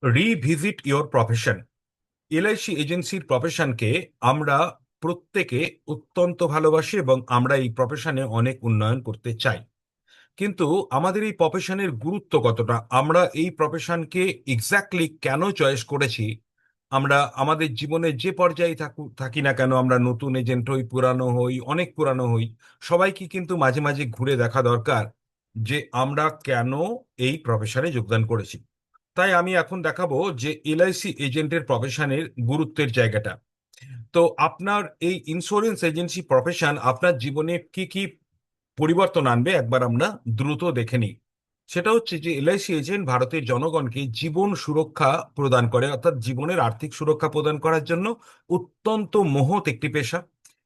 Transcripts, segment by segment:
Revisit your profession. LIC এজেন্সির প্রফেশনকে আমরা প্রত্যেকে অত্যন্ত ভালোবাসি এবং আমরা এই প্রফেশনে অনেক উন্নয়ন করতে চাই। কিন্তু আমাদের এই প্রফেশনের গুরুত্ব কতটা, আমরা এই প্রফেশনকে এক্স্যাক্টলি কেন চয়েস করেছি, আমরা আমাদের জীবনে যে পর্যায়ে থাকি না কেন, আমরা নতুন এজেন্ট হই, পুরানো হই, অনেক পুরানো হই, সবাইকে কিন্তু মাঝে মাঝে ঘুরে দেখা দরকার যে আমরা কেন এই প্রফেশনে যোগদান করেছি। তাই আমি এখন দেখাবো যে এলআইসি এজেন্টের প্রফেশনের গুরুত্বের জায়গাটা। তো আপনার এই ইন্স্যুরেন্স এজেন্সি প্রফেশন আপনার জীবনে কি কি পরিবর্তন আনবে একবার আমরা দ্রুত দেখে নিই। সেটা হচ্ছে যে এলআইসি এজেন্ট ভারতের জনগণকে জীবন সুরক্ষা প্রদান করে, অর্থাৎ জীবনের আর্থিক সুরক্ষা প্রদান করার জন্য অত্যন্ত মহৎ একটি পেশা।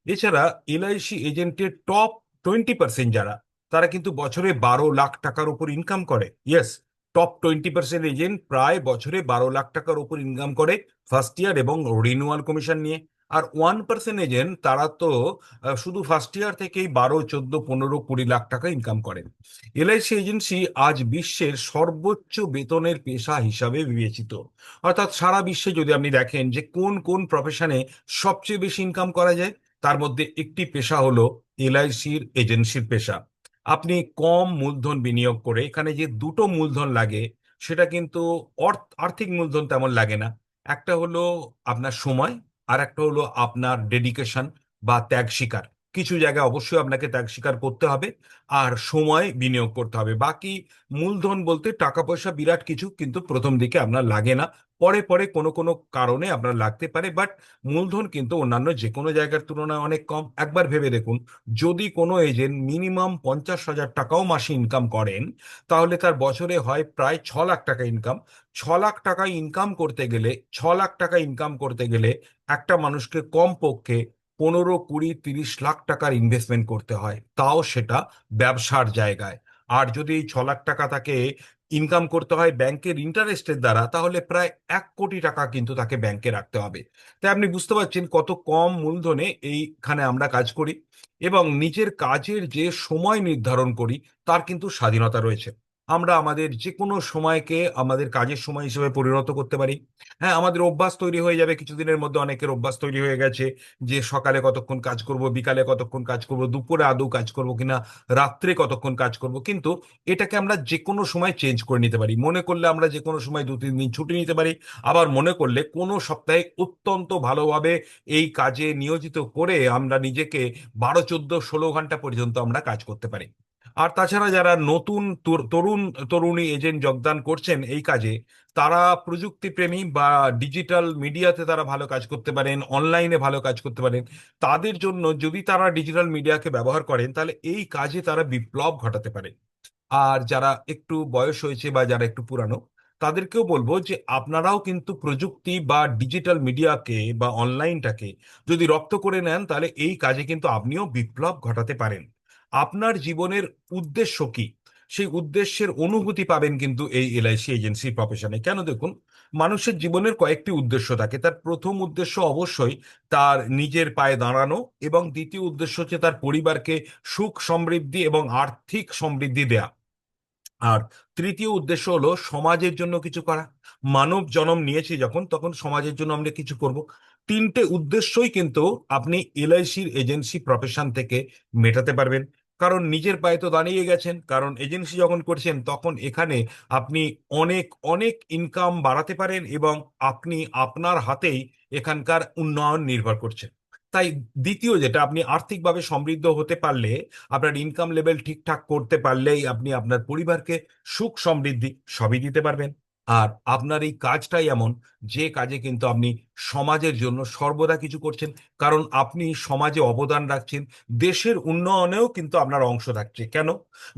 এছাড়া এলআইসি এজেন্টের টপ 20% যারা, তারা কিন্তু বছরে 12 লাখ টাকার উপর ইনকাম করে। ইয়েস, টপ 20% এজেন্ট প্রায় বছরে 12 লাখ টাকার উপর ইনকাম করে ফার্স্ট ইয়ার এবং রিনিউয়াল কমিশন নিয়ে। আর 1% এজেন্ট তারা তো শুধু ফার্স্ট ইয়ার থেকেই 12, 14, 15, 20 লাখ টাকা ইনকাম করেন। এলআইসি এজেন্সি আজ বিশ্বের সর্বোচ্চ বেতনের পেশা হিসাবে বিবেচিত। অর্থাৎ সারা বিশ্বে যদি আপনি দেখেন যে কোন কোন প্রফেশনে সবচেয়ে বেশি ইনকাম করা যায়, তার মধ্যে একটি পেশা হলো এলআইসির এজেন্সির পেশা। আপনি কম মূলধন বিনিয়োগ করে, এখানে যে দুটো মূলধন লাগে সেটা কিন্তু আর্থিক মূলধন তেমন লাগে না। একটা হলো আপনার সময়, আর একটা হলো আপনার ডেডিকেশন বা ত্যাগ স্বীকার। কিছু জায়গায় অবশ্যই আপনাকে ত্যাগ স্বীকার করতে হবে, আর সময় বিনিয়োগ করতে হবে। বাকি মূলধন বলতে টাকা পয়সা বিরাট কিছু কিন্তু প্রথম দিকে আপনার লাগে না, পরে পরে কোনো কোনো কারণে আপনার লাগতে পারে, বাট মূলধন কিন্তু অন্যান্য যে কোনো জায়গার তুলনায় অনেক কম। একবার ভেবে দেখুন, যদি কোনো এজেন্ট মিনিমাম 50,000 টাকাও মাসে ইনকাম করেন, তাহলে তার বছরে হয় প্রায় 6 লাখ টাকা ইনকাম। 6 লাখ টাকা ইনকাম করতে গেলে 6 লাখ টাকা ইনকাম করতে গেলে একটা মানুষকে কমপক্ষে 15, 20, 30 লাখ টাকার ইনভেস্টমেন্ট করতে হয়, তাও সেটা ব্যবসার জায়গায়। আর যদি এই 6 লাখ টাকা তাকে ইনকাম করতে হয় ব্যাংকের ইন্টারেস্টের দ্বারা, তাহলে প্রায় 1 কোটি টাকা কিন্তু তাকে ব্যাংকে রাখতে হবে। তাই আপনি বুঝতে পারছেন কত কম মূলধনে এইখানে আমরা কাজ করি, এবং নিজের কাজের যে সময় নির্ধারণ করি তার কিন্তু স্বাধীনতা রয়েছে। আমরা আমাদের যে কোনো সময়কে আমাদের কাজের সময় হিসেবে পরিণত করতে পারি। হ্যাঁ, আমাদের অভ্যাস তৈরি হয়ে যাবে কিছুদিনের মধ্যে, অনেকের অভ্যাস তৈরি হয়ে গেছে যে সকালে কতক্ষণ কাজ করব, বিকালে কতক্ষণ কাজ করব, দুপুরে আদৌ কাজ করব কিনা, রাত্রে কতক্ষণ কাজ করব। কিন্তু এটাকে আমরা যে কোনো সময় চেঞ্জ করে নিতে পারি। মনে করলে আমরা যে কোনো সময় 2-3 দিন ছুটি নিতে পারি, আবার মনে করলে কোনো সপ্তাহে অত্যন্ত ভালোভাবে এই কাজে নিয়োজিত করে আমরা নিজেকে 12, 14, 16 ঘন্টা পর্যন্ত আমরা কাজ করতে পারি। আর তাছাড়া যারা নতুন তরুণ তরুণী এজেন্ট যোগদান করছেন এই কাজে, তারা প্রযুক্তি প্রেমী বা ডিজিটাল মিডিয়াতে তারা ভালো কাজ করতে পারেন, অনলাইনে ভালো কাজ করতে পারেন। তাদের জন্য যদি তারা ডিজিটাল মিডিয়াকে ব্যবহার করেন, তাহলে এই কাজে তারা বিপ্লব ঘটাতে পারে। আর যারা একটু বয়স হয়েছে বা যারা একটু পুরানো, তাদেরকেও বলবো যে আপনারাও কিন্তু প্রযুক্তি বা ডিজিটাল মিডিয়াকে বা অনলাইনটাকে যদি রপ্ত করে নেন, তাহলে এই কাজে কিন্তু আপনিও বিপ্লব ঘটাতে পারেন। আপনার জীবনের উদ্দেশ্য কি, সেই উদ্দেশ্যের অনুভূতি পাবেন কিন্তু এই এলআইসি এজেন্সি প্রফেশনে। কেন, দেখুন, মানুষের জীবনের কয়েকটি উদ্দেশ্য থাকে। তার প্রথম উদ্দেশ্য অবশ্যই তার নিজের পায়ে দাঁড়ানো, এবং দ্বিতীয় উদ্দেশ্য হচ্ছে তার পরিবারকে সুখ সমৃদ্ধি এবং আর্থিক সমৃদ্ধি দেয়া। আর তৃতীয় উদ্দেশ্য হলো সমাজের জন্য কিছু করা। মানব জন্ম নিয়েছি যখন, তখন সমাজের জন্য আমরা কিছু করব। তিনটে উদ্দেশ্যই কিন্তু আপনি এলআইসির এজেন্সি প্রফেশন থেকে মেটাতে পারবেন। কারণ নিজের পায়ে তো দাঁড়িয়ে গেছেন, কারণ এজেন্সি যখন করছেন তখন এখানে আপনি অনেক অনেক ইনকাম বাড়াতে পারেন, এবং আপনি আপনার হাতেই এখানকার উন্নয়ন নির্ভর করছে। তাই দ্বিতীয় যেটা, আপনি আর্থিকভাবে সমৃদ্ধ হতে পারলে, আপনার ইনকাম লেভেল ঠিকঠাক করতে পারলেই আপনি আপনার পরিবারকে সুখ সমৃদ্ধি সবই দিতে পারবেন। আর আপনার এই কাজটাই এমন যে কাজে কিন্তু আপনি সমাজের জন্য সর্বদা কিছু করছেন, কারণ আপনি সমাজে অবদান রাখছেন, দেশের উন্নয়নেও কিন্তু আপনার অংশ থাকছে। কেন,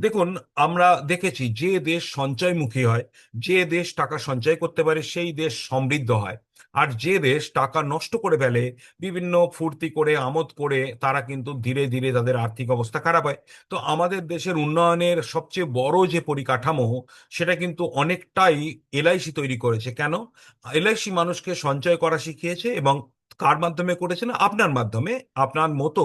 দেখুন, আমরা দেখেছি যে দেশ সঞ্চয়মুখী হয়, যে দেশ টাকা সঞ্চয় করতে পারে, সেই দেশ সমৃদ্ধ হয়। আর যে দেশ টাকা নষ্ট করে ফেলে, বিভিন্ন ফুর্তি করে আমোদ করে, তারা কিন্তু ধীরে ধীরে তাদের আর্থিক অবস্থা খারাপ হয়। তো আমাদের দেশের উন্নয়নের সবচেয়ে বড় যে পরিকাঠামো, সেটা কিন্তু অনেকটাই এলআইসি তৈরি করেছে। কেন, এলআইসি মানুষকে সঞ্চয় করা শিখিয়েছে, এবং কার মাধ্যমে করেছে না, আপনার মাধ্যমে। আপনার মতো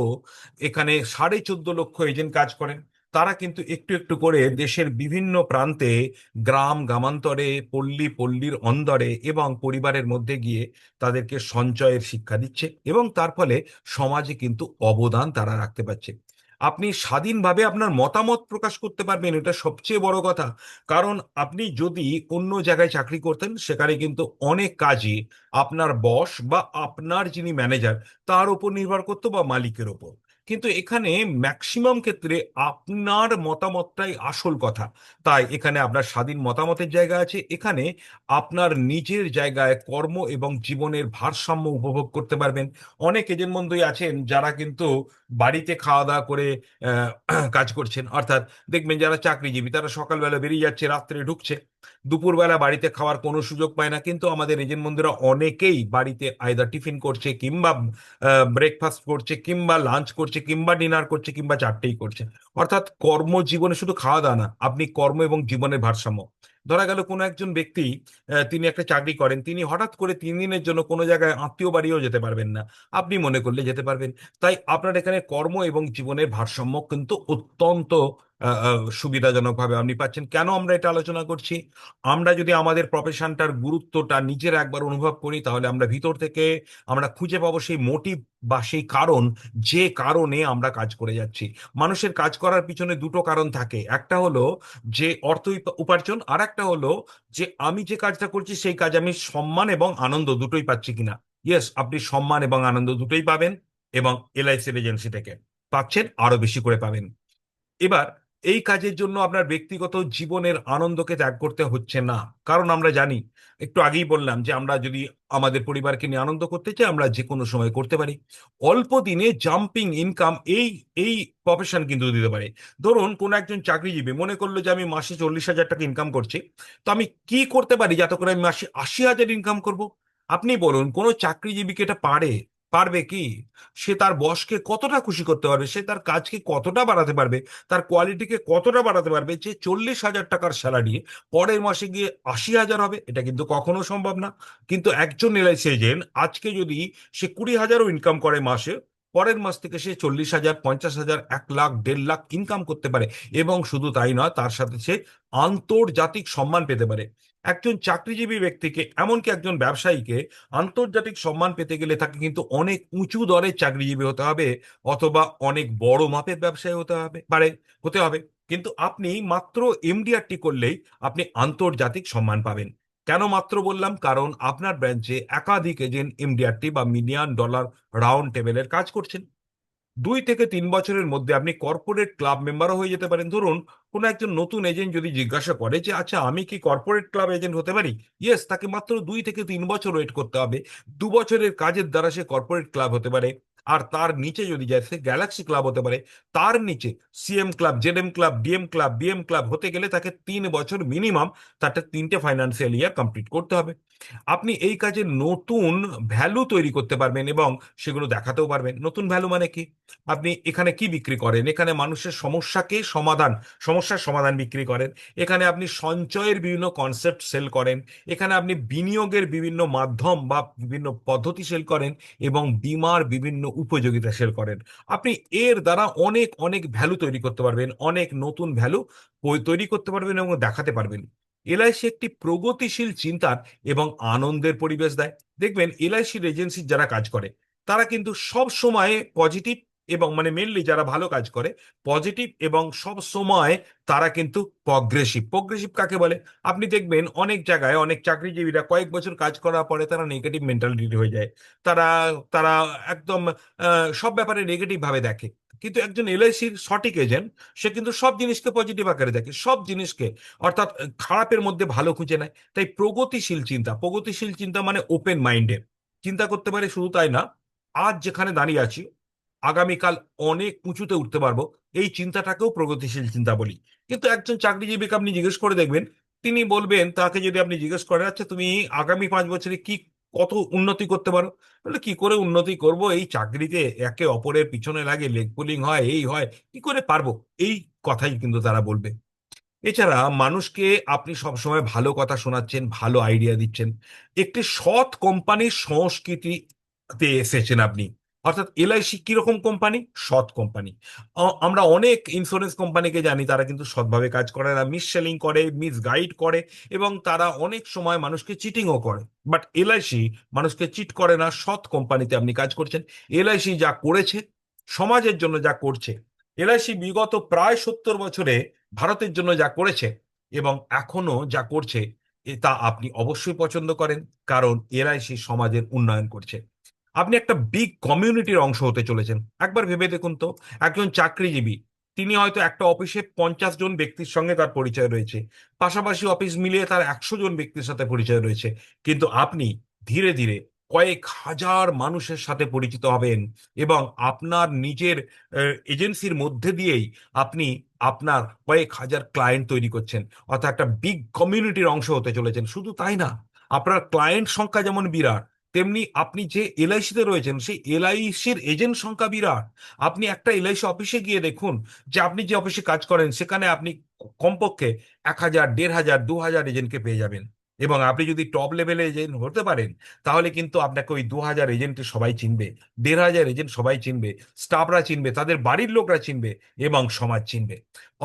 এখানে 14.5 লক্ষ এজেন্ট কাজ করেন। তারা কিন্তু একটু একটু করে দেশের বিভিন্ন প্রান্তে, গ্রাম গ্রামান্তরে, পল্লী পল্লীর অন্দরে এবং পরিবারের মধ্যে গিয়ে তাদেরকে সঞ্চয়ের শিক্ষা দিচ্ছে, এবং তার ফলে সমাজে কিন্তু অবদান তারা রাখতে পারছে। আপনি স্বাধীনভাবে আপনার মতামত প্রকাশ করতে পারবেন, এটা সবচেয়ে বড় কথা। কারণ আপনি যদি অন্য জায়গায় চাকরি করতেন, সেখানে কিন্তু অনেক কাজই আপনার বস বা আপনার যিনি ম্যানেজার তার উপর নির্ভর করতো, বা মালিকের ওপর। কিন্তু এখানে ম্যাক্সিমাম ক্ষেত্রে আপনার মতামতটাই আসল কথা। তাই এখানে আপনার স্বাধীন মতামতের জায়গা আছে, এখানে আপনার নিজের জায়গায় কর্ম এবং জীবনের ভারসাম্য উপভোগ করতে পারবেন। অনেক এজেন্ট বন্ধুই আছেন যারা কিন্তু বাড়িতে খাওয়া দাওয়া করে কাজ করছেন, অর্থাৎ দেখবেন যারা চাকরিজীবী তারা সকালবেলা বেরিয়ে যাচ্ছে, রাত্রে ঢুকছে, দুপুরবেলা বাড়িতে খাওয়ার কোনো সুযোগ পায় না। কিন্তু আমাদের এজেন্ট বন্ধুরা অনেকেই বাড়িতে আইদার টিফিন করছে, কিংবা ব্রেকফাস্ট করছে, কিংবা লাঞ্চ করছে, কিংবা ডিনার করছে, কিংবা চারটেই করছে। অর্থাৎ কর্মজীবনে শুধু খাওয়া দাওয়া না, আপনি কর্ম এবং জীবনের ভারসাম্য। ধরা গেল কোনো একজন ব্যক্তি, তিনি একটা চাকরি করেন, তিনি হঠাৎ করে 3 দিনের জন্য কোনো জায়গায় আত্মীয় বাড়িও যেতে পারবেন না, আপনি মনে করলে যেতে পারবেন। তাই আপনার এখানে কর্ম এবং জীবনের ভারসাম্য কিন্তু অত্যন্ত সুবিধাজনকভাবে আপনি পাচ্ছেন। কেন আমরা এটা আলোচনা করছি? আমরা যদি আমাদের প্রফেশনটার গুরুত্বটা নিজের একবার অনুভব করি, তাহলে আমরা ভিতর থেকে আমরা খুঁজে পাবো সেই মোটিভ বা সেই কারণ, যে কারণে আমরা কাজ করে যাচ্ছি। মানুষের কাজ করার পিছনে দুটো কারণ থাকে, একটা হলো যে অর্থ উপার্জন, আর একটা হলো যে আমি যে কাজটা করছি সেই কাজ আমি সম্মান এবং আনন্দ দুটোই পাচ্ছি কিনা। ইয়েস, আপনি সম্মান এবং আনন্দ দুটোই পাবেন, এবং এলআইসির এজেন্সি থেকে পাচ্ছেন, আরো বেশি করে পাবেন। এবার এই কাজের জন্য আপনার ব্যক্তিগত জীবনের আনন্দকে ত্যাগ করতে হচ্ছে না। কারণ আমরা জানি, একটু আগেই বললাম যে আমরা যদি আমাদের পরিবারকে নিয়ে আনন্দ করতে চাই, আমরা যে কোনো সময় করতে পারি। অল্প দিনে জাম্পিং ইনকাম এই এই প্রফেশন কিন্তু দিতে পারে। ধরুন কোন একজন চাকরিজীবী মনে করলো যে আমি মাসে 40,000 টাকা ইনকাম করছি, তো আমি কি করতে পারি যাতে করে আমি মাসে 80,000 ইনকাম করব? আপনি বলুন, কোন চাকরিজীবীকে এটা পারবে কি? সে তার বসকে কতটা খুশি করতে পারবে, সে তার কাজকে কতটা বাড়াতে পারবে, তার কোয়ালিটিকে কতটা বাড়াতে পারবে যে 40,000 টাকার স্যালারি পরের মাসে গিয়ে 80,000 হবে? এটা কিন্তু কখনো সম্ভব না। কিন্তু একজন এলআইসি এজেন্ট আজকে যদি সে 20,000ও ইনকাম করে মাসে, পরের মাস থেকে সে 40,000, 50,000, 1 লাখ, 1.5 লাখ ইনকাম করতে পারে। এবং শুধু তাই নয়, তার সাথে সে আন্তর্জাতিক সম্মান পেতে পারে। একজন চাকরিজীবী ব্যক্তিকে, এমনকি একজন ব্যবসায়ীকে, আন্তর্জাতিক সম্মান পেতে গেলে তাকে কিন্তু অনেক উঁচু দরের চাকরিজীবী হতে হবে, অথবা অনেক বড় মাপের ব্যবসায়ী হতে হবে। কিন্তু আপনি মাত্র এমডিআরটি করলেই আপনি আন্তর্জাতিক সম্মান পাবেন। কেন মাত্র বললাম? কারণ আপনার ব্রাঞ্চে একাধিক এজেন্ট এমডিআরটি বা মিলিয়ন ডলার রাউন্ড টেবিলের কাজ করছেন। 2 থেকে 3 বছরের মধ্যে আপনি কর্পোরেট ক্লাব মেম্বারও হয়ে যেতে পারেন। ধরুন কোনো একজন নতুন এজেন্ট যদি জিজ্ঞাসা করে যে আচ্ছা আমি কি কর্পোরেট ক্লাব এজেন্ট হতে পারি, ইয়েস, তাকে মাত্র 2 থেকে 3 বছর ওয়েট করতে হবে। 2 বছরের কাজের দ্বারা সে কর্পোরেট ক্লাব হতে পারে। আর তার নিচে যদি যায়, সে গ্যালাক্সি ক্লাব হতে পারে। তার নিচে CM club, ZM club, DM club, BM club হতে গেলে তাকে 3 বছর মিনিমাম, তারটা 3টে ফাইন্যান্সিয়াল ইয়ার কমপ্লিট করতে হবে। আপনি এই কাজে নতুন ভ্যালু তৈরি করতে পারবেন, এবং সেগুলো দেখাতেও পারবেন। নতুন ভ্যালু মানে কি? আপনি এখানে কি বিক্রি করেন? এখানে মানুষের সমস্যার সমাধান বিক্রি করেন। এখানে আপনি সঞ্চয়ের বিভিন্ন কনসেপ্ট সেল করেন। এখানে আপনি বিনিয়োগের বিভিন্ন মাধ্যম বা বিভিন্ন পদ্ধতি সেল করেন, এবং বীমার বিভিন্ন উপযোগিতা সেল করেন। আপনি এর দ্বারা অনেক অনেক ভ্যালু তৈরি করতে পারবেন, অনেক নতুন ভ্যালু তৈরি করতে পারবেন এবং দেখাতে পারবেন। এলআইসি একটি প্রগতিশীল চিন্তার এবং আনন্দের পরিবেশ দেয়। দেখবেন এলআইসির এজেন্সির যারা কাজ করে তারা কিন্তু সব সময় পজিটিভ, এবং মানে মেনলি যারা ভালো কাজ করে পজিটিভ, এবং সব সময় তারা কিন্তু প্রগ্রেসিভ। প্রগ্রেসিভ কাকে বলে? আপনি দেখবেন অনেক জায়গায় অনেক চাকরিজীবীরা কয়েক বছর কাজ করার পরে তারা নেগেটিভ মেন্টালিটি হয়ে যায়। তারা তারা একদম সব ব্যাপারে নেগেটিভ ভাবে দেখে। কিন্তু একজন এলআইসির সঠিক এজেন্ট, সে কিন্তু সব জিনিসকে পজিটিভ আকারে দেখে, সব জিনিসকে, অর্থাৎ খারাপের মধ্যে ভালো খুঁজে নেয়। তাই প্রগতিশীল চিন্তা মানে ওপেন মাইন্ডেড চিন্তা করতে পারে। শুধু তাই না, আজ যেখানে দাঁড়িয়ে আছি আগামীকাল অনেক উঁচুতে উঠতে পারবো, এই চিন্তাটাকেও প্রগতিশীল চিন্তা বলি। কিন্তু একজন চাকরিজীবীকে আপনি জিজ্ঞেস করে দেখবেন, তিনি বলবেন, তাকে যদি আপনি জিজ্ঞেস করেন আচ্ছা তুমি আগামী 5 বছরে কি কত উন্নতি করতে পারো, বলে কি করে উন্নতি করব, এই চাকরিতে একে অপরের পিছনে লাগে, লেগ পুলিং হয়, এই হয়, কি করে পারবো, এই কথাই কিন্তু তারা বলবে। এছাড়া মানুষকে আপনি সবসময় ভালো কথা শোনাচ্ছেন, ভালো আইডিয়া দিচ্ছেন, একটি সৎ কোম্পানির সংস্কৃতিতে এসেছেন আপনি। অর্থাৎ এলআইসি কিরকম কোম্পানি? সৎ কোম্পানি। আমরা অনেক ইন্স্যুরেন্স কোম্পানিকে জানি, তারা কিন্তু সৎভাবে কাজ করে না, মিস সেলিং করে, মিস গাইড করে, এবং তারা অনেক সময় মানুষকে চিটিংও করে। বাট এলআইসি মানুষকে চিট করে না, সৎ কোম্পানিতে আপনি কাজ করছেন। এলআইসি যা করেছে, সমাজের জন্য যা করছে, এলআইসি বিগত প্রায় 70 বছরে ভারতের জন্য যা করেছে এবং এখনো যা করছে, তা আপনি অবশ্যই পছন্দ করেন, কারণ এলআইসি সমাজের উন্নয়ন করছে। আপনি একটা বিগ কমিউনিটির অংশ হতে চলেছেন। একবার ভেবে দেখুন তো, একজন চাকরিজীবী, তিনি হয়তো একটা অফিসে 50 জন ব্যক্তির সঙ্গে তার পরিচয় রয়েছে, পাশাপাশি অফিস মিলিয়ে তার 100 জন ব্যক্তির সাথে পরিচয় রয়েছে। কিন্তু আপনি ধীরে ধীরে কয়েক হাজার মানুষের সাথে পরিচিত হবেন, এবং আপনার নিজের এজেন্সির মধ্যে দিয়েই আপনি আপনার কয়েক হাজার ক্লায়েন্ট তৈরি করছেন, অর্থাৎ একটা বিগ কমিউনিটির অংশ হতে চলেছেন। শুধু তাই না, আপনার ক্লায়েন্ট সংখ্যা যেমন বিরাট, তেমনি আপনি যে এলআইসিতে রয়েছেন সেই এলআইসির এজেন্ট সংখ্যা বিরাট। আপনি একটা এলআইসি অফিসে গিয়ে দেখুন যে আপনি যে অফিসে কাজ করেন সেখানে আপনি কমপক্ষে 1,000, 1,500, 2,000 এজেন্টকে পেয়ে যাবেন। এবং আপনি যদি টপ লেভেলে এজেন্ট হতে পারেন, তাহলে কিন্তু আপনাকে ওই 2,000 এজেন্টে সবাই চিনবে, 1,500 এজেন্ট সবাই চিনবে, স্টাফরা চিনবে, তাদের বাড়ির লোকরা চিনবে, এবং সমাজ চিনবে।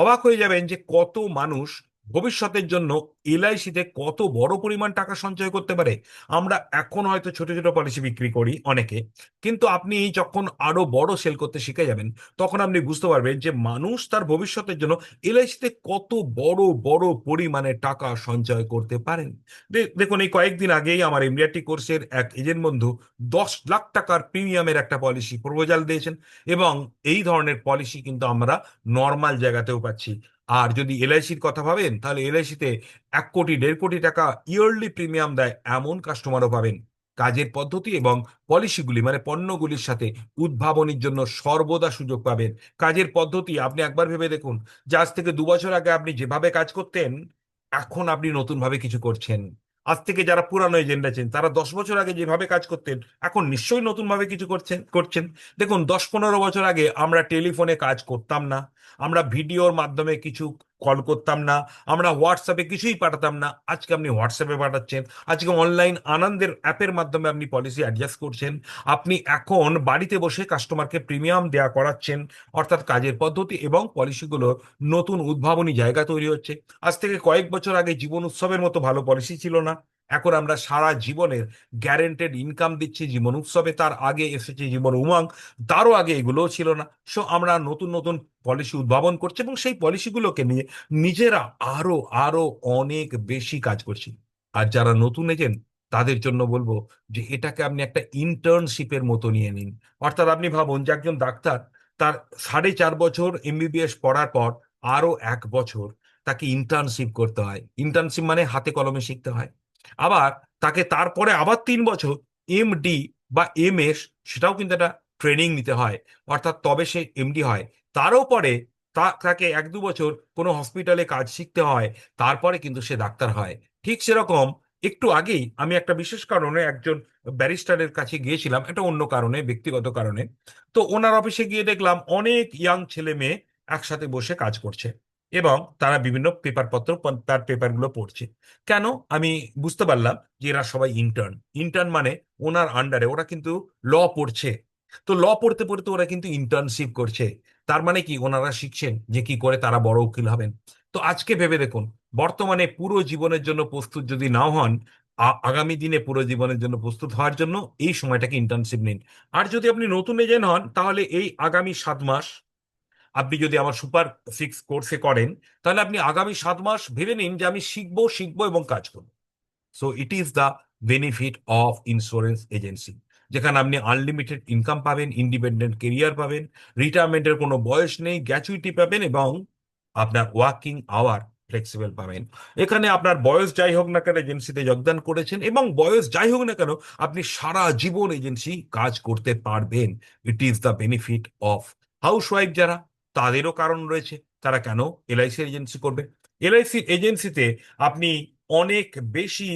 অবাক হয়ে যাবেন যে কত মানুষ ভবিষ্যতের জন্য এলআইসিতে কত বড় পরিমাণ টাকা সঞ্চয় করতে পারে। আমরা এখন হয়তো ছোট ছোট পলিসি বিক্রি করি অনেকে, কিন্তু আপনি যখন আরো বড় সেল করতে শিখে যাবেন, তখন আপনি বুঝতে পারবেন যে মানুষ তার ভবিষ্যতের জন্য এলআইসিতে কত বড় বড় পরিমাণে টাকা সঞ্চয় করতে পারেন। দেখুন, এই কয়েকদিন আগেই আমার এমবিআরটি কোর্সের এক এজেন্ট বন্ধু 10 লাখ টাকার প্রিমিয়ামের একটা পলিসি প্রপোজাল দিয়েছেন, এবং এই ধরনের পলিসি কিন্তু আমরা নর্মাল জায়গাতেও পাচ্ছি। আর যদি এলআইসির কথা ভাবেন, তাহলে এলআইসিতে 1 কোটি 1.5 কোটি টাকা ইয়ারলি প্রিমিয়াম দেয় এমন কাস্টমারও পাবেন। কাজের পদ্ধতি এবং পলিসিগুলি মানে পণ্যগুলির সাথে উদ্ভাবনীর জন্য সর্বদা সুযোগ পাবেন। কাজের পদ্ধতি আপনি একবার ভেবে দেখুন, যে আজ থেকে 2 বছর আগে আপনি যেভাবে কাজ করতেন, এখন আপনি নতুন ভাবে কিছু করছেন। আজ থেকে যারা পুরানো এজেন্ট আছেন, তারা 10 বছর আগে যেভাবে কাজ করতেন, এখন নিশ্চয়ই নতুন ভাবে কিছু করছেন। দেখুন, 10-15 বছর আগে আমরা টেলিফোনে কাজ করতাম না, আমরা ভিডিওর মাধ্যমে কিছু কল করতাম না, আমরা হোয়াটসঅ্যাপে কিছুই পাঠাতাম না। আজকে আপনি হোয়াটসঅ্যাপে পাঠাচ্ছেন, আজকে অনলাইন আনন্দের অ্যাপের মাধ্যমে আপনি পলিসি অ্যাডজাস্ট করছেন। আপনি এখন বাড়িতে বসে কাস্টমারকে প্রিমিয়াম দেয়া করাচ্ছেন। অর্থাৎ কাজের পদ্ধতি এবং পলিসিগুলোর নতুন উদ্ভাবনী জায়গা তৈরি হচ্ছে। আজ থেকে কয়েক বছর আগে জীবন উৎসবের মতো ভালো পলিসি ছিল না, এখন আমরা সারা জীবনের গ্যারেন্টেড ইনকাম দিচ্ছি জীবন উৎসবে। তার আগে এসেছে জীবন উমang, তারও আগে এগুলোও ছিল না। সো আমরা নতুন নতুন পলিসি উদ্ভাবন করছি, এবং সেই পলিসিগুলোকে নিয়ে নিজেরা আরো আরো অনেক বেশি কাজ করছি। আর যারা নতুন এজেন্ট, তাদের জন্য বলবো যে এটাকে আপনি একটা ইন্টার্নশিপের মতো নিয়ে নিন। অর্থাৎ আপনি ভাবুন যে একজন ডাক্তার, তার 4.5 বছর এমবিবিএস পড়ার পর আরো 1 বছর তাকে ইন্টার্নশিপ করতে হয়। ইন্টার্নশিপ মানে হাতে কলমে শিখতে হয়। আবার তাকে তারপরে আবার 3 বছর এমডি বা এমএস, সেটাও কিন্তু একটা ট্রেনিং নিতে হয়। অর্থাৎ তবে সে এমডি হয়। তারও পরে তাকে 1-2 বছর কোনো হসপিটালে কাজ শিখতে হয়, তারপরে কিন্তু সে ডাক্তার হয়। ঠিক সেরকম একটু আগেই আমি একটা বিশেষ কারণে একজন ব্যারিস্টারের কাছে গিয়েছিলাম, একটা অন্য কারণে, ব্যক্তিগত কারণে। তো ওনার অফিসে গিয়ে দেখলাম অনেক ইয়াং ছেলে মেয়ে একসাথে বসে কাজ করছে, এবং তারা বিভিন্ন পেপারপত্র, তার পেপারগুলো পড়ছে। কেন? আমি বুঝতে পারলাম যে এরা সবাই ইন্টার্ন। ইন্টার্ন মানে ওনার আন্ডারে ওরা কিন্তু ল পড়ছে। তো ল পড়তে পড়তে ওরা কিন্তু ইন্টার্নশিপ করছে। তার মানে কি, ওনারা শিখছেন যে কি করে তারা বড় উকিল হবেন। তো আজকে ভেবে দেখুন, বর্তমানে পুরো জীবনের জন্য প্রস্তুত যদি নাও হন, আগামী দিনে পুরো জীবনের জন্য প্রস্তুত হওয়ার জন্য এই সময়টাকে ইন্টার্নশিপ নিন। আর যদি আপনি নতুন এজেন্ট হন, তাহলে এই আগামী 7 মাস আপনি যদি আমার সুপার 6 কোর্সে করেন, তাহলে আপনি আগামী 7 মাস ভেবে নিন যে আমি শিখবো শিখবো এবং কাজ করবো। So it is the benefit of insurance agency, যেখানে আপনি আনলিমিটেড ইনকাম পাবেন, ইন্ডিপেন্ডেন্ট কেরিয়ার পাবেন, রিটায়ারমেন্টের কোনো বয়স নেই, গ্র্যাচুইটি পাবেন, এবং আপনার ওয়ার্কিং আওয়ার ফ্লেক্সিবল পাবেন। এখানে আপনার বয়স যাই হোক না কেন এজেন্সিতে যোগদান করেছেন, এবং বয়স যাই হোক না কেন আপনি সারা জীবন এজেন্সি কাজ করতে পারবেন। ইট is the benefit of housewife যারা, তাদেরও কারণ রয়েছে তারা কেন এলআইসি এজেন্সি করবে। এলআইসি এজেন্সিতে আপনি অনেক বেশি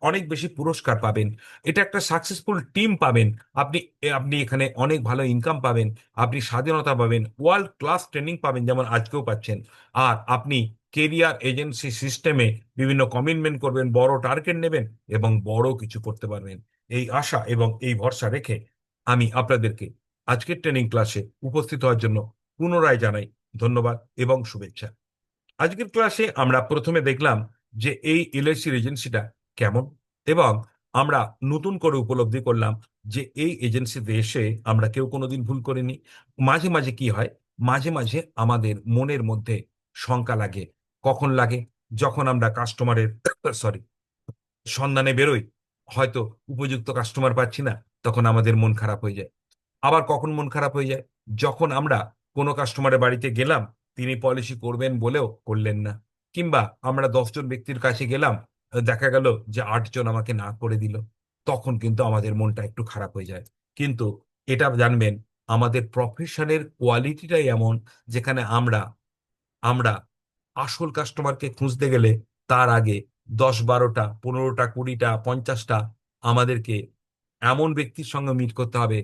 অনেক বেশি পুরস্কার পাবেন, এটা একটা সাকসেসফুল টিম পাবেন, আপনি আপনি এখানে অনেক ভালো ইনকাম পাবেন, আপনি স্বাধীনতা পাবেন, ওয়ার্ল্ড ক্লাস ট্রেনিং পাবেন যেমন আজকেও পাচ্ছেন। আর আপনি কেরিয়ার এজেন্সি সিস্টেমে বিভিন্ন কমিটমেন্ট করবেন, বড় টার্গেট নেবেন, এবং বড় কিছু করতে পারবেন। এই আশা এবং এই ভরসা রেখে আমি আপনাদেরকে আজকের ট্রেনিং ক্লাসে উপস্থিত হওয়ার জন্য পুনরায় জানাই ধন্যবাদ এবং শুভেচ্ছা। আজকের ক্লাসে আমরা প্রথমে দেখলাম যে এই এলআইসি এজেন্সিটা কেমন, এবং আমরা নতুন করে উপলব্ধি করলাম যে এই এজেন্সিতে এসে আমরা কেউ কোনোদিন ভুল করিনি। মাঝে মাঝে কি হয়, মাঝে মাঝে আমাদের মনের মধ্যে শঙ্কা লাগে। কখন লাগে? যখন আমরা কাস্টমারের সরি সন্ধানে বেরোই, হয়তো উপযুক্ত কাস্টমার পাচ্ছি না, তখন আমাদের মন খারাপ হয়ে যায়। আবার কখন মন খারাপ হয়ে যায়? যখন আমরা কোনো কাস্টমারের বাড়িতে গেলাম, তিনি পলিসি করবেন বলেও করলেন না, কিংবা আমরা 10 জন ব্যক্তির কাছে গেলাম, দেখা গেল যে 8 জন আমাকে না করে দিল, তখন কিন্তু আমাদের মনটা একটু খারাপ হয়ে যায়। কিন্তু এটা জানবেন, আমাদের প্রফেশনের কোয়ালিটিটাই এমন, যেখানে আমরা আমরা আসল কাস্টমারকে খুঁজতে গেলে তার আগে 10 12টা 15টা 20টা 50টা আমাদেরকে এমন ব্যক্তির সঙ্গে মিট করতে হবে,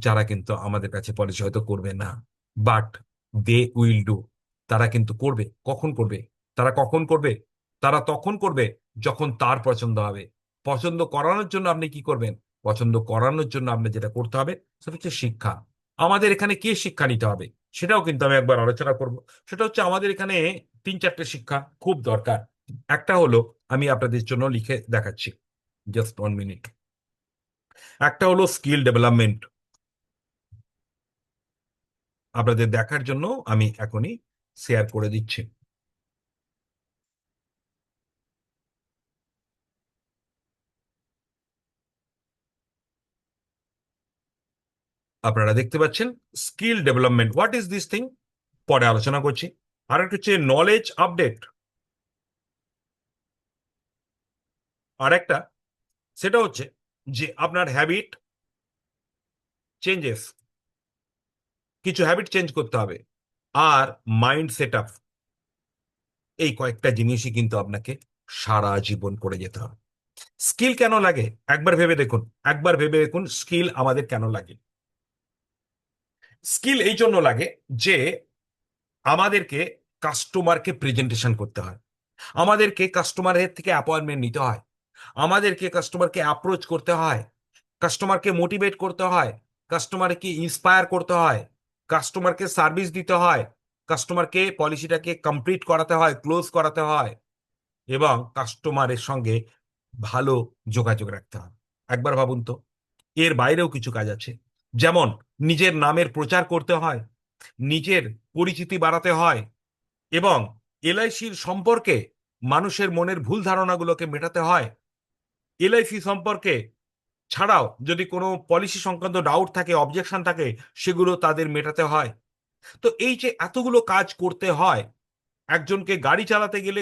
যারা কিন্তু আমাদের কাছে পলিসি হয়তো করবে না, বাট দে উইল ডু। তারা কিন্তু করবে। কখন করবে? তারা কখন করবে? তারা তখন করবে যখন তার পছন্দ হবে। পছন্দ করানোর জন্য আপনি কি করবেন? পছন্দ করানোর জন্য আপনি যেটা করতে হবে সেটা হচ্ছে শিক্ষা। আমাদের এখানে কি শিক্ষা নিতে হবে সেটাও কিন্তু আমি একবার আলোচনা করব। সেটা হচ্ছে আমাদের এখানে 3 4টে শিক্ষা খুব দরকার। একটা হলো, আমি আপনাদের জন্য লিখে দেখাচ্ছি, জাস্ট 1 মিনিট। একটা হলো স্কিল ডেভেলপমেন্ট। আপনাদের দেখার জন্য আমি এখনই শেয়ার করে দিচ্ছি। আপনারা দেখতে পাচ্ছেন skill development, what is this thing, পরে আলোচনা করছি। আর একটা হচ্ছে নলেজ আপডেট। আর একটা, সেটা হচ্ছে যে আপনার হ্যাবিট চেঞ্জেস, কিছু হ্যাবিট চেঞ্জ করতে হবে। আর মাইন্ড সেট আপ, এই কয়েকটা জিনিসই কিন্তু আপনাকে সারা জীবন করে যেতে হবে। স্কিল কেন লাগে? একবার ভেবে দেখুন, একবার ভেবে দেখুন স্কিল আমাদের কেন লাগে। স্কিল এই জন্য লাগে যে আমাদেরকে কাস্টমারকে প্রেজেন্টেশন করতে হয়, আমাদেরকে কাস্টমারের থেকে অ্যাপয়েন্টমেন্ট নিতে হয়, আমাদেরকে কাস্টমারকে অ্যাপ্রোচ করতে হয়, কাস্টমারকে মোটিভেট করতে হয়, কাস্টমারকে ইন্সপায়ার করতে হয়, কাস্টমারকে সার্ভিস দিতে হয়, কাস্টমারকে পলিসিটাকে কমপ্লিট করাতে হয়, ক্লোজ করাতে হয়, এবং কাস্টমারের সঙ্গে ভালো যোগাযোগ রাখতে হয়। একবার ভাবুন তো, এর বাইরেও কিছু কাজ আছে। যেমন নিজের নামের প্রচার করতে হয়, নিজের পরিচিতি বাড়াতে হয়, এবং এলআইসির সম্পর্কে মানুষের মনের ভুল ধারণাগুলোকে মেটাতে হয়। এলআইসি সম্পর্কে ছাড়াও যদি কোনো পলিসি সংক্রান্ত ডাউট থাকে, অবজেকশন থাকে, সেগুলো তাদের মেটাতে হয়। তো এই যে এতগুলো কাজ করতে হয়, একজনকে গাড়ি চালাতে গেলে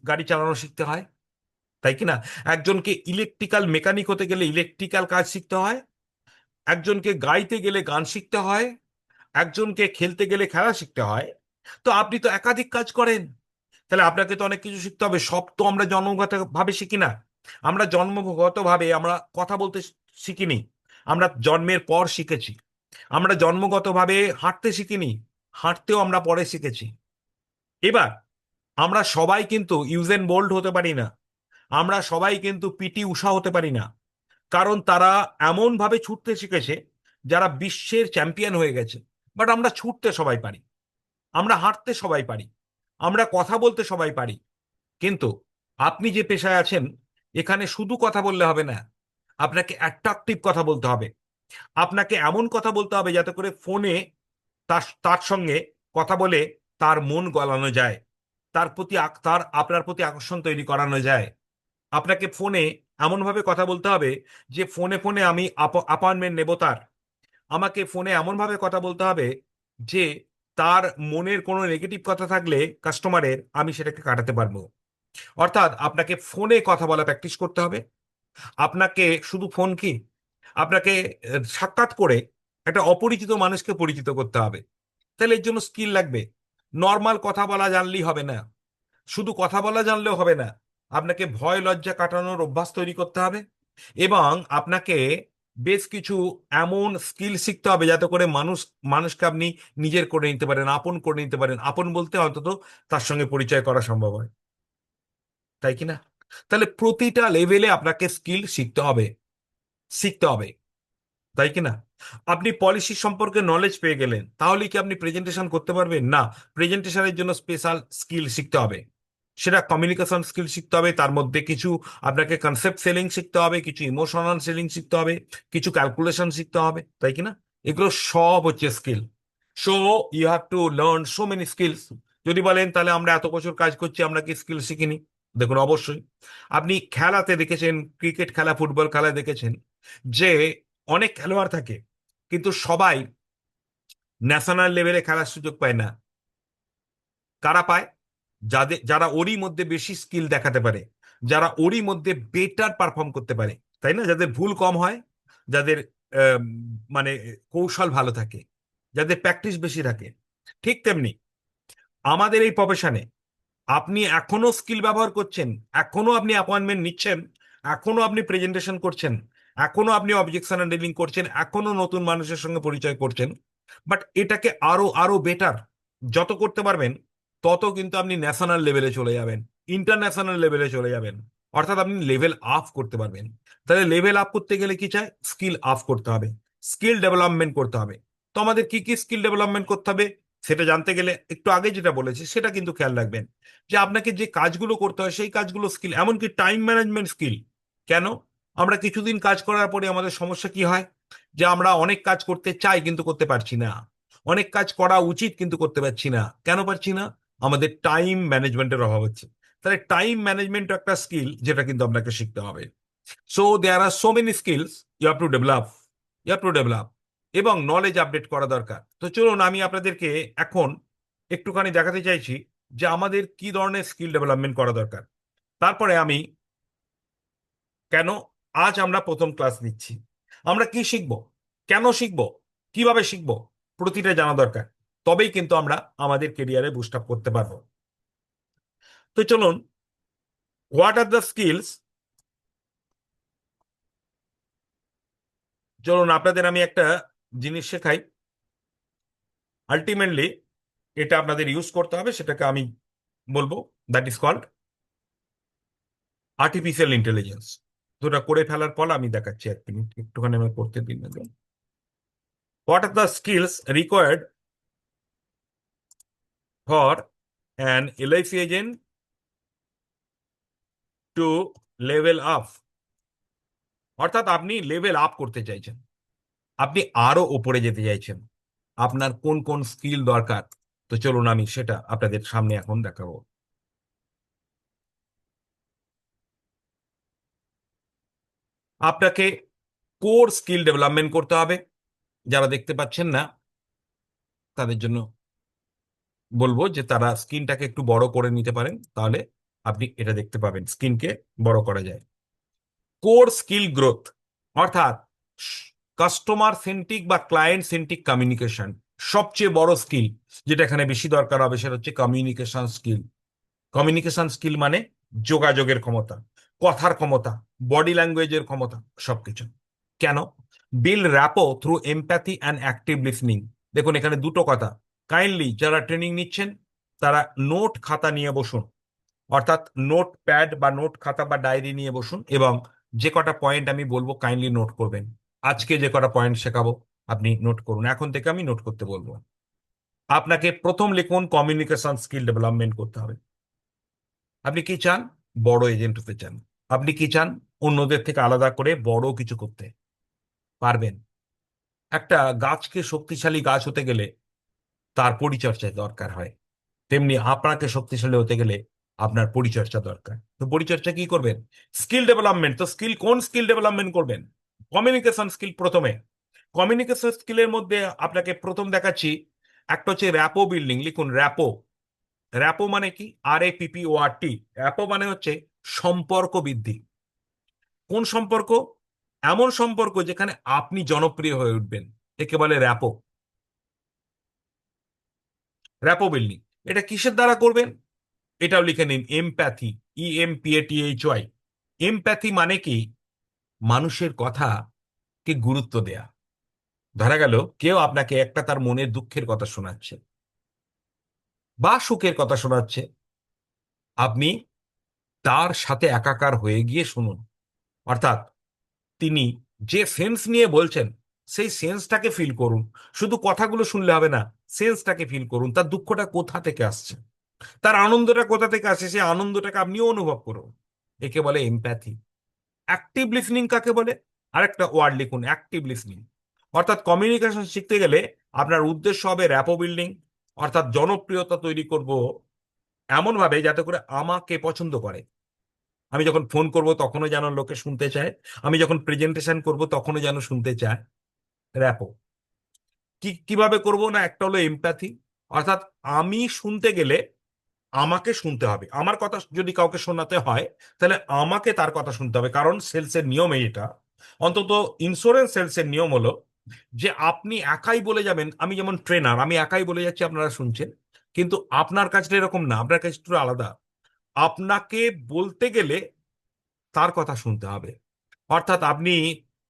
গাড়ি চালানো শিখতে হয়, তাই কি না? একজনকে ইলেকট্রিক্যাল মেকানিক হতে গেলে ইলেকট্রিক্যাল কাজ শিখতে হয়, একজনকে গাইতে গেলে গান শিখতে হয়, একজনকে খেলতে গেলে খেলা শিখতে হয়। তো আপনি তো একাধিক কাজ করেন, তাহলে আপনাকে তো অনেক কিছু শিখতে হবে। সব তো আমরা জন্মগত ভাবে শিখি না। আমরা জন্মগত ভাবে আমরা কথা বলতে শিখিনি, আমরা জন্মের পর শিখেছি। আমরা জন্মগত ভাবে হাঁটতে শিখিনি, হাঁটতেও আমরা পরে শিখেছি। এবার আমরা সবাই কিন্তু ইউজেন বোল্ট হতে পারি না, আমরা সবাই কিন্তু পিটি উষা হতে পারি না, কারণ তারা এমন ভাবে ছুটতে শিখেছে যারা বিশ্বের চ্যাম্পিয়ন হয়ে গেছে। বাট আমরা ছুটতে সবাই পারি, আমরা হাঁটতে সবাই পারি, আমরা কথা বলতে সবাই পারি। কিন্তু আপনি যে পেশায় আছেন, এখানে শুধু কথা বললে হবে না, আপনাকে অ্যাট্রাকটিভ কথা বলতে হবে। আপনাকে এমন কথা বলতে হবে যাতে করে ফোনে তার তার সঙ্গে কথা বলে তার মন গলানো যায়, তার প্রতি তার আপনার প্রতি আকর্ষণ তৈরি করানো যায়। আপনাকে ফোনে এমনভাবে কথা বলতে হবে যে ফোনে ফোনে আমি অ্যাপয়েন্টমেন্ট নেব তার। আমাকে ফোনে এমনভাবে কথা বলতে হবে যে তার মনের কোনো নেগেটিভ কথা থাকলে কাস্টমারের, আমি সেটাকে কাটাতে পারবো। অর্থাৎ আপনাকে ফোনে কথা বলা প্র্যাকটিস করতে হবে। আপনাকে শুধু ফোন কি, আপনাকে সাক্ষাৎ করে একটা অপরিচিত মানুষকে পরিচিত করতে হবে। তাহলে এর জন্য স্কিল লাগবে। নর্মাল কথা বলা জানলেই হবে না, শুধু কথা বলা জানলেও হবে না, আপনাকে ভয় লজ্জা কাটানোর অভ্যাস তৈরি করতে হবে। এবং আপনাকে বেশ কিছু এমন স্কিল শিখতে হবে যাতে করে মানুষকে আপনি নিজের করে নিতে পারেন, আপন করে নিতে পারেন। আপন বলতে অন্তত তার সঙ্গে পরিচয় করা সম্ভব হয়, তাই কি না? তাহলে প্রতিটা লেভেলে আপনাকে স্কিল শিখতে হবে, শিখতে হবে, তাই কি না? আপনি পলিসি সম্পর্কে নলেজ পেয়ে গেলেন, তাহলে কি আপনি প্রেজেন্টেশন করতে পারবেন? না, প্রেজেন্টেশনের জন্য স্পেশাল স্কিল শিখতে হবে। সেটা কমিউনিকেশন স্কিল শিখতে হবে, তার মধ্যে কিছু আপনাকে কনসেপ্ট সেলিং শিখতে হবে, কিছু ইমোশনাল সেলিং শিখতে হবে, কিছু ক্যালকুলেশন শিখতে হবে, তাই কি না? এগুলো সব হচ্ছে skill. So you have to learn so many skills. যদি বলেন তাহলে আমরা এত বছর কাজ করছি, আমরা কি স্কিল শিখিনি? দেখুন, অবশ্যই। আপনি খেলাতে দেখেছেন, ক্রিকেট খেলা, ফুটবল খেলায় দেখেছেন যে অনেক খেলোয়াড় থাকে, কিন্তু সবাই ন্যাশনাল লেভেলে খেলার সুযোগ পায় না। কারা পায়? যারা ওরই মধ্যে বেশি স্কিল দেখাতে পারে, যারা ওরই মধ্যে বেটার পারফর্ম করতে পারে, তাই না? যাদের ভুল কম হয়, যাদের আম, মানে কৌশল ভালো থাকে, যাদের প্র্যাকটিস বেশি থাকে। ঠিক তেমনি আমাদের এই প্রফেশনে আপনি এখনো স্কিল ব্যবহার করছেন, এখনো আপনি অ্যাপয়েন্টমেন্ট নিচ্ছেন, এখনো আপনি প্রেজেন্টেশন করছেন, এখনো আপনি অবজেকশন হ্যান্ডলিং করছেন, এখনো নতুন মানুষের সঙ্গে পরিচয় করছেন। বাট এটাকে আরো আরো বেটার যত করতে পারবেন, তত কিন্তু আপনি ন্যাশনাল লেভেলে চলে যাবেন, ইন্টারন্যাশনাল লেভেলে চলে যাবেন। অর্থাৎ আপনি লেভেল আপ করতে পারবেন। তাহলে লেভেল আপ করতে গেলে কি চাই? স্কিল আপ করতে হবে, স্কিল ডেভেলপমেন্ট করতে হবে। তো আমাদের কি কি স্কিল ডেভেলপমেন্ট করতে হবে সেটা জানতে গেলে একটু আগে যেটা বলেছি সেটা কিন্তু খেয়াল রাখবেন, যে আপনাকে যে কাজগুলো করতে হয় সেই কাজগুলো স্কিল, এমনকি টাইম ম্যানেজমেন্ট স্কিল। কেন? আমরা কিছুদিন কাজ করার পরে আমাদের সমস্যা কি হয়? যে আমরা অনেক কাজ করতে চাই কিন্তু করতে পারছি না, অনেক কাজ করা উচিত কিন্তু করতে পারছি না। কেন পারছি না? আমাদের টাইম ম্যানেজমেন্টের অভাব হচ্ছে। তাহলে টাইম ম্যানেজমেন্ট একটা স্কিল, যেটা কিন্তু আপনাকে শিখতে হবে। So there are so many skills you have to develop, you have to develop. এবং নলেজ আপডেট করা দরকার। তো চলুন আমি আপনাদেরকে এখন একটুখানি দেখাতে চাইছি যে আমাদের কি ধরনের স্কিল ডেভেলপমেন্ট করা দরকার। তারপরে আমি কেন আজ আমরা প্রথম ক্লাস নিচ্ছি, আমরা কি শিখব, কেন শিখব, কিভাবে শিখব, প্রতিটা জানা দরকার। তবেই কিন্তু আমরা আমাদের কেরিয়ারে বুস্ট আপ করতে পারবো। তো চলুন, হোয়াট আর দ্য স্কিলস, চলুন আপনাদের আমি একটা জিনিস শেখাই। আলটিমেটলি এটা আপনাদের ইউজ করতে হবে, সেটাকে আমি বলবো, that is called artificial intelligence. তো ওটা করে ফেলার পর আমি দেখাচ্ছি, 1 মিনিট একটুখানি আমি করতে দিন। What are the skills required for an LIC agent to level up? অর্থাৎ আপনি লেভেল আপ করতে চাইছেন, আপনি আরো উপরে যেতে চাইছেন, আপনার কোন কোন স্কিল দরকার। তো চলুন আমি সেটা আপনাদের সামনে এখন দেখাবো। আপনাকে কোর স্কিল ডেভেলপমেন্ট করতে হবে। যারা দেখতে পাচ্ছেন না তাদের জন্য বলবো যে তারা স্ক্রিনটাকে একটু বড় করে নিতে পারেন, তাহলে আপনি এটা দেখতে পাবেন স্ক্রিনকে বড় করা যায়। কোর স্কিল গ্রোথ, অর্থাৎ কাস্টমার সেন্ট্রিক বা ক্লায়েন্ট সেন্ট্রিক কমিউনিকেশন, সবচেয়ে বড় স্কিল যেটা এখানে বেশি দরকার হবে সেটা হচ্ছে কমিউনিকেশন স্কিল। কমিউনিকেশন স্কিল মানে যোগাযোগের ক্ষমতা, কথার ক্ষমতা, বডি ল্যাঙ্গুয়েজের ক্ষমতা, সবকিছু। কেন? Build rapport through empathy and active listening. দেখুন এখানে দুটো কথা, কাইন্ডলি যারা ট্রেনিং নিচ্ছেন তারা নোট খাতা নিয়ে বসুন, অর্থাৎ নোট প্যাড বা নোট খাতা বা ডায়েরি নিয়ে বসুন, এবং যে কটা পয়েন্ট আমি বলবো কাইন্ডলি নোট করবেন। আজকে যে কটা পয়েন্ট শেখাবো আপনি নোট করুন, এখন থেকে আমি নোট করতে বলবো। আপনাকে প্রথম লিখুন কমিউনিকেশন স্কিল ডেভেলপমেন্ট করতে হবে। আপনি কি চান? বড় এজেন্ট হতে চান? আপনি কি চান? অন্যদের থেকে আলাদা করে বড় কিছু করতে পারবেন? একটা গাছকে শক্তিশালী গাছ হতে গেলে তার পরিচর্যার দরকার হয়, তেমনি আপনাকে শক্তিশালী হতে গেলে আপনার পরিচর্যা দরকার। তো পরিচর্যা কি করবেন? Skill development. তো স্কিল, কোন স্কিল ডেভেলপমেন্ট করবেন? কমিউনিকেশন স্কিল প্রথমে। কমিউনিকেশন স্কিলের মধ্যে আপনাকে প্রথম দেখাচ্ছি, একটা হচ্ছে র্যাপো বিল্ডিং। লিখুন র্যাপো। র্যাপো মানে কি? RAPPORT। র্যাপো মানে হচ্ছে সম্পর্ক বৃদ্ধি। কোন সম্পর্ক? এমন সম্পর্ক যেখানে আপনি জনপ্রিয় হয়ে উঠবেন, একে বলে র্যাপো। র্যাপো বিল্ডিং এটা কিসের দ্বারা করবেন? এটাও লিখে নিন, এমপ্যাথি। EMPATHY। এমপ্যাথি মানে কি? মানুষের কথা কে গুরুত্ব দেয়া। ধরা গেল কেউ আপনাকে একটা তার মনের দুঃখের কথা শোনাচ্ছে বা সুখের কথা শোনাচ্ছে, আপনি তার সাথে একাকার হয়ে গিয়ে শুনুন। অর্থাৎ তিনি যে সেন্স নিয়ে বলছেন সেই সেন্সটাকে ফিল করুন। শুধু কথাগুলো শুনলে হবে না, সেন্সটাকে ফিল করুন, তার দুঃখটা কোথা থেকে আসছে, তার আনন্দটা কোথা থেকে আসছে, সেই আনন্দটাকে আপনিও অনুভব করুন। একে বলে এমপ্যাথি। অ্যাক্টিভ লিসনিং কাকে বলে? আরেকটা ওয়ার্ড লিখুন, অ্যাক্টিভ লিসনিং। অর্থাৎ কমিউনিকেশন শিখতে গেলে আপনার উদ্দেশ্য হবে র্যাপো বিল্ডিং, অর্থাৎ জনপ্রিয়তা তৈরি করব এমন ভাবে যাতে করে আমাকে পছন্দ করে। আমি যখন ফোন করব তখনও যেন লোকে শুনতে চায়, আমি যখন প্রেজেন্টেশন করব তখনও যেন শুনতে চায়। র্যাপো কিভাবে করব না, একটা হলো এমপ্যাথি, অর্থাৎ আমি শুনতে গেলে আমাকে শুনতে হবে। আমার কথা যদি কাউকে শোনাতে হয়, তাহলে আমাকে তার কথা শুনতে হবে, কারণ সেলসের নিয়ম এটা। অন্তত ইন্স্যুরেন্স সেলসের নিয়ম হলো যে আপনি একাই বলে যাবেন, আমি যেমন ট্রেনার, আমি একাই বলে যাচ্ছি, আপনারা শুনছেন, কিন্তু আপনার কাজটা এরকম না, আপনার কাজটা একটু আলাদা। আপনাকে বলতে গেলে তার কথা শুনতে হবে। অর্থাৎ আপনি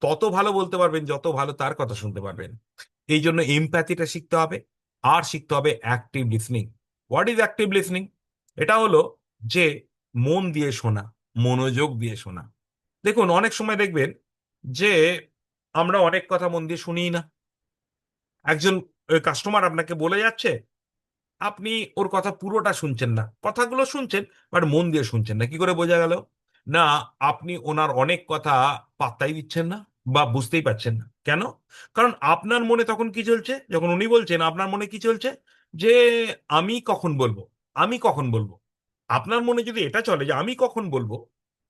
তত ভালো বলতে পারবেন যত ভালো তার কথা শুনতে পারবেন। এই জন্য এমপ্যাথিটা শিখতে হবে। আর শিখতে হবে active listening. What is active listening? এটা হলো যে মন দিয়ে শোনা, মনোযোগ দিয়ে শোনা। দেখুন, অনেক সময় দেখবেন যে আমরা অনেক কথা মন দিয়ে শুনিই না। একজন কাস্টমার আপনাকে বলে যাচ্ছে, আপনি ওর কথা পুরোটা শুনছেন না, কথাগুলো শুনছেন বাট মন দিয়ে শুনছেন না। কি করে বোঝা গেল? না, আপনি ওনার অনেক কথা পাত্তাই দিচ্ছেন না বা বুঝতেই পারছেন না। কেন? কারণ আপনার মনে তখন কি চলছে, যখন উনি বলছেন আপনার মনে কি চলছে, যে আমি কখন বলবো, আমি কখন বলবো। আপনার মনে যদি এটা চলে যে আমি কখন বলবো,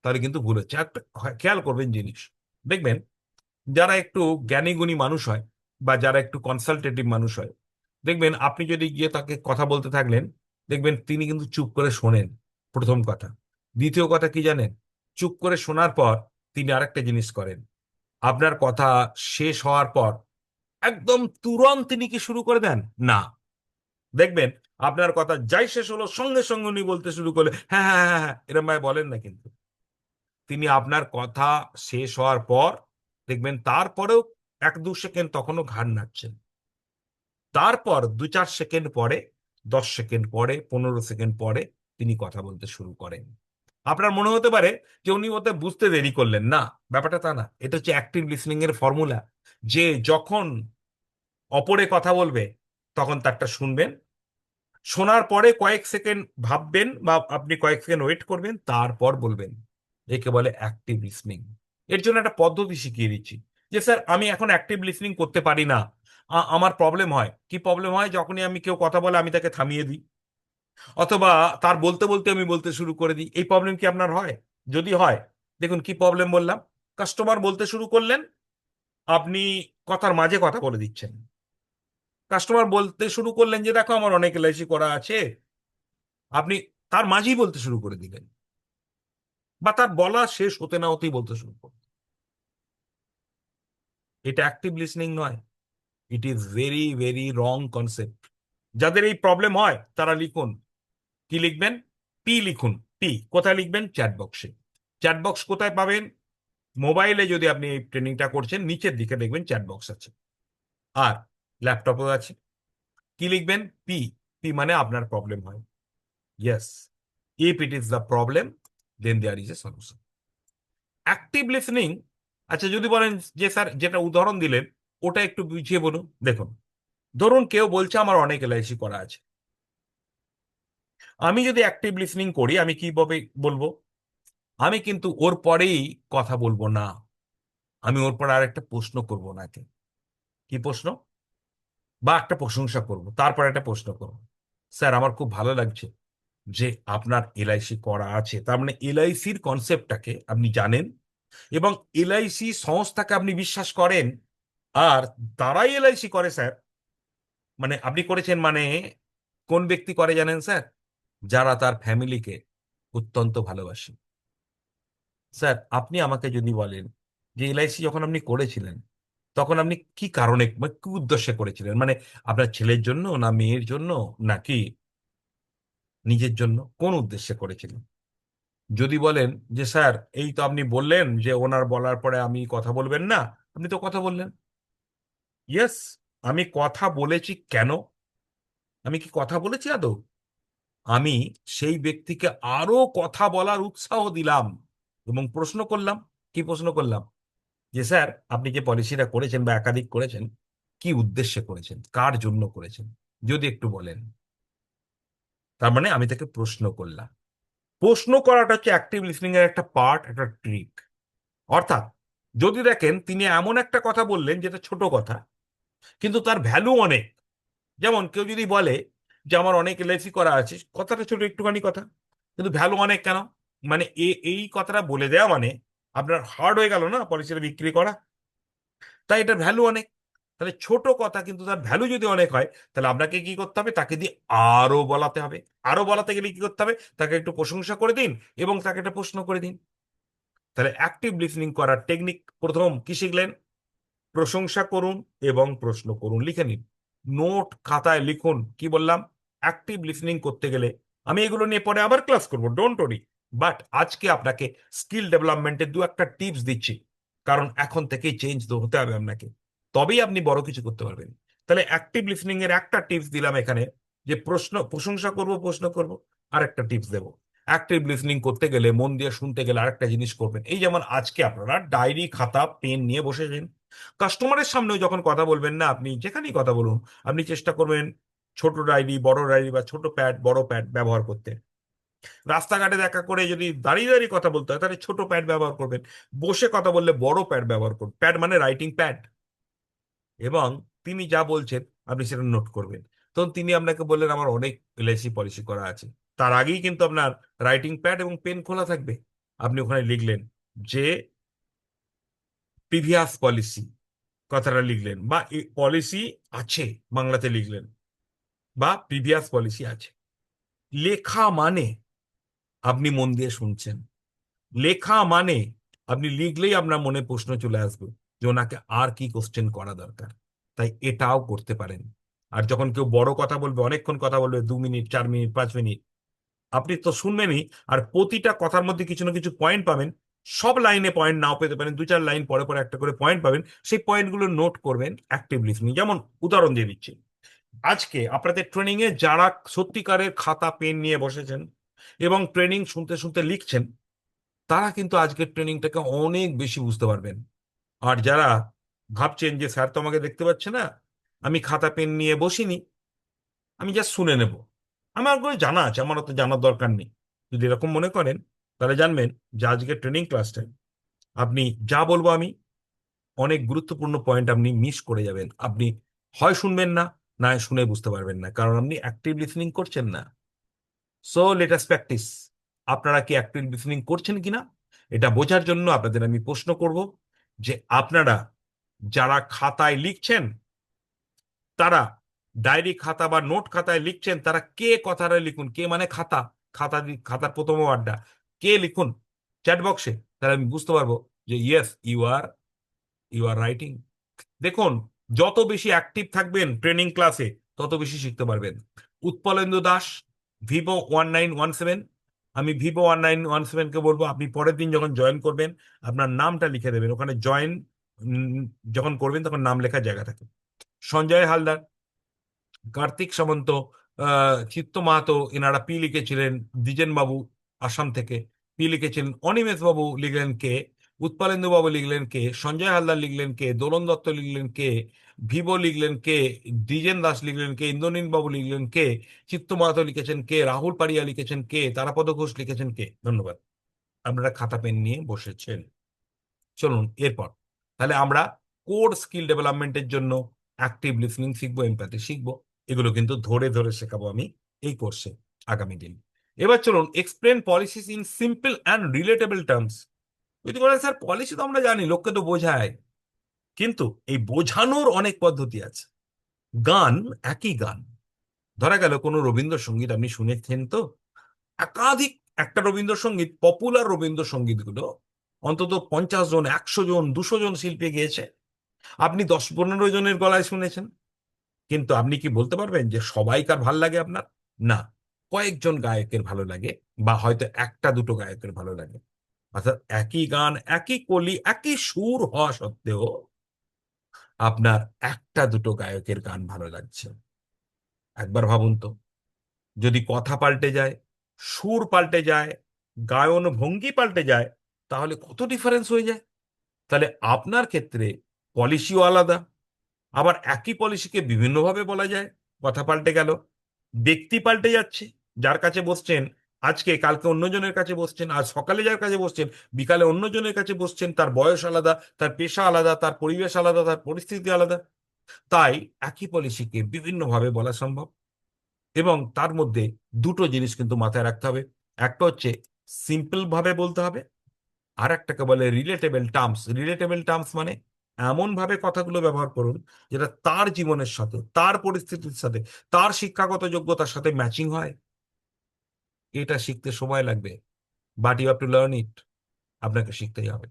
তাহলে কিন্তু ভুল হচ্ছে। একটা খেয়াল করবেন জিনিস, দেখবেন যারা একটু জ্ঞানী গুণী মানুষ হয় বা যারা একটু কনসালটেটিভ মানুষ হয়, দেখবেন আপনি যদি গিয়ে তাকে কথা বলতে থাকলেন, দেখবেন তিনি কিন্তু চুপ করে শোনেন। প্রথম কথা। দ্বিতীয় কথা কি জানেন? চুপ করে শোনার পর তিনি আরেকটা জিনিস করেন, আপনার কথা শেষ হওয়ার পর একদম তুরন্ত তিনি কি শুরু করে দেন? না, দেখবেন আপনার কথা যাই শেষ হলো সঙ্গে সঙ্গে উনি বলতে শুরু করলে, হ্যাঁ হ্যাঁ হ্যাঁ হ্যাঁ, এরম ভাবে বলেন না কিন্তু। তিনি আপনার কথা শেষ হওয়ার পর দেখবেন তারপরেও 1-2 সেকেন্ড তখনও ঘাড় নাড়ছেন। তারপর 2-4 সেকেন্ড পরে, 10 সেকেন্ড পরে, 15 সেকেন্ড পরে তিনি কথা বলতে শুরু করেন। আপনার মনে হতে পারে যে উনি ওতে বুঝতে দেরি করলেন, না, ব্যাপারটা তা না। এটা হচ্ছে অ্যাক্টিভ লিসনিং এর ফর্মুলা, যে যখন অপরে কথা বলবে তখন তারটা শুনবেন, শোনার পরে কয়েক সেকেন্ড ভাববেন বা আপনি কয়েক সেকেন্ড ওয়েট করবেন, তারপর বলবেন। একে বলে অ্যাক্টিভ লিসনিং। এর জন্য একটা পদ্ধতি শিখিয়ে দিচ্ছি। যে স্যার আমি এখন অ্যাক্টিভ লিসনিং করতে পারি না, আমার প্রবলেম হয়। কি প্রবলেম হয়? যখনই আমি কেউ কথা বলে আমি তাকে থামিয়ে দিই, অথবা তার বলতে বলতে আমি বলতে শুরু করে দিই। এই প্রবলেম কি আপনার হয়? যদি হয়, দেখুন কি প্রবলেম বললাম। কাস্টমার বলতে শুরু করলেন, আপনি কথার মাঝে কথা বলে দিচ্ছেন। কাস্টমার বলতে শুরু করলেন যে দেখো আমার অনেক এলআইসি করা আছে, আপনি তার মাঝেই বলতে শুরু করে দিলেন, বা তার বলা শেষ হতে না হতেই বলতে শুরু করলেন। এটা অ্যাক্টিভ লিসনিং নয়। It is very very wrong concept. যাদের এই প্রবলেম হয় তারা লিখুন। কি লিখবেন? পি লিখুন। পি কোথায় লিখবেন? চ্যাট বক্সে। চ্যাট বক্স কোথায় পাবেন? মোবাইলে যদি আপনি এই ট্রেনিংটা করছেন, নিচের দিকে দেখবেন চ্যাট বক্স আছে। আর ল্যাপটপেও আছে। কি লিখবেন? পি। পি মানে আপনার প্রবলেম হয়। Yes, if it is the problem then there is a solution. Active listening. আচ্ছা, যদি বলেন যে স্যার যেটা উদাহরণ দিলেন ওটা একটু বুঝিয়ে বলুন। দেখুন, ধরুন কেউ বলছে আমার অনেক এলআইসি করা আছে। আমি যদি অ্যাক্টিভ লিসনিং করি, আমি কিভাবে বলবো? আমি কিন্তু ওর পরেই কথা বলবো না। আমি ওর পরে আর একটা প্রশ্ন করবো নাকি। কি প্রশ্ন? বা একটা প্রশংসা করব, তারপর একটা প্রশ্ন করব। স্যার আমার খুব ভালো লাগছে যে আপনার এলআইসি করা আছে, তার মানে এলআইসির কনসেপ্টটাকে আপনি জানেন এবং এলআইসি সংস্থাকে আপনি বিশ্বাস করেন। আর তারাই এলআইসি করে স্যার। মানে আপনি করেছেন মানে কোন ব্যক্তি করে জানেন স্যার? যারা তার ফ্যামিলিকে অত্যন্ত ভালোবাসে। স্যার আপনি আমাকে যদি বলেন যে এলআইসি যখন আপনি করেছিলেন তখন আপনি কি কারণে বা কি উদ্দেশ্যে করেছিলেন, মানে আপনার ছেলের জন্য না মেয়ের জন্য নাকি নিজের জন্য, কোন উদ্দেশ্যে করেছিলেন? যদি বলেন যে স্যার এই তো আপনি বললেন যে ওনার বলার পরে আমি কথা বলবেন না, আপনি তো কথা বললেন। ইয়েস, আমি কথা বলেছি কেন? আমি কি কথা বলেছি আদৌ? আমি সেই ব্যক্তিকে আরো কথা বলার উৎসাহ দিলাম এবং প্রশ্ন করলাম। কি প্রশ্ন করলাম? যে স্যার আপনি যে পলিসিটা করেছেন বা একাধিক করেছেন, কি উদ্দেশ্যে করেছেন, কার জন্য করেছেন, যদি একটু বলেন। তার মানে আমি তাকে প্রশ্ন করলাম। প্রশ্ন করাটা হচ্ছে অ্যাক্টিভ লিসনিং এর একটা পার্ট, একটা ট্রিক। অর্থাৎ যদি দেখেন তিনি এমন একটা কথা বললেন যেটা ছোট কথা, কিন্তু তার ভ্যালু অনেক। যেমন কেউ যদি বলে যে আমার অনেক এলআইসি করা আছে, কথাটা ছোট একটুখানি কথা, কিন্তু ভ্যালু অনেক কেন? মানে এই কথাটা বলে দেওয়া মানে আপনার হার্ড হয়ে গেল না পলিসিটা বিক্রি করা, তাই এটার ভ্যালু অনেক। তাহলে ছোট কথা কিন্তু তার ভ্যালু যদি অনেক হয়, তাহলে আপনাকে কি করতে হবে? তাকে দিয়ে আরো বলাতে হবে। আরো বলাতে গেলে কি করতে হবে? তাকে একটু প্রশংসা করে দিন এবং তাকে একটা প্রশ্ন করে দিন। তাহলে অ্যাক্টিভ লিসনিং করার টেকনিক, প্রথম কি শিখলেন? প্রশংসা করুন এবং প্রশ্ন করুন, লিখে নিন। নোট খাতায় লিখুন। কি বললাম? অ্যাক্টিভ লিসনিং করতে গেলে আমি এগুলো নিয়ে পরে আবার ক্লাস করবো, ডোন্ট ওরি। বাট আজকে আপনাকে স্কিল ডেভেলপমেন্টের দু একটা টিপস দিচ্ছি, কারণ এখন থেকেই চেঞ্জ হতে হবে আপনাকে, তবেই আপনি বড় কিছু করতে পারবেন। তাহলে অ্যাক্টিভ লিসনিং এর একটা টিপস দিলাম এখানে, যে প্রশংসা করব, প্রশ্ন করব। আর একটা টিপস দেবো, অ্যাক্টিভ লিসনিং করতে গেলে, মন দিয়ে শুনতে গেলে আরেকটা জিনিস করবেন। এই যেমন আজকে আপনারা ডায়েরি খাতা পেন নিয়ে বসেছেন, কাস্টমারের সামনেও যখন কথা বলবেন না, আপনি যেখানেই কথা বলুন, আপনি চেষ্টা করবেন ছোট ডায়েরি, বড় ডায়েরি বা ছোট প্যাড, বড় প্যাড ব্যবহার করতে। রাস্তাঘাটে দেখা করে যদি দাঁড়িয়ে দাঁড়িয়ে কথা বলতে হয়, তাহলে ছোট প্যাড ব্যবহার করবেন। বসে কথা বললে বড় প্যাড ব্যবহার করুন, প্যাড মানে রাইটিং প্যাড। এবং তিনি যা বলছেন আপনি সেটা নোট করবেন। তখন তিনি আপনাকে বললেন আমার অনেক এলআইসি পলিসি করা আছে, তার আগেই কিন্তু আপনার রাইটিং প্যাড এবং পেন খোলা থাকবে। আপনি ওখানে লিখলেন যে প্রিভিয়াস পলিসি, কথাটা লিখলেন, বা পলিসি আছে বাংলাতে লিখলেন, বা প্রিভিয়াস পলিসি আছে। লেখা মানে আপনি মন দিয়ে শুনছেন। লেখা মানে আপনি লিখলেই আপনার মনে প্রশ্ন চলে আসবে যে ওনাকে আর কি কোশ্চেন করা দরকার। তাই এটাও করতে পারেন। আর যখন কেউ বড় কথা বলবে, অনেকক্ষণ কথা বলবে, 2 মিনিট, 4 মিনিট, 5 মিনিট, আপনি তো শুনবেনই, আর প্রতিটা কথার মধ্যে কিছু না কিছু পয়েন্ট পাবেন। সব লাইনে পয়েন্ট নাও পেতে পারেন, 2-4 লাইন পরে পরে একটা করে পয়েন্ট পাবেন, সেই পয়েন্টগুলো নোট করবেন অ্যাক্টিভ লিসনিং। যেমন উদাহরণ দিয়ে দিচ্ছি, আজকে আপনাদের ট্রেনিং এ যারা সত্যিকারের খাতা পেন নিয়ে বসেছেন এবং ট্রেনিং শুনতে শুনতে লিখছেন, তারা কিন্তু আজকের ট্রেনিংটাকে অনেক বেশি বুঝতে পারবেন। আর যারা ভাবছেন যে স্যার তো আমাকে দেখতে পাচ্ছে না, আমি খাতা পেন নিয়ে বসিনি, আমি জাস্ট শুনে নেব, আমার করে জানা আছে, আমার অত জানার দরকার নেই, যদি এরকম মনে করেন, তাহলে জানবেন যে আজকের ট্রেনিং ক্লাসটায় আপনি যা বলবো আমি, অনেক গুরুত্বপূর্ণ পয়েন্ট আপনি মিস করে যাবেন। আপনি হয় শুনবেন না, না হয় শুনে বুঝতে পারবেন না, কারণ আপনি অ্যাক্টিভ লিসনিং করছেন না। So let us practice. আপনারা কি অ্যাক্টিভ লিসনিং করছেন কিনা এটা বোঝার জন্য আপনাদের আমি প্রশ্ন করব যে আপনারা যারা খাতায় লিখছেন, তারা ডায়েরি খাতা বা নোট খাতায় লিখছেন, তারা কে কথাটা লিখুন। কে মানে খাতা, খাতার প্রথম ওয়ার্ডটা কে লিখুন চ্যাট বক্সে, তাহলে আমি বুঝতে পারবো যে ইয়েস ইউ আর রাইটিং। দেখুন, যত বেশি অ্যাক্টিভ থাকবেন ট্রেনিং ক্লাসে, তত বেশি শিখতে পারবেন। উৎপলেন্দু দাস, Vivo1917। আমি Vivo1917কে বলবো আপনি পরের দিন যখন জয়েন করবেন, আপনার নামটা লিখে দেবেন ওখানে। জয়েন যখন করবেন তখন নাম লেখার জায়গা থাকে। সঞ্জয় হালদার, কার্তিক সামন্ত, চিত্ত মাহাতো, এনারা পি লিখেছিলেন। দ্বিজেন বাবু আসাম থেকে পি লিখেছিলেন। অনিমেষ বাবু লিখলেন কে, উৎপলেন্দু বাবু লিখলেন কে, সঞ্জয় হালদার লিখলেন কে, দোলন দত্ত লিখলেন কে, ভিভো লিখলেন কে, দ্বিজেন দাস লিখলেন কে, ইন্দ্রনীল বাবু লিখলেন কে, চিত্ত মাহাতো লিখেছেন কে, রাহুল পারিয়া লিখেছেন কে, তারাপদ ঘোষ লিখেছেন কে। ধন্যবাদ, আপনারা খাতা পেন নিয়ে বসেছেন। চলুন এরপর তাহলে আমরা কোর স্কিল ডেভেলপমেন্টের জন্য অ্যাক্টিভ লিসনিং শিখবো, এমপ্যাথি শিখবো। এগুলো কিন্তু ধরে ধরে শেখাবো আমি এই কোর্সে আগামী দিন। এবার চলুন explain policies in simple and relatable terms. যদি বলেন স্যার পলিসি তো আমরা জানি, লোককে তো বোঝায়, কিন্তু এই বোঝানোর অনেক পদ্ধতি আছে। গান, একই গান, ধরা গেল কোনো রবীন্দ্রসঙ্গীত আপনি শুনেছেন তো, একাধিক, একটা রবীন্দ্রসঙ্গীত, পপুলার রবীন্দ্রসঙ্গীতগুলো অন্তত 50 জন, 100 জন, 200 জন শিল্পী গেয়েছে। আপনি 10-15 জনের গলায় শুনেছেন, কিন্তু আপনি কি বলতে পারবেন যে সবাইকার ভাল লাগে আপনার? না, কয়েকজন গায়কের ভালো লাগে, বা হয়তো একটা দুটো গায়কের ভালো লাগে। অর্থাৎ একই গান, একই কলি, একই সুর হওয়া সত্ত্বেও আপনার একটা দুটো গায়কের গান ভালো লাগছে। একবার ভাবুন তো, যদি কথা পাল্টে যায়, সুর পাল্টে যায়, গায়ন ভঙ্গি পাল্টে যায়, তাহলে কত ডিফারেন্স হয়ে যায়। তাহলে আপনার ক্ষেত্রে পলিসিও আলাদা, আবার একই পলিসিকে বিভিন্নভাবে বলা যায়, কথা পাল্টে গেল, ব্যক্তি পাল্টে যাচ্ছে। যার কাছে বসছেন আজকে, কালকে অন্যজনের কাছে বসছেন, আজ সকালে যার কাছে বসছেন বিকালে অন্যজনের কাছে বসছেন, তার বয়স আলাদা, তার পেশা আলাদা, তার পরিবেশ আলাদা, তার পরিস্থিতি আলাদা। তাই একই পলিসিকে বিভিন্নভাবে বলা সম্ভব। এবং তার মধ্যে দুটো জিনিস কিন্তু মাথায় রাখতে হবে। একটা হচ্ছে সিম্পল ভাবে বলতে হবে, আর একটাকে বলে রিলেটেবল টার্মস। রিলেটেবল টার্মস মানে এমন ভাবে কথাগুলো ব্যবহার করুন যেটা তার জীবনের সাথে, তার পরিস্থিতির সাথে, তার শিক্ষাগত যোগ্যতার সাথে ম্যাচিং হয়। এটা শিখতে সময় লাগবে, but you have to learn it. আপনাকে শিখতেই হবে।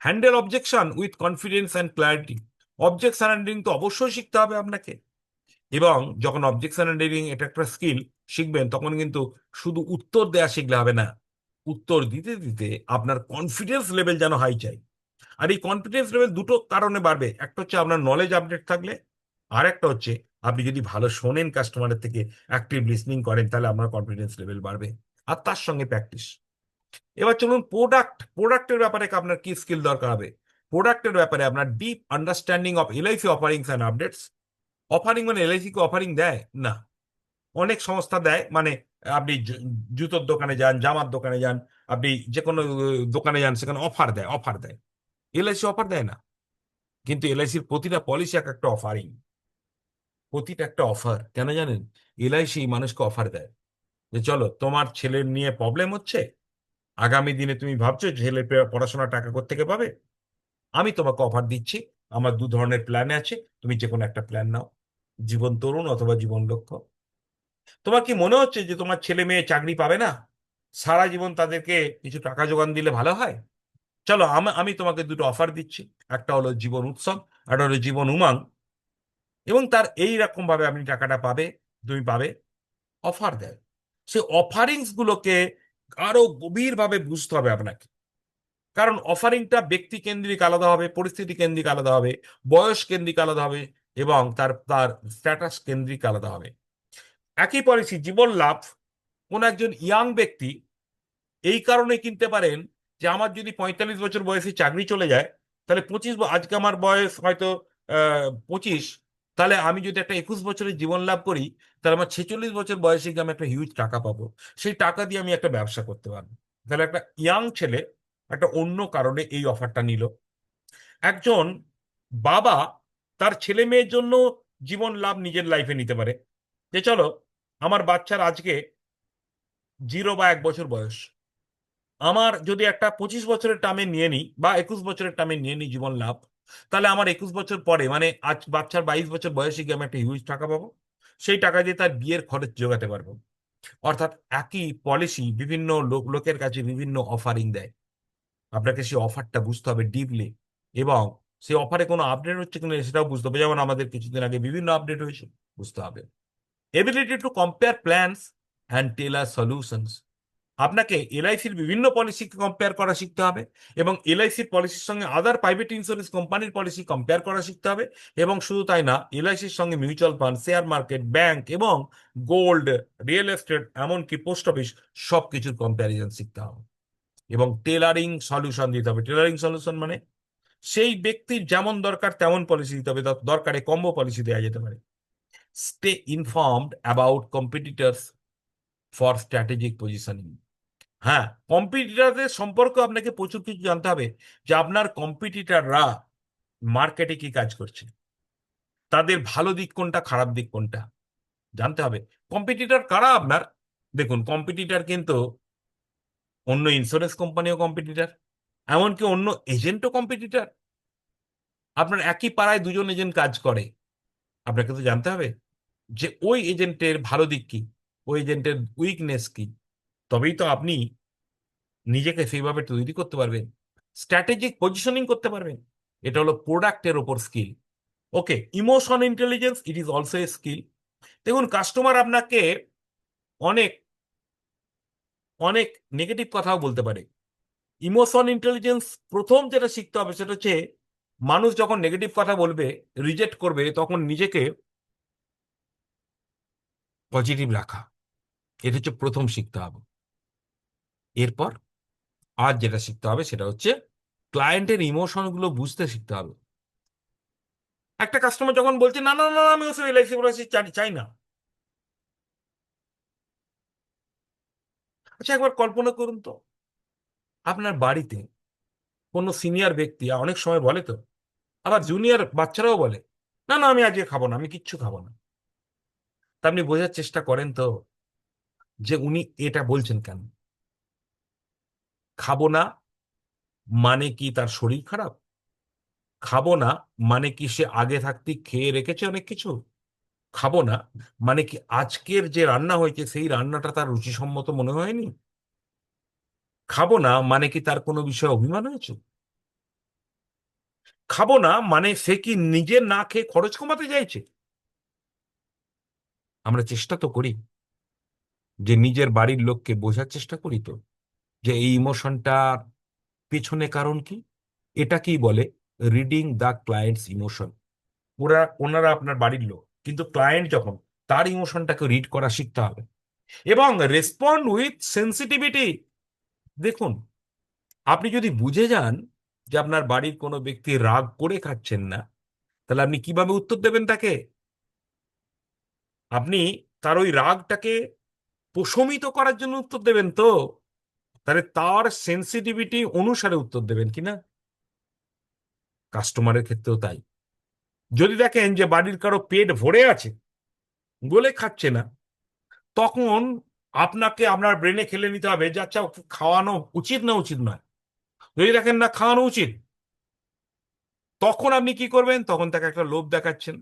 Handle objection with confidence and clarity. Objection handling তো অবশ্যই শিখতে হবে আপনাকে। এবং যখন অবজেকশন হ্যান্ডলিং এটা একটা স্কিল শিখবেন, তখন কিন্তু শুধু উত্তর দেয়া শিখলে হবে না, উত্তর দিতে দিতে আপনার কনফিডেন্স লেভেল যেন হাই চাই। আর এই কনফিডেন্স লেভেল দুটো কারণে বাড়বে। একটা হচ্ছে আপনার নলেজ আপডেট থাকলে, আর একটা হচ্ছে আপনি যদি ভালো শোনেন, কাস্টমারের থেকে অ্যাক্টিভ লিসনিং করেন, তাহলে আপনার কনফিডেন্স লেভেল বাড়বে। আর তার সঙ্গে প্র্যাকটিস। এবার চলুন প্রোডাক্টের ব্যাপারে আপনার কি স্কিল দরকার হবে। প্রোডাক্টের ব্যাপারে আপনার deep understanding of LIC offerings and updates. Offering মানে এলআইসি কি অফারিং দেয় না, অনেক সংস্থা দেয়। মানে আপনি জুতোর দোকানে যান, জামার দোকানে যান, আপনি যে কোনো দোকানে যান, সেখানে অফার দেয়, অফার দেয়। এলআইসি অফার দেয় না, কিন্তু এলআইসির প্রতিটা পলিসি এক একটা অফারিং, প্রতিটা একটা অফার। কেন জানেন? এলআইসি মানুষকে অফার দেয় যে চলো, তোমার ছেলের নিয়ে প্রবলেম হচ্ছে, আগামী দিনে তুমি ভাবছো ছেলে পড়াশোনা টাকা কোত্থেকে পাবে, আমি তোমাকে অফার দিচ্ছি। আমার দু ধরনের প্ল্যান আছে, তুমি যে কোনো একটা প্ল্যান নাও, জীবন তরুণ অথবা জীবন লক্ষ্য। তোমার কি মনে হচ্ছে যে তোমার ছেলে মেয়ে চাকরি পাবে না, সারা জীবন তাদেরকে কিছু টাকা জোগান দিলে ভালো হয়? চলো, আমি আমি তোমাকে দুটো অফার দিচ্ছি। একটা হলো জীবন উৎসব, একটা হলো জীবন উমাং। এবং তার এই রকম ভাবে আপনি টাকাটা পাবে, তুমি পাবে। অফার দেয়। সেই অফারিংস গুলোকে আরো গভীরভাবে বুঝতে হবে আপনাকে। কারণ অফারিংটা ব্যক্তি কেন্দ্রিক আলাদা হবে, পরিস্থিতি কেন্দ্রিক আলাদা হবে, বয়স কেন্দ্রিক আলাদা হবে, এবং তার তার স্ট্যাটাস কেন্দ্রিক আলাদা হবে। একই পলিসি জীবন লাভ কোন একজন ইয়াং ব্যক্তি এই কারণে কিনতে পারেন যে আমার যদি 45 বছর বয়সে চাকরি চলে যায়, তাহলে আজকে আমার বয়স হয়তো 25, তাহলে আমি যদি একটা 21 বছরের জীবন লাভ করি, তাহলে আমার 46 বছর বয়সে গিয়ে আমি একটা হিউজ টাকা পাবো। সেই টাকা দিয়ে আমি একটা ব্যবসা করতে পারবো। তাহলে একটা ইয়াং ছেলে একটা অন্য কারণে এই অফারটা নিল। একজন বাবা তার ছেলে মেয়ের জন্য জীবন লাভ নিজের লাইফে নিতে পারে, যে চলো, আমার বাচ্চার আজকে 0 বা 1 বছর বয়স, আমার যদি একটা 25 বছরের টার্মে নিয়ে নিই বা 21 বছরের টার্মে নিয়ে নিই জীবন লাভ, তাহলে আমার 21 বছর পরে, মানে আজ বাচ্চার 22 বছর বয়সে গিয়ে আমি একটা হিউজ টাকা পাবো। সেই টাকা দিয়ে তার বিয়ের খরচ জোগাতে পারবো। অর্থাৎ একই পলিসি বিভিন্ন লোকের কাছে বিভিন্ন অফারিং দেয়। আপনাকে সেই অফারটা বুঝতে হবে ডিপলি, এবং সেই অফারে কোনো আপডেট হচ্ছে কিনা সেটাও বুঝতে হবে। যেমন আমাদের কিছুদিন আগে বিভিন্ন আপডেট হয়েছে, বুঝতে হবে। Ability to compare plans and tailor solutions. আপনাকে এলআইসির বিভিন্ন পলিসিকে কম্পেয়ার করা শিখতে হবে, এবং এলআইসির পলিসির সঙ্গে আদার প্রাইভেট ইন্স্যুরেন্স কোম্পানির পলিসি কম্পেয়ার করা শিখতে হবে। এবং শুধু তাই না, এলআইসির সঙ্গে mutual fund, share market, bank এবং গোল্ড, রিয়েল এস্টেট, এমনকি পোস্ট অফিস, সব কিছুর কম্প্যারিজন শিখতে হবে। এবং টেলারিং সলিউশন দিতে হবে। টেলারিং সলিউশন মানে সেই ব্যক্তির যেমন দরকার তেমন পলিসি দিতে হবে, দরকারে কম্বো পলিসি দেওয়া যেতে পারে। Stay informed about competitors for strategic positioning. হ্যাঁ, কম্পিটিটরদের সম্পর্কে আপনাকে প্রচুর কিছু জানতে হবে, যে আপনার কম্পিটিটররা মার্কেটে কি কাজ করছে, তাদের ভালো দিক কোনটা, খারাপ দিক কোনটা জানতে হবে। কম্পিটিটর কারা আপনার? দেখুন, কম্পিটিটর কিন্তু অন্য ইন্স্যুরেন্স কোম্পানিও কম্পিটিটর, এমনকি অন্য এজেন্টও কম্পিটিটর। আপনার একই পাড়ায় দুজন এজেন্ট কাজ করে, আপনাকে তো জানতে হবে যে ওই এজেন্টের ভালো দিক কি, ওই এজেন্টের উইকনেস কি। তবেই তো আপনি নিজেকে সেইভাবে তৈরি করতে পারবেন, স্ট্র্যাটেজিক পজিশনিং করতে পারবেন। এটা হলো প্রোডাক্টের ওপর skill. Okay, emotion intelligence, it is also a skill. দেখুন, কাস্টমার আপনাকে অনেক অনেক নেগেটিভ কথাও বলতে পারে। ইমোশন ইন্টেলিজেন্স প্রথম যেটা শিখতে হবে সেটা হচ্ছে, মানুষ যখন নেগেটিভ কথা বলবে, রিজেক্ট করবে, তখন নিজেকে পজিটিভ রাখা। এটা হচ্ছে প্রথম শিখতে হবে। এরপর আর যেটা শিখতে হবে সেটা হচ্ছে ক্লায়েন্টের ইমোশন গুলো বুঝতে শিখতে হবে। একটা কাস্টমার যখন বলছে না না না না, আমি ওসব এলআইসি পলিসি চাই চাই না, আচ্ছা একবার কল্পনা করুন তো, আপনার বাড়িতে কোনো সিনিয়র ব্যক্তি অনেক সময় বলে তো, আবার জুনিয়র বাচ্চারাও বলে, না না আমি আজকে খাবো না, আমি কিচ্ছু খাবো না। তা আপনি বোঝার চেষ্টা করেন তো যে উনি এটা বলছেন কেন। খাবো না মানে কি তার শরীর খারাপ? খাবো না মানে কি সে আগে থাকতে খেয়ে রেখেছে অনেক কিছু? খাবো না মানে কি আজকের যে রান্না হয়েছে সেই রান্নাটা তার রুচিসম্মত মনে হয়নি? খাবো না মানে কি তার কোনো বিষয়ে অভিমান হয়েছে? খাবো না মানে সে কি নিজের না খেয়ে খরচ কমাতে চাইছে? আমরা চেষ্টা তো করি যে নিজের বাড়ির লোককে বোঝার চেষ্টা করি তো যে এই ইমোশনটার পেছনে কারণ কি। এটাকেই বলে রিডিং দ্য ক্লায়েন্টস ইমোশন। ওনারা আপনার বাড়ির লোক, কিন্তু ক্লায়েন্ট যখন, তার ইমোশনটাকে রিড করা শিখতে হবে এবং রেসপন্ড উইথ সেন্সিটিভিটি। দেখুন, আপনি যদি বুঝে যান যে আপনার বাড়ির কোনো ব্যক্তি রাগ করে খাচ্ছেন না, তাহলে আপনি কিভাবে উত্তর দেবেন তাকে? আপনি তার ওই রাগটাকে প্রশমিত করার জন্য উত্তর দেবেন তো? তাহলে তার সেন্সিটিভিটি অনুসারে উত্তর দেবেন কিনা। কাস্টমারের ক্ষেত্রেও তাই। যদি দেখেন যে বাড়ির কারো পেট ভরে আছে বলে খাচ্ছে না, তখন আপনাকে আপনার ব্রেনে খেলে নিতে হবে যে আচ্ছা ওকে খাওয়ানো উচিত না উচিত নয়। যদি দেখেন না খাওয়ানো উচিত, তখন আপনি কি করবেন? তখন তাকে একটা লোভ দেখাচ্ছেন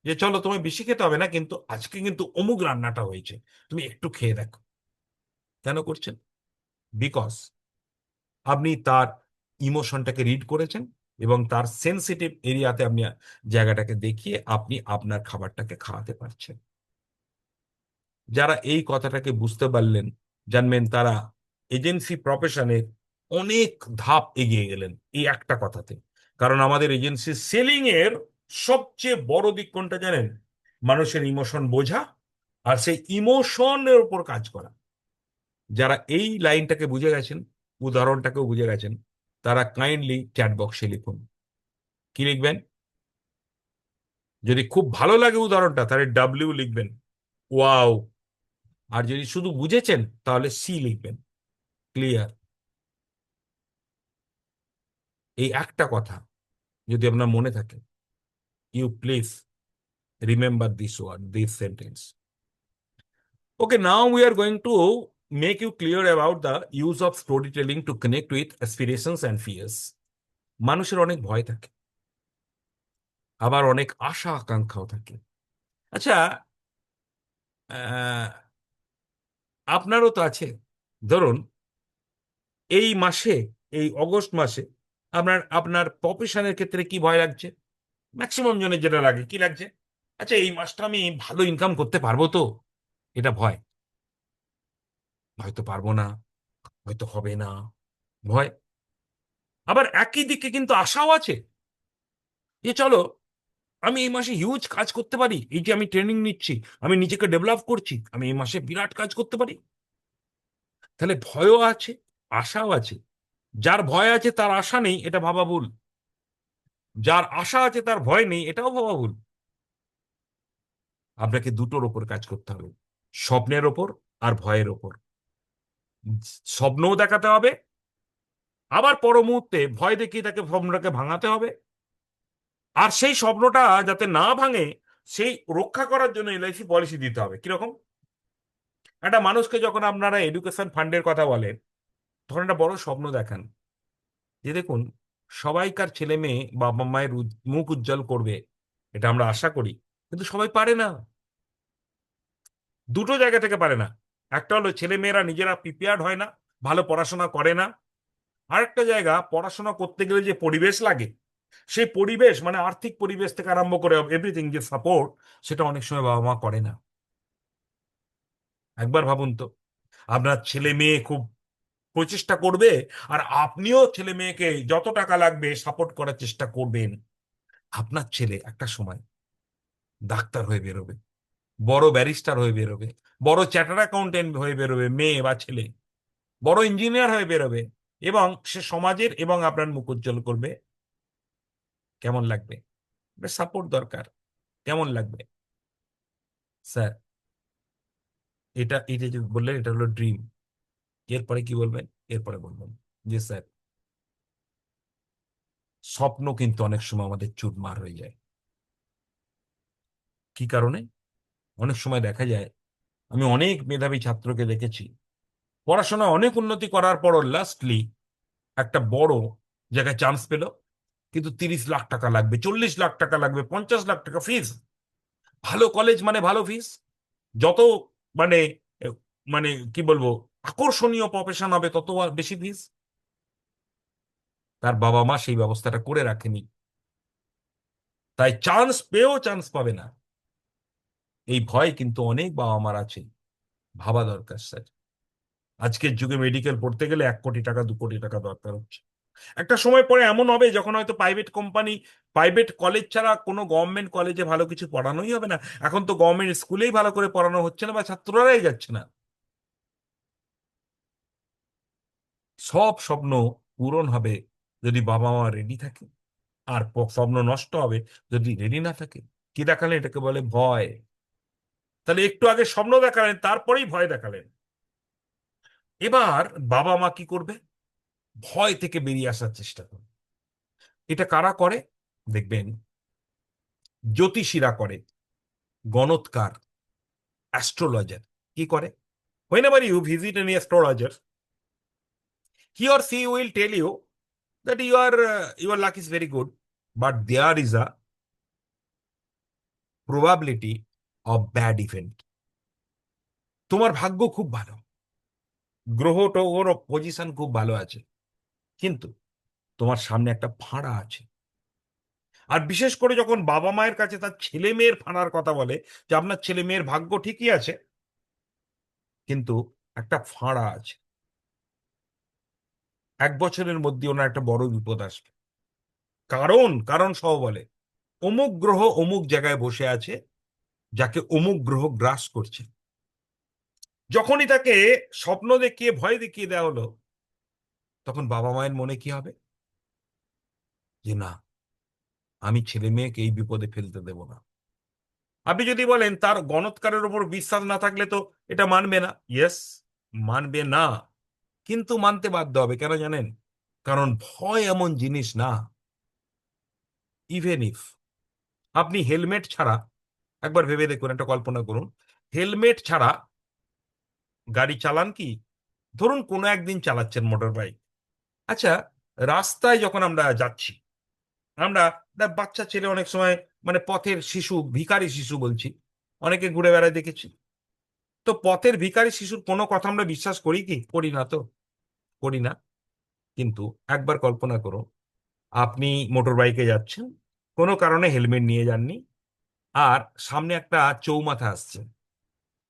যে চলো তোমায় বেশি খেতে হবে না, কিন্তু আজকে কিন্তু অমুক রান্নাটা হয়েছে, তুমি একটু খেয়ে দেখো। কেন করছেন? বিকজ আপনি তার ইমোশনটাকে রিড করেছেন এবং তার সেন্সিটিভ এরিয়াতে আপনি জায়গাটাকে দেখিয়ে আপনি আপনার খাবারটাকে খাওয়াতে পারছেন। যারা এই কথাটাকে বুঝতে পারলেন, জানবেন তারা এজেন্সি প্রফেশনের অনেক ধাপ এগিয়ে গেলেন এই একটা কথাতে। কারণ আমাদের এজেন্সি সেলিং এর সবচেয়ে বড় দিক কোনটা জানেন? মানুষের ইমোশন বোঝা আর সেই ইমোশনের উপর কাজ করা। যারা এই লাইনটাকে বুঝে গেছেন, উদাহরণটাকেও বুঝে গেছেন, তারা কাইন্ডলি চ্যাট বক্সে লিখুন। কি লিখবেন? যদি খুব ভালো লাগে উদাহরণটা তাহলে ডাব্লিউ লিখবেন, ওয়াও। আর যদি শুধু বুঝেছেন তাহলে সি লিখবেন, ক্লিয়ার। এই একটা কথা যদি আপনার মনে থাকে, you please remember this word, this sentence. Okay, now we are going to make you clear about the use of story telling to connect with aspirations and fears. মানুষের অনেক ভয় থাকে, আবার অনেক আশা আকাঙ্ক্ষাও থাকে। আচ্ছা, আহ, আপনারও তো আছে। ধরুন এই মাসে, এই অগস্ট মাসে আপনার আপনার প্রফেশনের ক্ষেত্রে কি ভয় লাগছে? ম্যাক্সিমাম জনের যেটা লাগে, কি লাগছে? আচ্ছা এই মাসটা আমি ভালো ইনকাম করতে পারবো তো? এটা ভয়। হয়তো পারবো না, হয়তো হবে না, ভয়। আবার একই দিকে কিন্তু আশাও আছে যে চলো আমি এই মাসে হিউজ কাজ করতে পারি, এই যে আমি ট্রেনিং নিচ্ছি, আমি নিজেকে ডেভেলপ করছি, আমি এই মাসে বিরাট কাজ করতে পারি। তাহলে ভয়ও আছে, আশাও আছে। যার ভয় আছে তার আশা নেই, এটা ভাবা ভুল। যার আশা আছে তার ভয় নেই, এটাও ভাবা ভুল। আপনাকে দুটোর ওপর কাজ করতে হবে, স্বপ্নের ওপর আর ভয়ের ওপর। স্বপ্নও দেখাতে হবে, আবার পর মুহূর্তে ভয় দেখিয়ে তাকে স্বপ্নটাকে ভাঙাতে হবে। আর সেই স্বপ্নটা যাতে না ভাঙে সেই রক্ষা করার জন্য এলআইসি পলিসি দিতে হবে। কিরকম? একটা মানুষকে যখন আপনারা এডুকেশন ফান্ডের কথা বলেন, তখন একটা বড় স্বপ্ন দেখান যে দেখুন সবাইকার ছেলে মেয়ে বাবা মায়ের মুখ উজ্জ্বল করবে, এটা আমরা আশা করি। কিন্তু সবাই পারে না, দুটো জায়গা থেকে পারে না। একটা হলো ছেলে মেয়েরা নিজেরা প্রিপেয়ার্ড হয় না, ভালো পড়াশোনা করে না। আরেকটা জায়গা, পড়াশোনা করতে গেলে যে পরিবেশ লাগে, সেই পরিবেশ মানে আর্থিক পরিবেশ থেকে আরম্ভ করে এভরিথিং যে সাপোর্ট, সেটা অনেক সময় বাবা মা করে না। একবার ভাবুন তো, আপনার ছেলে মেয়ে খুব প্রচেষ্টা করবে আর আপনিও ছেলে মেয়েকে যত টাকা লাগবে সাপোর্ট করার চেষ্টা করবেন। আপনার ছেলে একটা সময় ডাক্তার হয়ে বেরোবে, বড় ব্যারিস্টার হয়ে বেরোবে, বড় চার্টার্ড অ্যাকাউন্টেন্ট হয়ে বেরোবে মেয়ে বা ছেলে, বড় ইঞ্জিনিয়ার হয়ে বেরোবে। এবং সে সমাজের এবং আপনার মুখ উজ্জ্বল করবে। কেমন লাগবে? সাপোর্ট দরকার। কেমন লাগবে স্যার? এটা এটা যে বললেন এটা হলো ড্রিম, এরপরে কি বলবেন? এরপরে বলবেন যে স্যার, স্বপ্ন কিন্তু অনেক সময় আমাদের চুরমার হয়ে যায়। কি কারণে? অনেক সময় দেখা যায়, আমি অনেক মেধাবী ছাত্রকে দেখেছি, পড়াশোনায় অনেক উন্নতি করার পরও লাস্টলি একটা বড় জায়গায় চান্স পেল, কিন্তু 30 লাখ টাকা লাগবে, 40 লাখ টাকা লাগবে, 50 লাখ টাকা ফিস। ভালো কলেজ মানে ভালো ফিস। যত মানে এ, মানে কি বলবো, আকর্ষণীয় প্রফেশন হবে তত বেশি ফিস। তার বাবা মা সেই ব্যবস্থাটা করে রাখেনি, তাই চান্স পেয়েও চান্স পাবে না। এই ভয় কিন্তু অনেক বাবা মার আছে। ভাবা দরকার স্যার। আজকের যুগে মেডিকেল পড়তে গেলে 1 কোটি টাকা 2 কোটি টাকা দরকার হচ্ছে। একটা সময় পরে এমন হবে যখন হয়তো প্রাইভেট কোম্পানি, প্রাইভেট কলেজ ছাড়া কোনো গভর্নমেন্ট কলেজে ভালো কিছু পড়ানোই হবে না। এখন তো গভর্নমেন্ট স্কুলেই ভালো করে পড়ানো হচ্ছে না বা ছাত্ররাই যাচ্ছে না। সব স্বপ্ন পূরণ হবে যদি বাবা মা রেডি থাকে, আর স্বপ্ন নষ্ট হবে যদি রেডি না থাকে। কি দেখালেন? এটাকে বলে ভয়। তাহলে একটু আগে স্বপ্ন দেখালেন, তারপরেই ভয় দেখালেন। এবার বাবা মা কি করবে? ভয় থেকে বেরিয়ে আসার চেষ্টা করবে। এটা কারা করে? দেখবেন জ্যোতিষীরা করে, গণৎকার, অ্যাস্ট্রোলজার কি করে? whenever you visit any astrologer, he or she will tell you that your luck is very good, but there is a probability of bad event. তোমার ভাগ্য খুব ভালো, গ্রহ টগ্রহ পজিশন খুব ভালো আছে, কিন্তু তোমার সামনে একটা ফাঁড়া আছে। আর বিশেষ করে যখন বাবা মায়ের কাছে তার ছেলে মেয়ের ফাঁড়ার কথা বলে, যে আপনার ছেলে মেয়ের ভাগ্য ঠিকই আছে, কিন্তু একটা ফাঁড়া আছে, 1 বছরের মধ্যে ওনার একটা বড় বিপদ আসবে। কারণ কারণ সহ বলে, অমুক গ্রহ অমুক জায়গায় বসে আছে, যাকে অমুক গ্রহ গ্রাস করছে। যখনই তাকে স্বপ্ন দেখিয়ে ভয় দেখিয়ে দেওয়া হলো, তখন বাবা মায়ের মনে কি হবে? যে না, আমি ছেলে মেয়েকে এই বিপদে ফেলতে দেব না। আপনি যদি বলেন তার গণৎকারের উপর বিশ্বাস না থাকলে তো এটা মানবে না, ইয়েস, মানবে না, কিন্তু মানতে বাধ্য হবে। কেন জানেন? কারণ ভয় এমন জিনিস না, ইভেন ইফ আপনি হেলমেট ছাড়া, একবার ভেবে দেখুন, একটা কল্পনা করুন, হেলমেট ছাড়া গাড়ি চালান কি? ধরুন কোনো একদিন চালাচ্ছেন মোটর বাইক। আচ্ছা, রাস্তায় যখন আমরা যাচ্ছি, আমরা বাচ্চা ছেলে অনেক সময়, মানে পথের শিশু, ভিখারি শিশু বলছি, অনেকে ঘুরে বেড়ায় দেখেছি। তো পথের ভিখারি শিশুর কোনো কথা আমরা বিশ্বাস করি কি? করি না তো, করি না। কিন্তু একবার কল্পনা করুন, আপনি মোটর বাইকে যাচ্ছেন, কোনো কারণে হেলমেট নিয়ে যাননি, আর সামনে একটা চৌমাথা আসছে,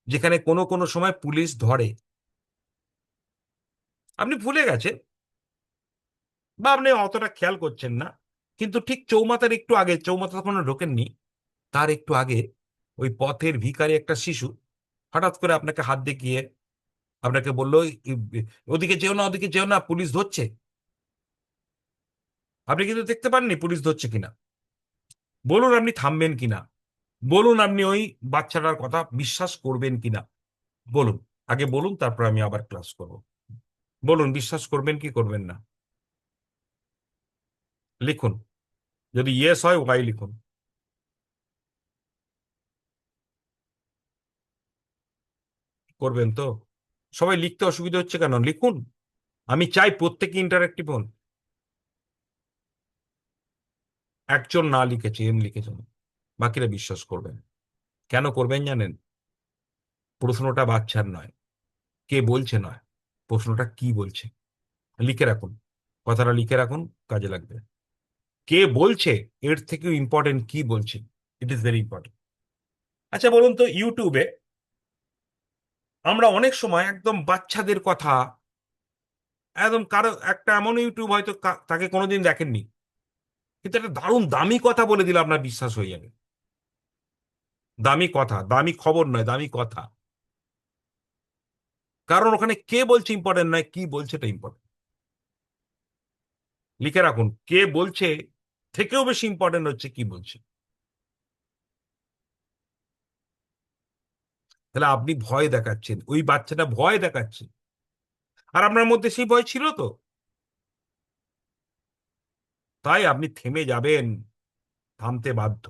যেখানে কোনো কোনো সময় পুলিশ ধরে। আপনি ভুলে গেছেন বা আপনি অতটা খেয়াল করছেন না, কিন্তু ঠিক চৌমাথার একটু আগে, চৌমাথা তখন ঢোকেননি, তার একটু আগে ওই পথের ভিখারি একটা শিশু হঠাৎ করে আপনাকে হাত দেখিয়ে আপনাকে বললো, ওদিকে যেও না, ওদিকে যেও না, পুলিশ ধরছে। আপনি কিন্তু দেখতে পাননি পুলিশ ধরছে কিনা। বলুন আপনি থামবেন কিনা, বলুন আপনি ওই বাচ্চাটার কথা বিশ্বাস করবেন কিনা, বলুন। আগে বলুন, তারপর আমি আবার ক্লাস করব। বলুন, বিশ্বাস করবেন কি করবেন না? লিখুন, যদি ইয়েস হয় ওয়াই লিখুন। করবেন তো? সবাই লিখতে অসুবিধা হচ্ছে কেন? লিখুন। আমি চাই প্রত্যেকে ইন্টারেক্টিভ হন। একজন না লিখেছে, এম লিখেছেন, বাকিরা বিশ্বাস করবেন। কেন করবেন জানেন? প্রশ্নটা বাচ্চার নয়, কে বলছে নয়, প্রশ্নটা কি বলছে। লিখে রাখুন, কথাটা লিখে রাখুন, কাজে লাগবে। কে বলছে এর থেকেও ইম্পর্টেন্ট কি বলছে, ইট ইজ ভেরি ইম্পর্টেন্ট। আচ্ছা বলুন তো, ইউটিউবে আমরা অনেক সময় একদম বাচ্চাদের কথা, একদম কারো একটা এমন ইউটিউব হয়তো তাকে কোনোদিন দেখেননি, কিন্তু একটা দারুণ দামি কথা বলে দিলে আপনার বিশ্বাস হয়ে যাবে। দামি কথা, দামি খবর নয়, দামি কথা। কারণ ওখানে কে বলছে ইম্পর্টেন্ট নয়, কি বলছে এটা ইম্পর্টেন্ট। লিখে রাখুন, কে বলছে থেকেও বেশি ইম্পর্টেন্ট হচ্ছে কি বলছে। তাহলে আপনি ভয় দেখাচ্ছেন, ওই বাচ্চাটা ভয় দেখাচ্ছে, আর আপনার মধ্যে সেই ভয় ছিল তো, তাই আপনি থেমে যাবেন, থামতে বাধ্য।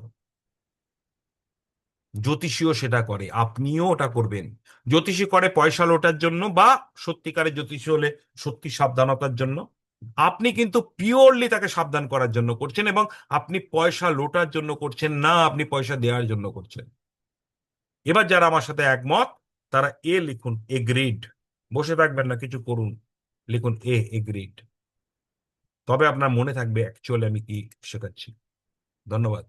জ্যোতিষীও সেটা করে, আপনিও ওটা করবেন। জ্যোতিষী করে পয়সা লোটার জন্য, বা সত্যিকারের জ্যোতিষী হলে সত্যি সাবধানতার জন্য। আপনি কিন্তু পিওরলি তাকে সাবধান করার জন্য করছেন, এবং আপনি পয়সা লোটার জন্য করছেন না, আপনি পয়সা দেওয়ার জন্য করছেন। এবার যারা আমার সাথে একমত, তারা এ লিখুন, এগ্রিড। বসে থাকবেন না, কিছু করুন, লিখুন এগ্রিড। তবে আপনার মনে থাকবে অ্যাকচুয়ালি আমি কি শেখাচ্ছি। ধন্যবাদ।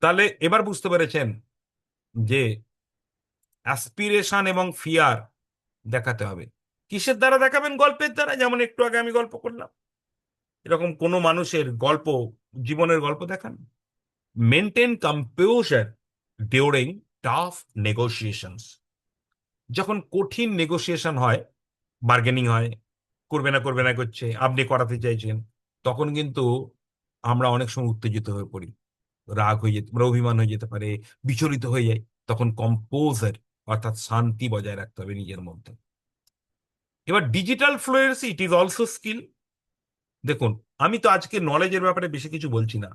তাহলে এবার বুঝতে পেরেছেন যে অ্যাসপিরেশন এবং ফিয়ার দেখাতে হবে। কিসের দ্বারা দেখাবেন? গল্পের দ্বারা। যেমন একটু আগে আমি গল্প করলাম, এরকম কোনো মানুষের গল্প, জীবনের গল্প দেখান। Maintain composer during tough negotiations. যখন কঠিন নেগোসিয়েশন হয়, বার্গেনিং হয়, করবে না করছে, আপনি করাতে চাইছেন, তখন কিন্তু আমরা অনেক সময় উত্তেজিত হয়ে পড়ি, রাগ হয়ে যেতে পারে, অভিমান হয়ে যেতে পারে, বিচলিত হয়ে যায়। তখন কম্পোজার অর্থাৎ শান্তি বজায় রাখতে হবে নিজের মধ্যে। এবার digital fluency, it is also skill. দেখুন, আমি তো আজকে নলেজের ব্যাপারে বেশি কিছু বলছি না।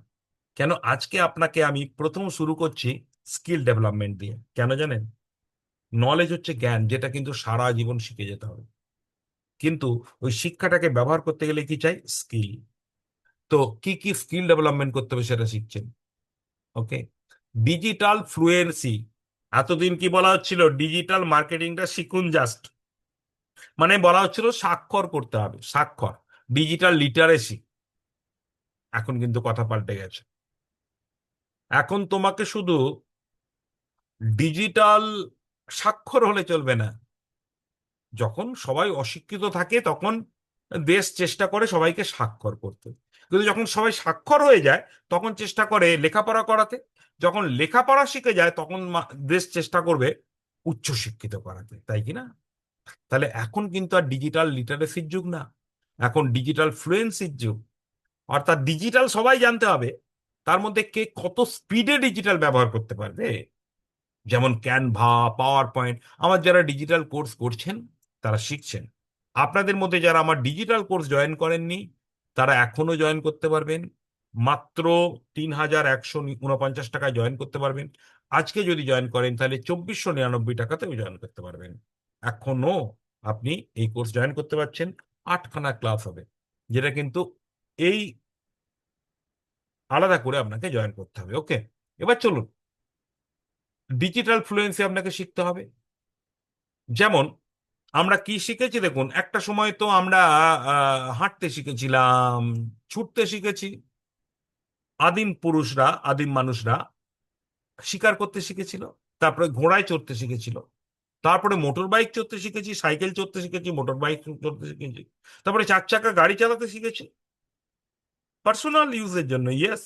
কেন? আজকে আপনাকে আমি প্রথম শুরু করছি স্কিল ডেভেলপমেন্ট দিয়ে। কেন জানেন? নলেজ হচ্ছে জ্ঞান, যেটা কিন্তু সারা জীবন শিখে যেতে হবে। কিন্তু ওই শিক্ষাটাকে ব্যবহার করতে গেলে কি চাই? স্কিল। তো কি কি স্কিল ডেভেলপমেন্ট করতে হবে সেটা শিখছেন। ওকে। ডিজিটাল ফ্লুয়েন্সি, এতদিন কি বলা হচ্ছিল? ডিজিটাল মার্কেটিংটা শিখুন জাস্ট, মানে বলা হচ্ছিল স্বাক্ষর করতে হবে, স্বাক্ষর, ডিজিটাল লিটারেসি। এখন কিন্তু কথা পাল্টে গেছে। এখন তোমাকে শুধু ডিজিটাল স্বাক্ষর হলে চলবে না। যখন সবাই অশিক্ষিত থাকে তখন দেশ চেষ্টা করে সবাইকে স্বাক্ষর করতে, কিন্তু যখন সবাই স্বাক্ষর হয়ে যায় তখন চেষ্টা করে লেখাপড়া করাতে। যখন লেখাপড়া শিখে যায় তখন দেশ চেষ্টা করবে উচ্চশিক্ষিত করাতে, তাই কি না? তাহলে এখন কিন্তু আর ডিজিটাল লিটারেসির যুগ না, এখন ডিজিটাল ফ্লুয়েন্সির যুগ। অর্থাৎ ডিজিটাল সবাই জানতে হবে, তার মধ্যে কে কত স্পিডে ডিজিটাল ব্যবহার করতে পারবে। যেমন ক্যানভা, পাওয়ার পয়েন্ট। আমার যারা ডিজিটাল কোর্স করছেন তারা শিখছেন। আপনাদের মধ্যে যারা আমার ডিজিটাল কোর্স জয়েন করেননি, তারা এখনো জয়েন করতে পারবেন। মাত্র 3,149 টাকায় জয়েন করতে পারবেন। আজকে যদি জয়েন করেন তাহলে 2,499 টাকাতেও জয়েন করতে পারবেন। এখনো আপনি এই কোর্স জয়েন করতে পারছেন। 8খানা ক্লাস হবে, যেটা কিন্তু এই আলাদা করে আপনাকে জয়েন করতে হবে। ওকে। এবার চলুন, ডিজিটাল ফ্লুয়েন্সি আপনাকে শিখতে হবে। যেমন আমরা কি শিখেছি দেখুন, একটা সময় তো আমরা হাঁটতে শিখেছিলাম, ছুটতে শিখেছি। আদিম পুরুষরা, আদিম মানুষরা শিকার করতে শিখেছিল, তারপরে ঘোড়ায় চড়তে শিখেছিল, তারপরে মোটর বাইক চড়তে শিখেছি, সাইকেল চড়তে শিখেছি, মোটর বাইক চড়তে শিখেছি, তারপরে 4 চাকা গাড়ি চালাতে শিখেছি, পার্সোনাল ইউজের জন্য, ইয়েস,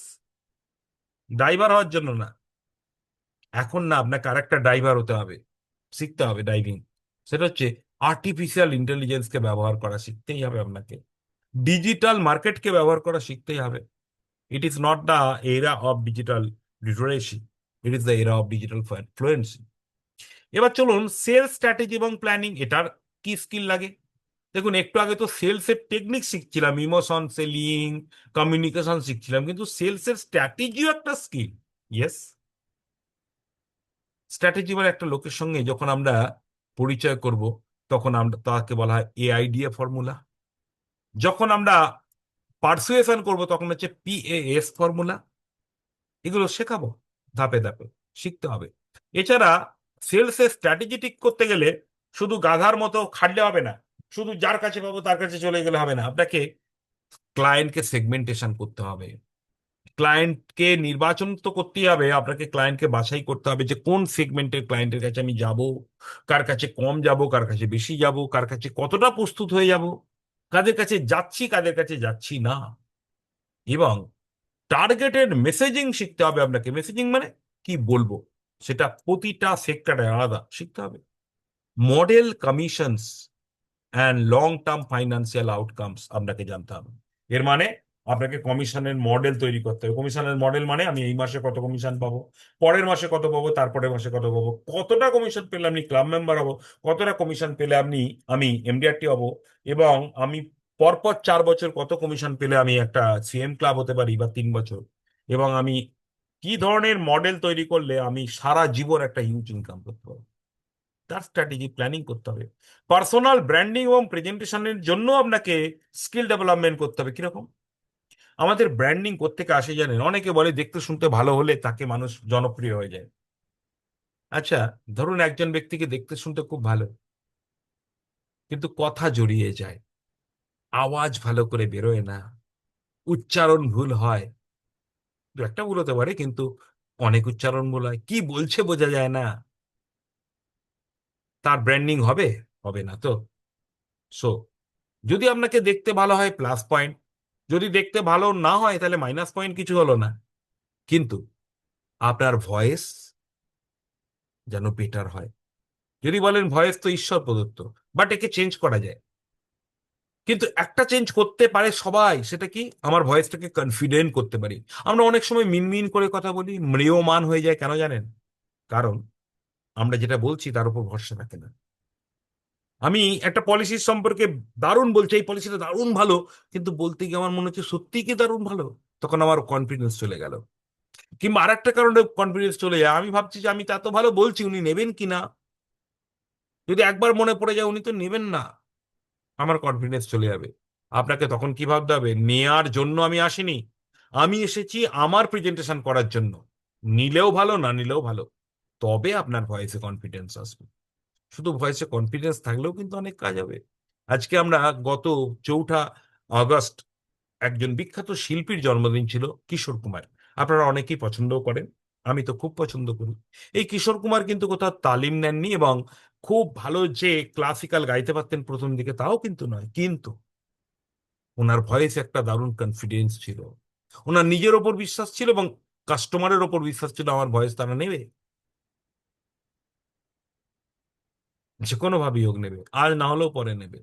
ড্রাইভার হওয়ার জন্য না। এখন না, আপনাকে আরেকটা ড্রাইভার হতে হবে, শিখতে হবে ড্রাইভিং। সেটা হচ্ছে আর্টিফিশিয়াল ইন্টেলিজেন্সকে ব্যবহার করা শিখতেই হবে আপনাকে, ডিজিটাল মার্কেটকে ব্যবহার করা শিখতেই হবে। ইট ইজ নট দ্য এরা of digital literacy, it is the এরা অফ ডিজিটাল ফ্লুয়েন্সি। এবার চলুন, সেলস স্ট্র্যাটেজি এবং প্ল্যানিং, এটার কি স্কিল লাগে? দেখুন, একটু আগে তো সেলস এর টেকনিক শিখছিলাম, ইমোশন সেলিং, কমিউনিকেশন শিখছিলাম, কিন্তু সেলস এর স্ট্র্যাটেজিও একটা স্কিল। ইয়েস। স্ট্র্যাটেজি মানে একটা লোকের সঙ্গে যখন আমরা পরিচয় করব, তখন আমরা তাকে বলা হয় এআইডিএ ফর্মুলা। যখন আমরা পার্সুয়েশন করব তখন হচ্ছে পিএএস ফর্মুলা। এগুলো শেখাবো ধাপে ধাপে, শিখতে হবে। এছাড়া সেলস এর স্ট্র্যাটেজি ঠিক করতে গেলে শুধু গাধার মতো খাটলে হবে না, শুধু যার কাছে পাবো তার কাছে চলে গেলে হবে না। আপনাকে ক্লায়েন্টকে সেগমেন্টেশন করতে হবে, ক্লায়েন্টকে নির্বাচন তো করতেই হবে, আপনাকে ক্লায়েন্টকে বাছাই করতে হবে যে কোন সেগমেন্টের ক্লায়েন্টের কাছে আমি যাব, কার কাছে কম যাব, কার কাছে বেশি যাব, কার কাছে কতটা প্রস্তুত হয়ে যাব, কাদের কাছে যাচ্ছি, কাদের কাছে যাচ্ছি না। এবং টার্গেটেড মেসেজিং শিখতে হবে আপনাকে। মেসেজিং মানে কি বলবো, সেটা প্রতিটা সেক্টরে আলাদা শিখতে হবে। Model commissions and long term financial outcomes আপনাকে জানতে হবে। এর মানে আপনাকে কমিশনের মডেল তৈরি করতে হবে। কমিশনের মডেল মানে আমি এই মাসে কত কমিশন পাবো, পরের মাসে কত পাবো, তারপরের মাসে কত পাবো, কতটা কমিশন পেলে আপনি ক্লাব মেম্বার হবো, কতটা কমিশন পেলে আমি এমডিআরটি হব, এবং আমি পরপর 4 বছর কত কমিশন পেলে আমি একটা সিএম ক্লাব হতে পারি, বা 3 বছর, এবং আমি কি ধরনের মডেল তৈরি করলে আমি সারা জীবন একটা হিউজ ইনকাম করতে পারবো। তার স্ট্র্যাটেজি প্ল্যানিং করতে হবে। পার্সোনাল ব্র্যান্ডিং এবং প্রেজেন্টেশনের জন্য আপনাকে স্কিল ডেভেলপমেন্ট করতে হবে। কিরকম? আমাদের ব্র্যান্ডিং কোত্থেকে আসে জানেন? অনেকে বলে দেখতে শুনতে ভালো হলে তাকে মানুষ জনপ্রিয় হয়ে যায়। আচ্ছা, ধরুন একজন ব্যক্তিকে দেখতে শুনতে খুব ভালো, কিন্তু কথা জড়িয়ে যায়, আওয়াজ ভালো করে বেরোয় না, উচ্চারণ ভুল হয়। দু একটা ভুল হতে পারে, কিন্তু অনেক উচ্চারণ ভুল হয়, কি বলছে বোঝা যায় না। তার ব্র্যান্ডিং হবে? হবে না তো। সো যদি আপনাকে দেখতে ভালো হয়, প্লাস পয়েন্ট। যদি দেখতে ভালো না হয়, তাহলে মাইনাস পয়েন্ট, কিছু হলো না। কিন্তু আপনার ভয়েস যেন বেটার হয়। যদি বলেন ভয়েস তো ঈশ্বর প্রদত্ত, বাট একে চেঞ্জ করা যায়। কিন্তু একটা চেঞ্জ করতে পারে সবাই, সেটা কি? আমার ভয়েসটাকে কনফিডেন্ট করতে পারি। আমরা অনেক সময় মিনমিন করে কথা বলি, ম্রিয়মাণ হয়ে যায়, কেন জানেন? কারণ আমরা যেটা বলছি তার উপর ভরসা থাকে না। আমি একটা পলিসির সম্পর্কে দারুণ বলছি, এই পলিসিটা দারুণ ভালো, কিন্তু বলতে গিয়ে আমার মনে হচ্ছে সত্যিই কি দারুণ ভালো, তখন আমার কনফিডেন্স চলে গেল। কিংবা আরেকটা কারণে কনফিডেন্স চলে যায়, আমি ভাবছি যে আমি তা তো ভালো বলছি, উনি নেবেন কিনা। যদি একবার মনে পড়ে যায় উনি তো নেবেন না, আমার কনফিডেন্স চলে যাবে। আপনাকে তখন কি ভাবতে হবে? নেয়ার জন্য আমি আসিনি, আমি এসেছি আমার প্রেজেন্টেশন করার জন্য। নিলেও ভালো, না নিলেও ভালো, তবে আপনার ভয়েসে কনফিডেন্স আসবে। শুধু ভয়েসে কনফিডেন্স থাকলেও কিন্তু অনেক কাজ হবে। আজকে আমরা গত 4ঠা আগস্ট একজন বিখ্যাত শিল্পীর জন্মদিন ছিল, কিশোর কুমার। আপনারা অনেকেই পছন্দও করেন, আমি তো খুব পছন্দ করি। এই কিশোর কুমার কিন্তু কোথাও তালিম নেননি, এবং খুব ভালো যে ক্লাসিক্যাল গাইতে পারতেন প্রথম দিকে তাও কিন্তু নয়, কিন্তু ওনার ভয়েসে একটা দারুণ কনফিডেন্স ছিল, ওনার নিজের ওপর বিশ্বাস ছিল, এবং কাস্টমারের ওপর বিশ্বাস ছিল আমার ভয়েস তারা নেবে, যে কোনো ভাবেই হোক নেবে, আজ না হলেও পরে নেবে।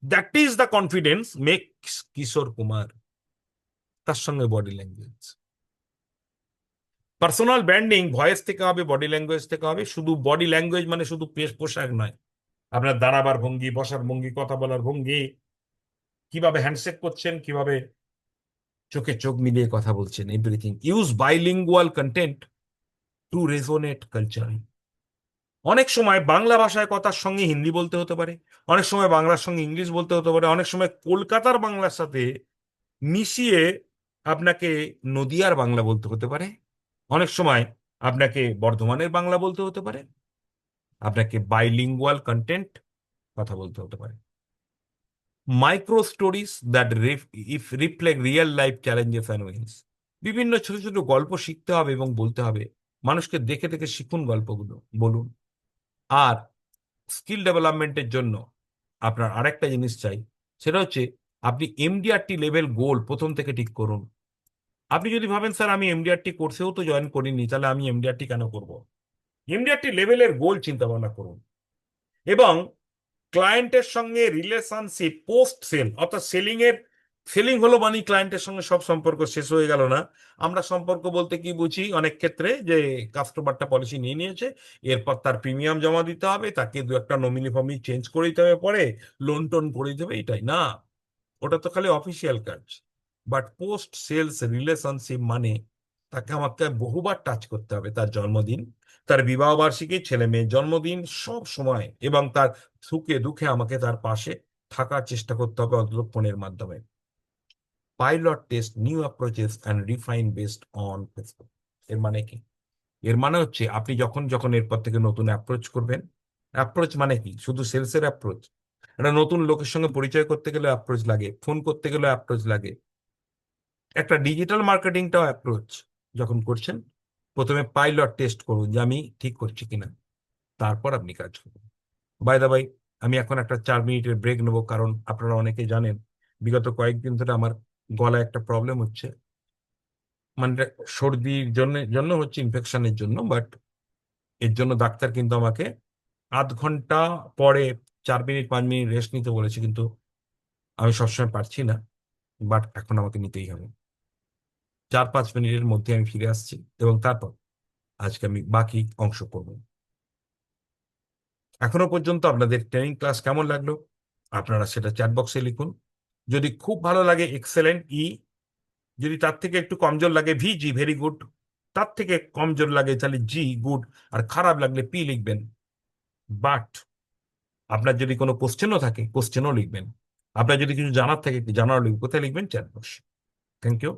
That is the confidence makes Kishore Kumar. তার সঙ্গে body language, personal branding voice থেকে হবে, বডি ল্যাঙ্গুয়েজ থেকে হবে। শুধু বডি ল্যাঙ্গুয়েজ মানে শুধু পোশাক নয়, আপনার দাঁড়াবার ভঙ্গি, বসার ভঙ্গি, কথা বলার ভঙ্গি, কিভাবে হ্যান্ডশেক করছেন, কিভাবে চোখে চোখ মিলিয়ে কথা বলছেন, everything. Use bilingual content two resonate culture. অনেক সময় বাংলা ভাষায় কথার সঙ্গে হিন্দি বলতে হতে পারে, অনেক সময় বাংলার সঙ্গে ইংলিশ বলতে হতে পারে, অনেক সময় কলকাতার বাংলার সাথে মিশিয়ে আপনাকে নদিয়ার বাংলা বলতে হতে পারে, অনেক সময় আপনাকে বর্ধমানের বাংলা বলতে হতে পারে, আপনাকে বাইলিঙ্গুয়াল কন্টেন্ট কথা বলতে হতে পারে। Micro stories that if reflect real life challenges and wins. বিভিন্ন ছোট ছোট গল্প শিখতে হবে এবং বলতে হবে। মানুষকে দেখে দেখে শিখুন গল্পগুলো, বলুন। আর স্কিল ডেভেলপমেন্টের জন্য আপনার আরেকটা জিনিস চাই, সেটা হচ্ছে আপনি এমডিআরটি লেভেল গোল প্রথম থেকে ঠিক করুন। আপনি যদি ভাবেন স্যার আমি এমডিআরটি কোর্সেও তো জয়েন করিনি, তাহলে আমি এমডিআরটি কেন করব? এমডিআরটি লেভেলের গোল চিন্তা ভাবনা করুন, এবং ক্লায়েন্টের সঙ্গে রিলেশনশিপ পোস্ট সেল, অর্থাৎ সেলিং হলো মানে ক্লায়েন্টের সঙ্গে সব সম্পর্ক শেষ হয়ে গেল না। আমরা সম্পর্ক বলতে কি বুঝি অনেক ক্ষেত্রে, যে কাস্টমারটা পলিসি নিয়ে নিয়েছে, এরপর তার প্রিমিয়াম জমা দিতে হবে, তাকে দু একটা নমিনি ফমিনি চেঞ্জ করে দিতে হবে, পরে লোন টোন করে দিতে হবে, এটাই না। ওটা তো খালি অফিসিয়াল কাজ। বাট পোস্ট সেলস রিলেশনশিপ মানে তাকে আমাকে বহুবার টাচ করতে হবে, তার জন্মদিন, তার বিবাহ বার্ষিকী, ছেলে মেয়ের জন্মদিন, সব সময়, এবং তার সুখে দুঃখে আমাকে তার পাশে থাকার চেষ্টা করতে হবে, অন্তত ফোনের মাধ্যমে। Pilot test new approaches and refine based on Facebook. এর মানে কি? এর মানে হচ্ছে আপনি যখন যখন এরপর থেকে নতুন অ্যাপ্রোচ করবেন, অ্যাপ্রোচ মানে কি? শুধু সেলসের অ্যাপ্রোচ? একটা নতুন লোকের সঙ্গে পরিচয় করতে গেলে অ্যাপ্রোচ লাগে, ফোন করতে গেলে অ্যাপ্রোচ লাগে, একটা ডিজিটাল মার্কেটিংটাও অ্যাপ্রোচ। যখন করছেন, প্রথমে পাইলট টেস্ট করুন যে আমি ঠিক করছি কিনা, তারপর আপনি কাজ করুন। বাই দা বাই, আমি এখন একটা 4 মিনিটের ব্রেক নেবো, কারণ আপনারা অনেকে জানেন বিগত কয়েকদিন ধরে আমার গলায় একটা প্রবলেম হচ্ছে। মানে এটা সর্দির জন্য হচ্ছে, ইনফেকশনের জন্য, বাট এর জন্য ডাক্তার কিন্তু আমাকে আধ ঘন্টা পরে 4 মিনিট 5 মিনিট রেস্ট নিতে বলেছে, কিন্তু আমি সবসময় পারছি না, বাট এখন আমাকে নিতেই হবে। 4-5 মিনিটের মধ্যে আমি ফিরে আসছি এবং তারপর আজকে আমি বাকি অংশ করব। এখনো পর্যন্ত আপনাদের ট্রেনিং ক্লাস কেমন লাগলো আপনারা সেটা চ্যাট বক্সে লিখুন। যদি খুব ভালো লাগে এক্সেলেন্ট ই, যদি তার থেকে একটু কমজোর লাগে ভি, জি ভেরি গুড, তার থেকে কমজোর লাগে তাহলে জি গুড, আর খারাপ লাগলে পি লিখবেন। বাট আপনার যদি কোনো কোশ্চেনও থাকে কোশ্চেনও লিখবেন। আপনার যদি কিছু জানার থাকে জানার লিখবেন। কোথায় লিখবেন? Chat box. Thank you.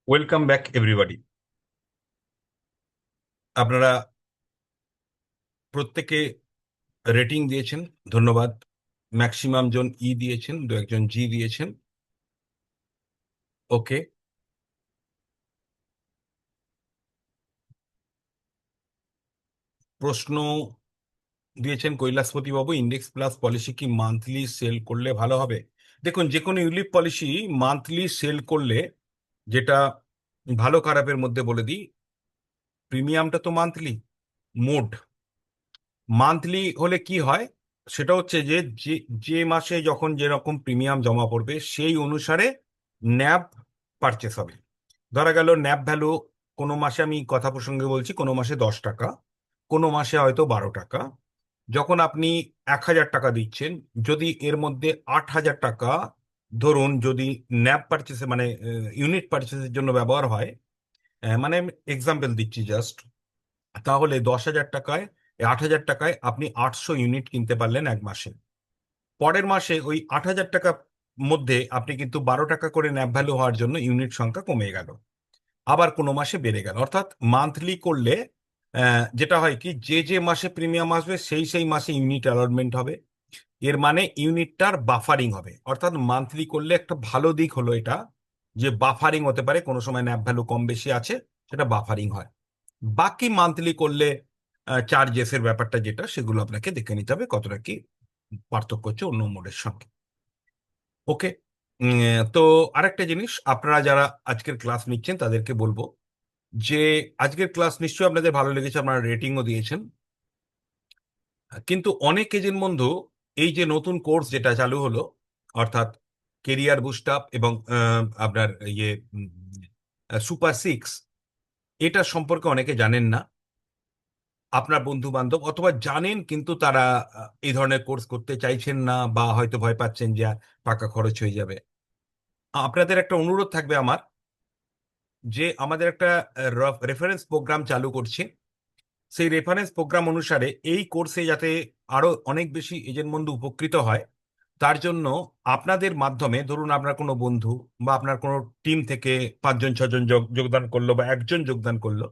Welcome back everybody. আপনারা প্রত্যেকে রেটিং দিয়েছেন, ধন্যবাদ। ম্যাক্সিমাম জন ই দিয়েছেন, দু একজন জি দিয়েছেন। ওকে। প্রশ্ন দিয়েছেন কৈলাসপতি বাবু, ইন্ডেক্স প্লাস পলিসি কি মান্থলি সেল করলে ভালো হবে? দেখুন, যে কোনো ইউলিপ পলিসি মান্থলি সেল করলে, যেটা ভালো খারাপের মধ্যে বলে দিই, প্রিমিয়ামটা তো মান্থলি মোড। মান্থলি হলে কি হয়, সেটা হচ্ছে যে যে যে মাসে যখন যেরকম প্রিমিয়াম জমা পড়বে সেই অনুসারে ন্যাব পারচেস হবে। ধরা গেল ন্যাব ভ্যালু কোনো মাসে, আমি কথা প্রসঙ্গে বলছি, কোনো মাসে 10 টাকা, কোনো মাসে হয়তো 12 টাকা। যখন আপনি 1,000 টাকা দিচ্ছেন, যদি এর মধ্যে 8,000 টাকা ধরুন যদি ন্যাব পারচেসে মানে ইউনিট পারচেসের জন্য ব্যবহার হয়, মানে এক্সাম্পল দিচ্ছি জাস্ট, তাহলে 10,000 টাকায় 8,000 টাকায় আপনি 800 ইউনিট কিনতে পারলেন এক মাসে। পরের মাসে ওই 8,000 টাকা মধ্যে আপনি কিন্তু 12 টাকা করে ন্যাব ভ্যালু হওয়ার জন্য ইউনিট সংখ্যা কমে গেল, আবার কোনো মাসে বেড়ে গেল। অর্থাৎ মান্থলি করলে যেটা হয় কি, যে যে মাসে প্রিমিয়াম আসবে সেই সেই মাসে ইউনিট অ্যালটমেন্ট হবে। এর মানে ইউনিটটার বাফারিং হবে। অর্থাৎ মান্থলি করলে একটা ভালো দিক হলো এটা, যে বাফারিং হতে পারে, কোনো সময় ন্যাব ভ্যালু কম বেশি আছে, সেটা বাফারিং হয়। বাকি মান্থলি করলে চার্জেসের ব্যাপারটা যেটা, সেগুলো আপনাকে দেখে নিতে হবে কতটা কি পার্থক্য হচ্ছে অন্য মোডের সঙ্গে। ওকে। তো আরেকটা জিনিস, আপনারা যারা আজকের ক্লাস নিচ্ছেন তাদেরকে বলবো যে আজকের ক্লাস নিশ্চয়ই আপনাদের ভালো লেগেছে, আপনারা রেটিংও দিয়েছেন। কিন্তু অনেক এজেন্ট বন্ধু এই যে নতুন কোর্স যেটা চালু হলো, অর্থাৎ কেরিয়ার বুস্ট আপ এবং আপনার ইয়ে সুপার সিক্স, এটা সম্পর্কে অনেকে জানেন না। আপনার বন্ধু বান্ধব অথবা জানেন কিন্তু তারা এই ধরনের কোর্স করতে চাইছেন না, বা হয়তো ভয় পাচ্ছেন যে টাকা খরচ হয়ে যাবে। আপনাদের একটা অনুরোধ থাকবে আমার, যে আমাদের একটা রেফারেন্স প্রোগ্রাম চালু করছি। সেই রেফারেন্স প্রোগ্রাম অনুসারে এই কোর্সে যাতে আরো অনেক বেশি এজেন্ট বন্ধু উপকৃত হয়, তার জন্য আপনাদের মাধ্যমে, ধরুন আপনার কোনো বন্ধু বা আপনার কোনো টিম থেকে 5 জন 6 জন যোগদান করলো বা একজন যোগদান করলো,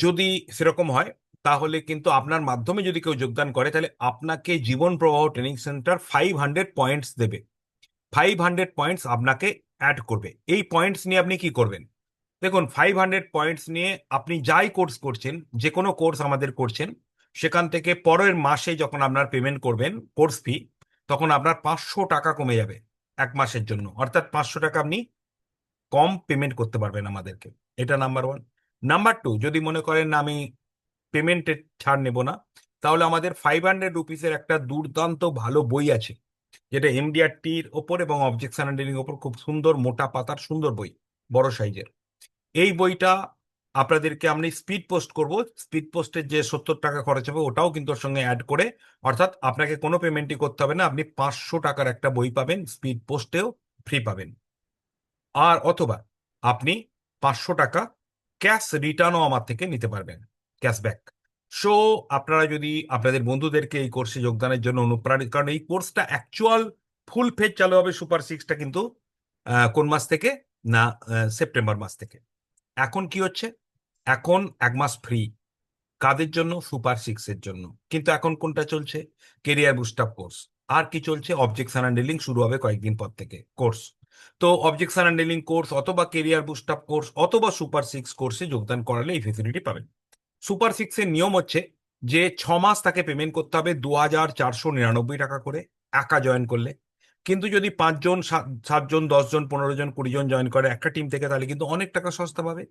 যদি সেরকম হয়, তাহলে কিন্তু আপনার মাধ্যমে যদি কেউ যোগদান করে, তাহলে আপনাকে জীবন প্রবাহ ট্রেনিং সেন্টার 500 পয়েন্টস দেবে। 500 পয়েন্টস আপনাকে অ্যাড করবে। এই পয়েন্টস নিয়ে আপনি কি করবেন? দেখুন, 500 পয়েন্টস নিয়ে আপনি যাই কোর্স করছেন, যে কোনো কোর্স আমাদের করছেন, সেখান থেকে পরের মাসে যখন আপনার পেমেন্ট করবেন কোর্স ফি, তখন আপনার 500 টাকা কমে যাবে এক মাসের জন্য। অর্থাৎ 500 টাকা আপনি কম পেমেন্ট করতে পারবেন আমাদেরকে। এটা নাম্বার 1। নাম্বার 2, যদি মনে করেন না আমি পেমেন্টের ছাড় নেব না, তাহলে আমাদের 500 রুপিসের একটা দুর্দান্ত ভালো বই আছে, যেটা এমডিআরটির ওপর এবং অবজেকশন হ্যান্ডলিং ওপর, খুব সুন্দর মোটা পাতার সুন্দর বই, বড় সাইজের। এই বইটা আপনাদেরকে আমি স্পিড পোস্ট করব। স্পিড পোস্টের যে 70 টাকা খরচ হবে ওটাও কিন্তু ওর সঙ্গে অ্যাড করে, অর্থাৎ আপনাকে কোনো পেমেন্টই করতে হবে না, আপনি 500 টাকার একটা বই পাবেন, স্পিড পোস্টেও ফ্রি পাবেন। আর অথবা আপনি 500 টাকা ক্যাশ রিটার্নও আমার থেকে নিতে পারবেন, ক্যাশব্যাক। সো আপনারা যদি আপনাদের বন্ধুদেরকে এই কোর্সে যোগদানের জন্য অনুপ্রাণিত, কারণ এই কোর্সটা অ্যাকচুয়াল ফুল ফেজ চালু হবে সুপার সিক্সটা কিন্তু কোন মাস থেকে না, সেপ্টেম্বর মাস থেকে। এখন কি হচ্ছে, এখন 1 মাস ফ্রি। কাদের জন্য? সুপার সিক্সের জন্য। কিন্তু এখন কোনটা চলছে? Career boost up course. আর কি চলছে? অবজেকশন হ্যান্ডলিং শুরু হবে কয়েকদিন পর থেকে কোর্স। তো অবজেকশন হ্যান্ডেলিং কোর্স অথবা কেরিয়ার বুস্ট আপ কোর্স অথবা সুপার সিক্স কোর্সে যোগদান করালে এই ফেসিলিটি পাবেন। সুপার সিক্সের নিয়ম হচ্ছে যে 6 মাস তাকে পেমেন্ট করতে হবে 2,499 টাকা করে একা জয়েন করলে। কিন্তু যদি 5 জন 7 জন 10 জন 15 জন 20 জন জয়েন করে একটা টিম থেকে, তাহলে কিন্তু অনেক টাকা সস্তা পাবে।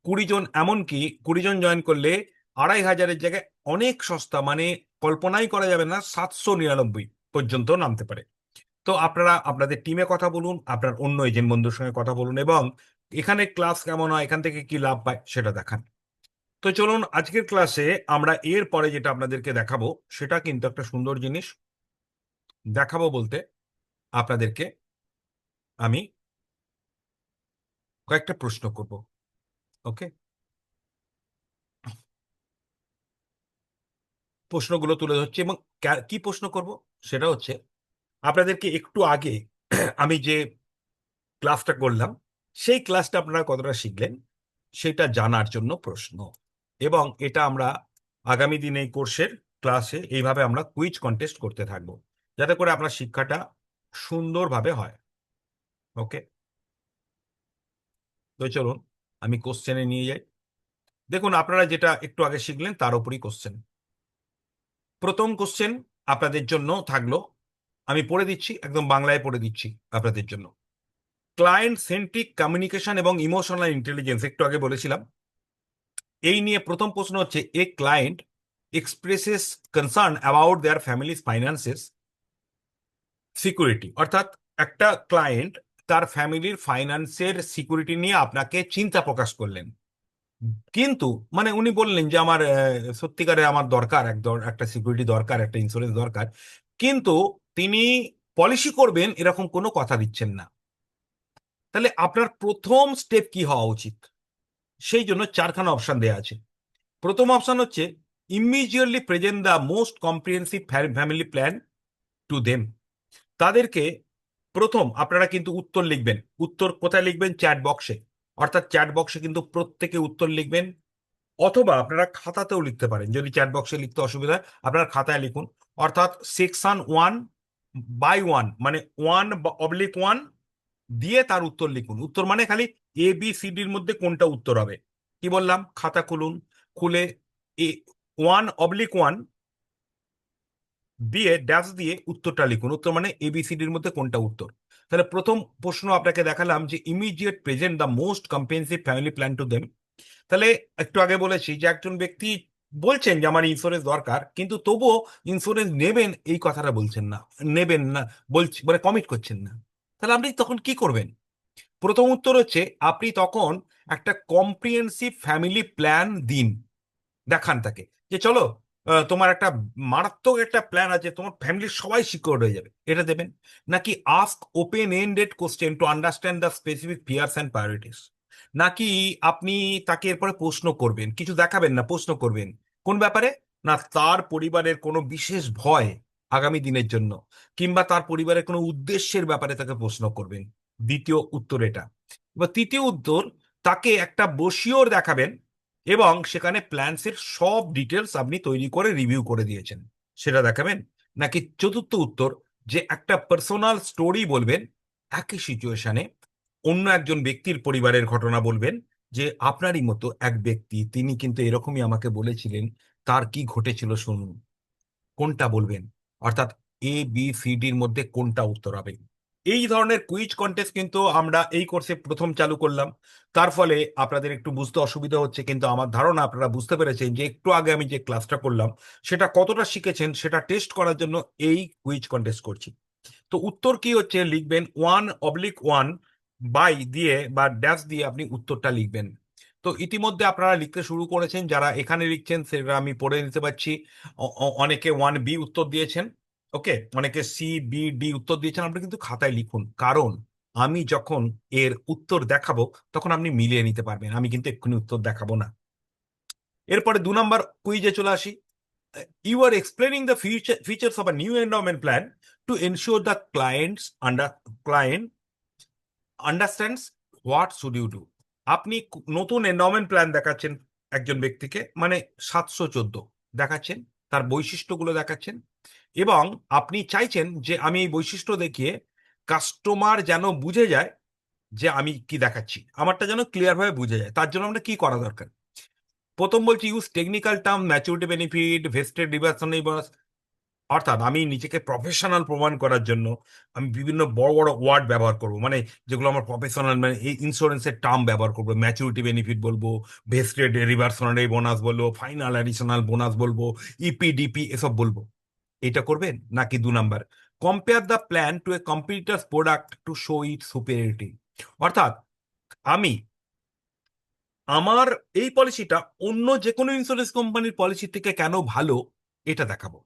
20 জন, এমনকি 20 জন জয়েন করলে 2,500-এর জায়গায় অনেক সস্তা, মানে কল্পনাই করা যাবে না, 799 পর্যন্ত নামতে পারে। তো আপনারা আপনাদের টিমে কথা বলুন, আপনার অন্য এজেন্ট বন্ধুর সঙ্গে কথা বলুন, এবং এখানে ক্লাস কেমন হয়, এখান থেকে কি লাভ পায় সেটা দেখান। তো চলুন, আজকের ক্লাসে আমরা এর পরে যেটা আপনাদেরকে দেখাবো সেটা কিন্তু একটা সুন্দর জিনিস দেখাবো। বলতে আপনাদেরকে আমি কয়েকটা প্রশ্ন করব। ওকে, প্রশ্নগুলো তুলে ধরছি, এবং কি প্রশ্ন করব সেটা হচ্ছে আপনাদেরকে একটু আগে আমি যে ক্লাসটা করলাম সেই ক্লাসটা আপনারা কতটা শিখলেন সেটা জানার জন্য প্রশ্ন। এবং এটা আমরা আগামী দিনে এই কোর্সের ক্লাসে এইভাবে আমরা কুইজ কন্টেস্ট করতে থাকবো, যাতে করে আপনার শিক্ষাটা সুন্দরভাবে হয়। ওকে, তো চলুন আমি কোশ্চেনে নিয়ে যাই। দেখুন, আপনারা যেটা একটু আগে শিখলেন তার উপরই কোশ্চেন। প্রথম কোশ্চেন আপনাদের জন্য থাকলো, আমি পড়ে দিচ্ছি, একদম বাংলায় পড়ে দিচ্ছি আপনাদের জন্য। ক্লায়েন্ট সেন্ট্রিক কমিউনিকেশন এবং ইমোশনাল ইন্টেলিজেন্স একটু আগে বলেছিলাম, এই নিয়ে প্রথম প্রশ্ন হচ্ছে, a client expresses concern about their families finances security, অর্থাৎ একটা ক্লায়েন্ট তার ফ্যামিলির ফাইন্যান্সের সিকিউরিটি নিয়ে আপনাকে চিন্তা প্রকাশ করলেন। কিন্তু মানে উনি বললেন যে আমার সত্যিকারে আমার দরকার, একটা সিকিউরিটি দরকার, একটা ইন্স্যুরেন্স দরকার, কিন্তু তিনি পলিসি করবেন এরকম কোনো কথা দিচ্ছেন না। তাহলে আপনার প্রথম স্টেপ কি হওয়া উচিত? সেই জন্য 4খানা অপশন দেওয়া আছে। প্রথম অপশন হচ্ছে, immediately present the most comprehensive family plan to them. তাদেরকে প্রথম আপনারা কিন্তু উত্তর লিখবেন। উত্তর কোথায় লিখবেন? চ্যাট বক্সে। অর্থাৎ চ্যাট বক্সে কিন্তু প্রত্যেকে উত্তর লিখবেন, অথবা আপনারা খাতাতেও লিখতে পারেন। যদি চ্যাট বক্সে লিখতে অসুবিধা হয় আপনারা খাতায় লিখুন। অর্থাৎ সেকশন 1/1, মানে 1/1 দিয়ে তার উত্তর লিখুন। উত্তর মানে খালি ABCDর মধ্যে কোনটা উত্তর হবে। কি বললাম? খাতা খুলুন, খুলে 1/1 দিয়ে ড্যাশ দিয়ে উত্তরটা লিখুন। উত্তর মানে ABCDর মধ্যে কোনটা উত্তর। তাহলে প্রথম প্রশ্ন আপনাকে দেখালাম যে immediate present the most comprehensive family plan to them. তাহলে একটু আগে বলেছি যে একজন ব্যক্তি বলছেন যে আমার ইন্স্যুরেন্স দরকার, কিন্তু তবুও ইন্স্যুরেন্স নেবেন এই কথাটা বলছেন না, নেবেন না বলছি, মানে কমিট করছেন না। তাহলে আপনি তখন কি করবেন? প্রথম উত্তর হচ্ছে, আপনি তখন একটা কম্প্রিহেন্সিভ ফ্যামিলি প্ল্যান দিন। দেখান তাকে যে চলো, তোমার একটা মারাত্মক একটা প্ল্যান আছে, তোমার ফ্যামিলির সবাই সিকিউর হয়ে যাবে, এটা দেবেন। নাকি ask open ended question to understand the specific fears and priorities. নাকি আপনি তাকে এরপরে প্রশ্ন করবেন, কিছু দেখাবেন না, প্রশ্ন করবেন কোন ব্যাপারে? না, তার পরিবারের কোনো বিশেষ ভয় আগামী দিনের জন্য, কিংবা তার পরিবারের কোনো উদ্দেশ্যের ব্যাপারে তাকে প্রশ্ন করবেন। দ্বিতীয় উত্তর এটা। এবার তৃতীয় উত্তর, তাকে একটা ব্রোশিওর দেখাবেন এবং সেখানে প্ল্যান্সের সব ডিটেলস আপনি তৈরি করে রিভিউ করে দিয়েছেন, সেটা দেখাবেন। নাকি চতুর্থ উত্তর, যে একটা পার্সোনাল স্টোরি বলবেন, একই সিচুয়েশনে অন্য একজন ব্যক্তির পরিবারের ঘটনা বলবেন, যে আপনারই মতো এক ব্যক্তি, তিনি কিন্তু এরকমই আমাকে বলেছিলেন, তার কি ঘটেছিল শুনুন। কোনটা বলবেন? অর্থাৎ ABCDর মধ্যে কোনটা উত্তর হবে? এই ধরনের কুইজ কন্টেস্ট কিন্তু আমরা এই কোর্সে প্রথম চালু করলাম। তার ফলে আপনাদের একটু বুঝতে অসুবিধা হচ্ছে, কিন্তু আমার ধারণা আপনারা বুঝতে পেরেছেন যে একটু আগে আমি যে ক্লাসটা করলাম সেটা কতটা শিখেছেন, সেটা টেস্ট করার জন্য এই কুইজ কন্টেস্ট করছি। তো উত্তর কি হচ্ছে, লিখবেন 1/1 বাই দিয়ে বা ড্যাশ দিয়ে আপনি উত্তরটা লিখবেন। তো ইতিমধ্যে আপনারা লিখতে শুরু করেছেন, যারা এখানে লিখছেন সেটা আমি পড়ে নিতে পারছি। অনেকে 1B উত্তর দিয়েছেন, ওকে, অনেকে CBD উত্তর দিয়েছেন। আপনি কিন্তু খাতায় লিখুন, কারণ আমি যখন এর উত্তর দেখাবো তখন আপনি মিলিয়ে নিতে পারবেন। আমি কিন্তু এক্ষুনি উত্তর দেখাবো না। এরপরে 2 নম্বর কুইজে চলে আসি। You are explaining the features of a new endowment plan to ensure the client understands what should you do. আপনি নতুন এন্ডাওমেন্ট প্ল্যান দেখাচ্ছেন একজন ব্যক্তিকে, মানে 714 দেখাচ্ছেন, তার বৈশিষ্ট্যগুলো দেখাচ্ছেন, এবং আপনি চাইছেন যে আমি এই বৈশিষ্ট্য দেখিয়ে কাস্টমার যেন বুঝে যায় যে আমি কি দেখাচ্ছি, আমারটা যেন ক্লিয়ার ভাবে বুঝে যায়। তার জন্য আমরা কি করা দরকার? প্রথম বলছি, use technical term, maturity benefit, vested reversion. অর্থাৎ আমি নিজেকে প্রফেশনাল প্রমাণ করার জন্য আমি বিভিন্ন বড় বড় ওয়ার্ড ব্যবহার করব, মানে যেগুলো আমার প্রফেশনাল, মানে এই ইন্স্যুরেন্সের টার্ম ব্যবহার করবো। ম্যাচুরিটি বেনিফিট বলবো, ভেস্টেড রিভার্সনারি বোনাস বলবো, ফাইনাল অ্যাডিশনাল বোনাস বলবো, ইপিডিপি এসব বলবো। এটা করবেন? নাকি 2 number, compare the plan to a competitors product to show it superiority. অর্থাৎ আমি আমার এই পলিসিটা অন্য যে কোনো ইন্স্যুরেন্স কোম্পানির পলিসি থেকে কেন ভালো, এটা দেখাবো।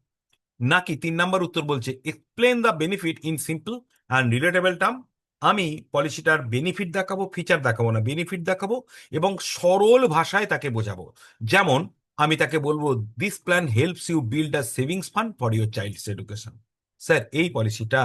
নাকি 3 নাম্বার উত্তর বলছে, explain the benefit in simple and relatable term. আমি পলিসিটার বেনিফিট দেখাবো, ফিচার দেখাবো না, বেনিফিট দেখাবো এবং সরল ভাষায় তাকে বোঝাবো। যেমন আমি তাকে বলবো, this plan helps you build a savings fund for your child's education. Sir, এই পলিসিটা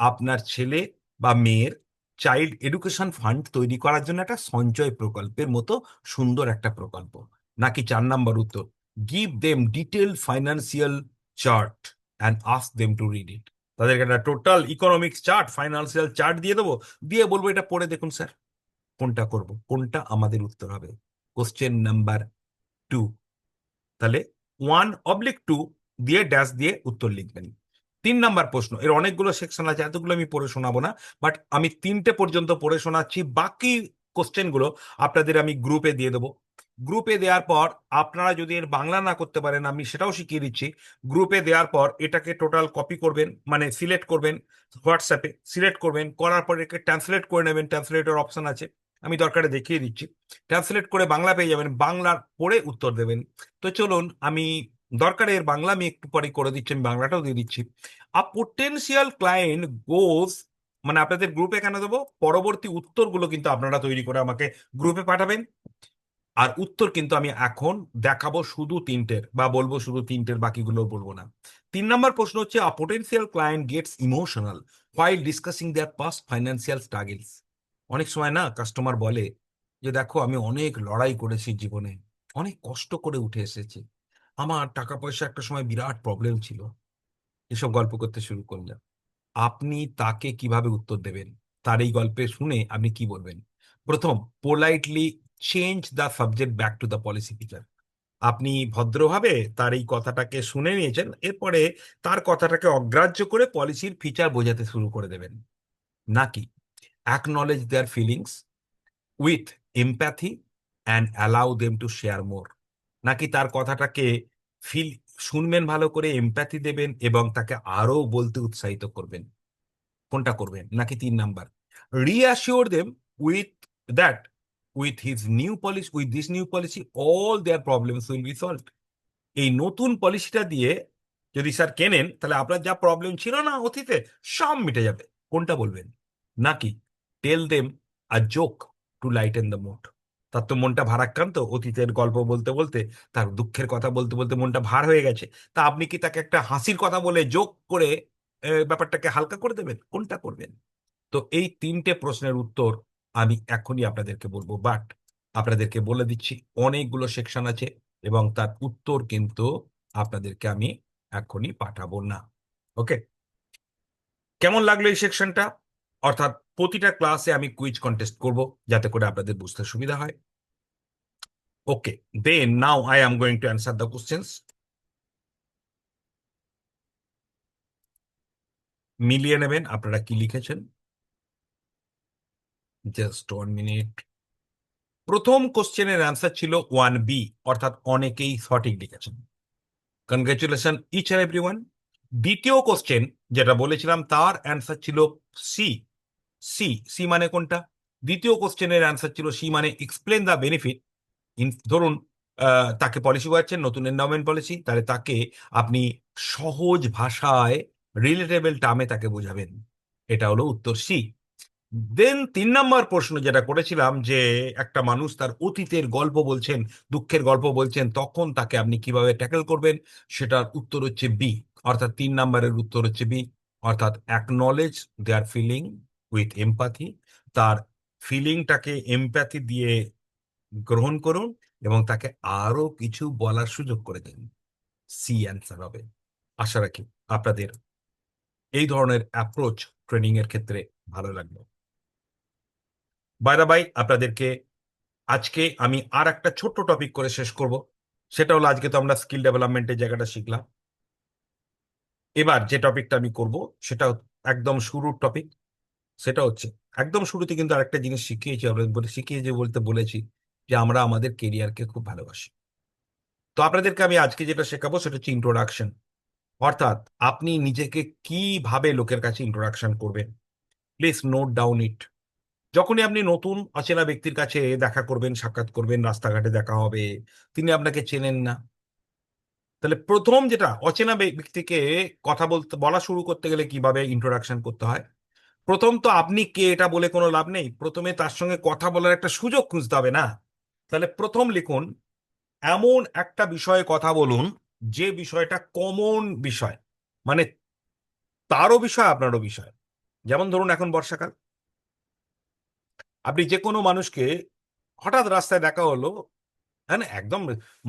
আপনার ছেলে বা মেয়ের চাইল্ড এডুকেশন ফান্ড তৈরি করার জন্য একটা সঞ্চয় প্রকল্পের মতো সুন্দর একটা প্রকল্প। নাকি 4 নাম্বার উত্তর, give them detail financial chart and ask them to read it. তাদেরকে একটা total economics chart, financial chart দিয়ে দেবো, দিয়ে বলবো এটা পড়ে দেখুন স্যার। কোনটা করব? কোনটা আমাদের উত্তর হবে? Question number 2। তাহলে 1/2 দিয়ে ড্যাশ দিয়ে উত্তর লিখবেন। 3 নাম্বার প্রশ্ন, এর অনেকগুলো সেকশন আছে, এতগুলো আমি পড়ে শোনাবো না, বাট আমি 3টে পর্যন্ত পড়ে শোনাচ্ছি। বাকি কোশ্চেনগুলো আপনাদের আমি গ্রুপে দিয়ে দেবো। গ্রুপে দেওয়ার পর আপনারা যদি এর বাংলা না করতে পারেন, আমি সেটাও শিখিয়ে দিচ্ছি। গ্রুপে দেওয়ার পর এটাকে টোটাল কপি করবেন, মানে সিলেক্ট করবেন, হোয়াটসঅ্যাপে সিলেক্ট করবেন, করার পর একে ট্রান্সলেট করে নেবেন, ট্রান্সলেটের অপশন আছে, আমি দরকারে দেখিয়ে দিচ্ছি। ট্রান্সলেট করে বাংলা পেয়ে যাবেন, বাংলার পড়ে উত্তর দেবেন। তো চলুন, আমি দরকারে এর বাংলা আমি একটু পরে করে দিচ্ছি, আমি বাংলাটাও দিয়ে দিচ্ছি। আ পোটেনশিয়াল ক্লায়েন্ট গোজ, মানে আপনাদের গ্রুপে কেন দেবো, পরবর্তী উত্তরগুলো কিন্তু আপনারা তৈরি করে আমাকে গ্রুপে পাঠাবেন। আর উত্তর কিন্তু আমি এখন দেখাবো শুধু 3টের, বা বলবো শুধু 3টের, বাকিগুলো বলবো না। 3 নাম্বার প্রশ্ন হচ্ছে, a potential client gets emotional while discussing their past financial struggles. অনেক সময় না কাস্টমার বলে যে দেখো, আমি অনেক লড়াই করেছি জীবনে, অনেক কষ্ট করে উঠে এসেছি, আমার টাকা পয়সা একটা সময় বিরাট প্রবলেম ছিল, এসব গল্প করতে শুরু করলেন। আপনি তাকে কিভাবে উত্তর দেবেন? তার এই গল্পে শুনে আপনি কি বলবেন? প্রথম, politely change the subject back to the policy feature. আপনি ভদ্রভাবে তার এই কথাটাকে শুনে নিয়েছেন, এরপরে তার কথাটাকে অগ্রাহ্য করে পলিসির ফিচার বোঝাতে শুরু করে দেবেন। নাকি acknowledge there feelings with empathy and allow them to share মোর। নাকি তার কথাটাকে ফিল শুনবেন ভালো করে, এমপ্যাথি দেবেন এবং তাকে আরো বলতে উৎসাহিত করবেন। কোনটা করবেন? নাকি 3 number, reassure them with that with this new policy all their problems will be solved. এই নতুন পলিসিটা দিয়ে যদি স্যার কেনেন, তাহলে আপনার যা প্রবলেম ছিল না অতীতে, সব মিটে যাবে। কোনটা বলবেন? নাকি tell them a joke to lighten the mood. তার তো মনটা ভারাক্রান্ত, অতীতের গল্প বলতে বলতে, তার দুঃখের কথা বলতে বলতে মনটা ভার হয়ে গেছে। তা আপনি কি তাকে একটা হাসির কথা বলে, জোক করে ব্যাপারটাকে হালকা করে দেবেন? কোনটা করবেন? তো এই 3টে প্রশ্নের উত্তর আমি এখনই আপনাদেরকে বলবো, বাট আপনাদেরকে বলে দিচ্ছি অনেকগুলো সেকশন আছে এবং তার উত্তর কিন্তু আপনাদেরকে আমি এখনই পাঠাবো না। ওকে? কেমন লাগলো এই সেকশনটা? অর্থাৎ প্রতিটা ক্লাসে আমি কুইজ কন্টেস্ট করব, যাতে করে আপনাদের বুঝতে সুবিধা হয়। Okay, then now I am going to answer the questions. মিলিয়ে নেবেন আপনারা কি লিখেছেন। Just 1 minute. প্রথম কোশ্চেনের অ্যান্সার ছিল 1B, অর্থাৎ অনেকেই সঠিক লিখেছেন। Congratulation each and everyone. দ্বিতীয় কোশ্চেন যেটা বলেছিলাম, তার অ্যান্সার ছিল সি। সি, সি মানে কোনটা? দ্বিতীয় কোশ্চেনের অ্যান্সার ছিল সি, মানে এক্সপ্লেন দ্য বেনিফিট। ধরুন তাকে পলিসি বোঝাচ্ছেন, নতুন এন্ডাওমেন্ট পলিসি, তাহলে তাকে আপনি সহজ ভাষায়, রিলেটেবল টার্মে তাকে বোঝাবেন। এটা হলো উত্তর সি। দেন 3 নাম্বার প্রশ্ন যেটা করেছিলাম, যে একটা মানুষ তার অতীতের গল্প বলছেন, দুঃখের গল্প বলছেন, তখন তাকে আপনি কিভাবে ট্যাকেল করবেন, সেটার উত্তর হচ্ছে বি। অর্থাৎ 3 নাম্বারের উত্তর হচ্ছে বি। অর্থাৎ acknowledge their feeling with empathy. তার ফিলিংটাকে এমপ্যাথি দিয়ে গ্রহণ করুন এবং তাকে আরো কিছু বলার সুযোগ করে দিন। সি অ্যান্সার হবে। আশা রাখি আপনাদের এই ধরনের অ্যাপ্রোচ ট্রেনিং এর ক্ষেত্রে ভালো লাগবে। বাই দা বাই, আপনাদেরকে আজকে আমি আর একটা ছোট্ট টপিক করে শেষ করব। সেটা হলো, আজকে তো আমরা স্কিল ডেভেলপমেন্টের জায়গাটা শিখলাম। এবার যে টপিকটা আমি করব সেটা একদম শুরুর টপিক। সেটা হচ্ছে, একদম শুরুতে কিন্তু আরেকটা জিনিস শিখিয়েছি, আমরা শিখিয়েছি বলতে বলেছি যে আমরা আমাদের কেরিয়ারকে খুব ভালোবাসি। তো আপনাদেরকে আমি আজকে যেটা শেখাবো সেটা হচ্ছে ইন্ট্রোডাকশন। অর্থাৎ আপনি নিজেকে কিভাবে লোকের কাছে ইন্ট্রোডাকশন করবেন। প্লিজ নোট ডাউন ইট। যখনই আপনি নতুন অচেনা ব্যক্তির কাছে দেখা করবেন, সাক্ষাৎ করবেন, রাস্তাঘাটে দেখা হবে, তিনি আপনাকে চেনেন না, তাহলে প্রথম যেটা, অচেনা ব্যক্তিকে কথা বলতে বলা শুরু করতে গেলে কিভাবে ইন্ট্রোডাকশন করতে হয়। প্রথম তো আপনি কে এটা বলে কোনো লাভ নেই, প্রথমে তার সঙ্গে কথা বলার একটা সুযোগ খুঁজতে হবে না? তাহলে প্রথম লিখুন, এমন একটা বিষয়ে কথা বলুন যে বিষয়টা কমন বিষয়, মানে তারও বিষয় আপনারও বিষয়। যেমন ধরুন, এখন বর্ষাকাল, আপনি যে কোনো মানুষকে হঠাৎ রাস্তায় দেখা হলো, হ্যাঁ না, একদম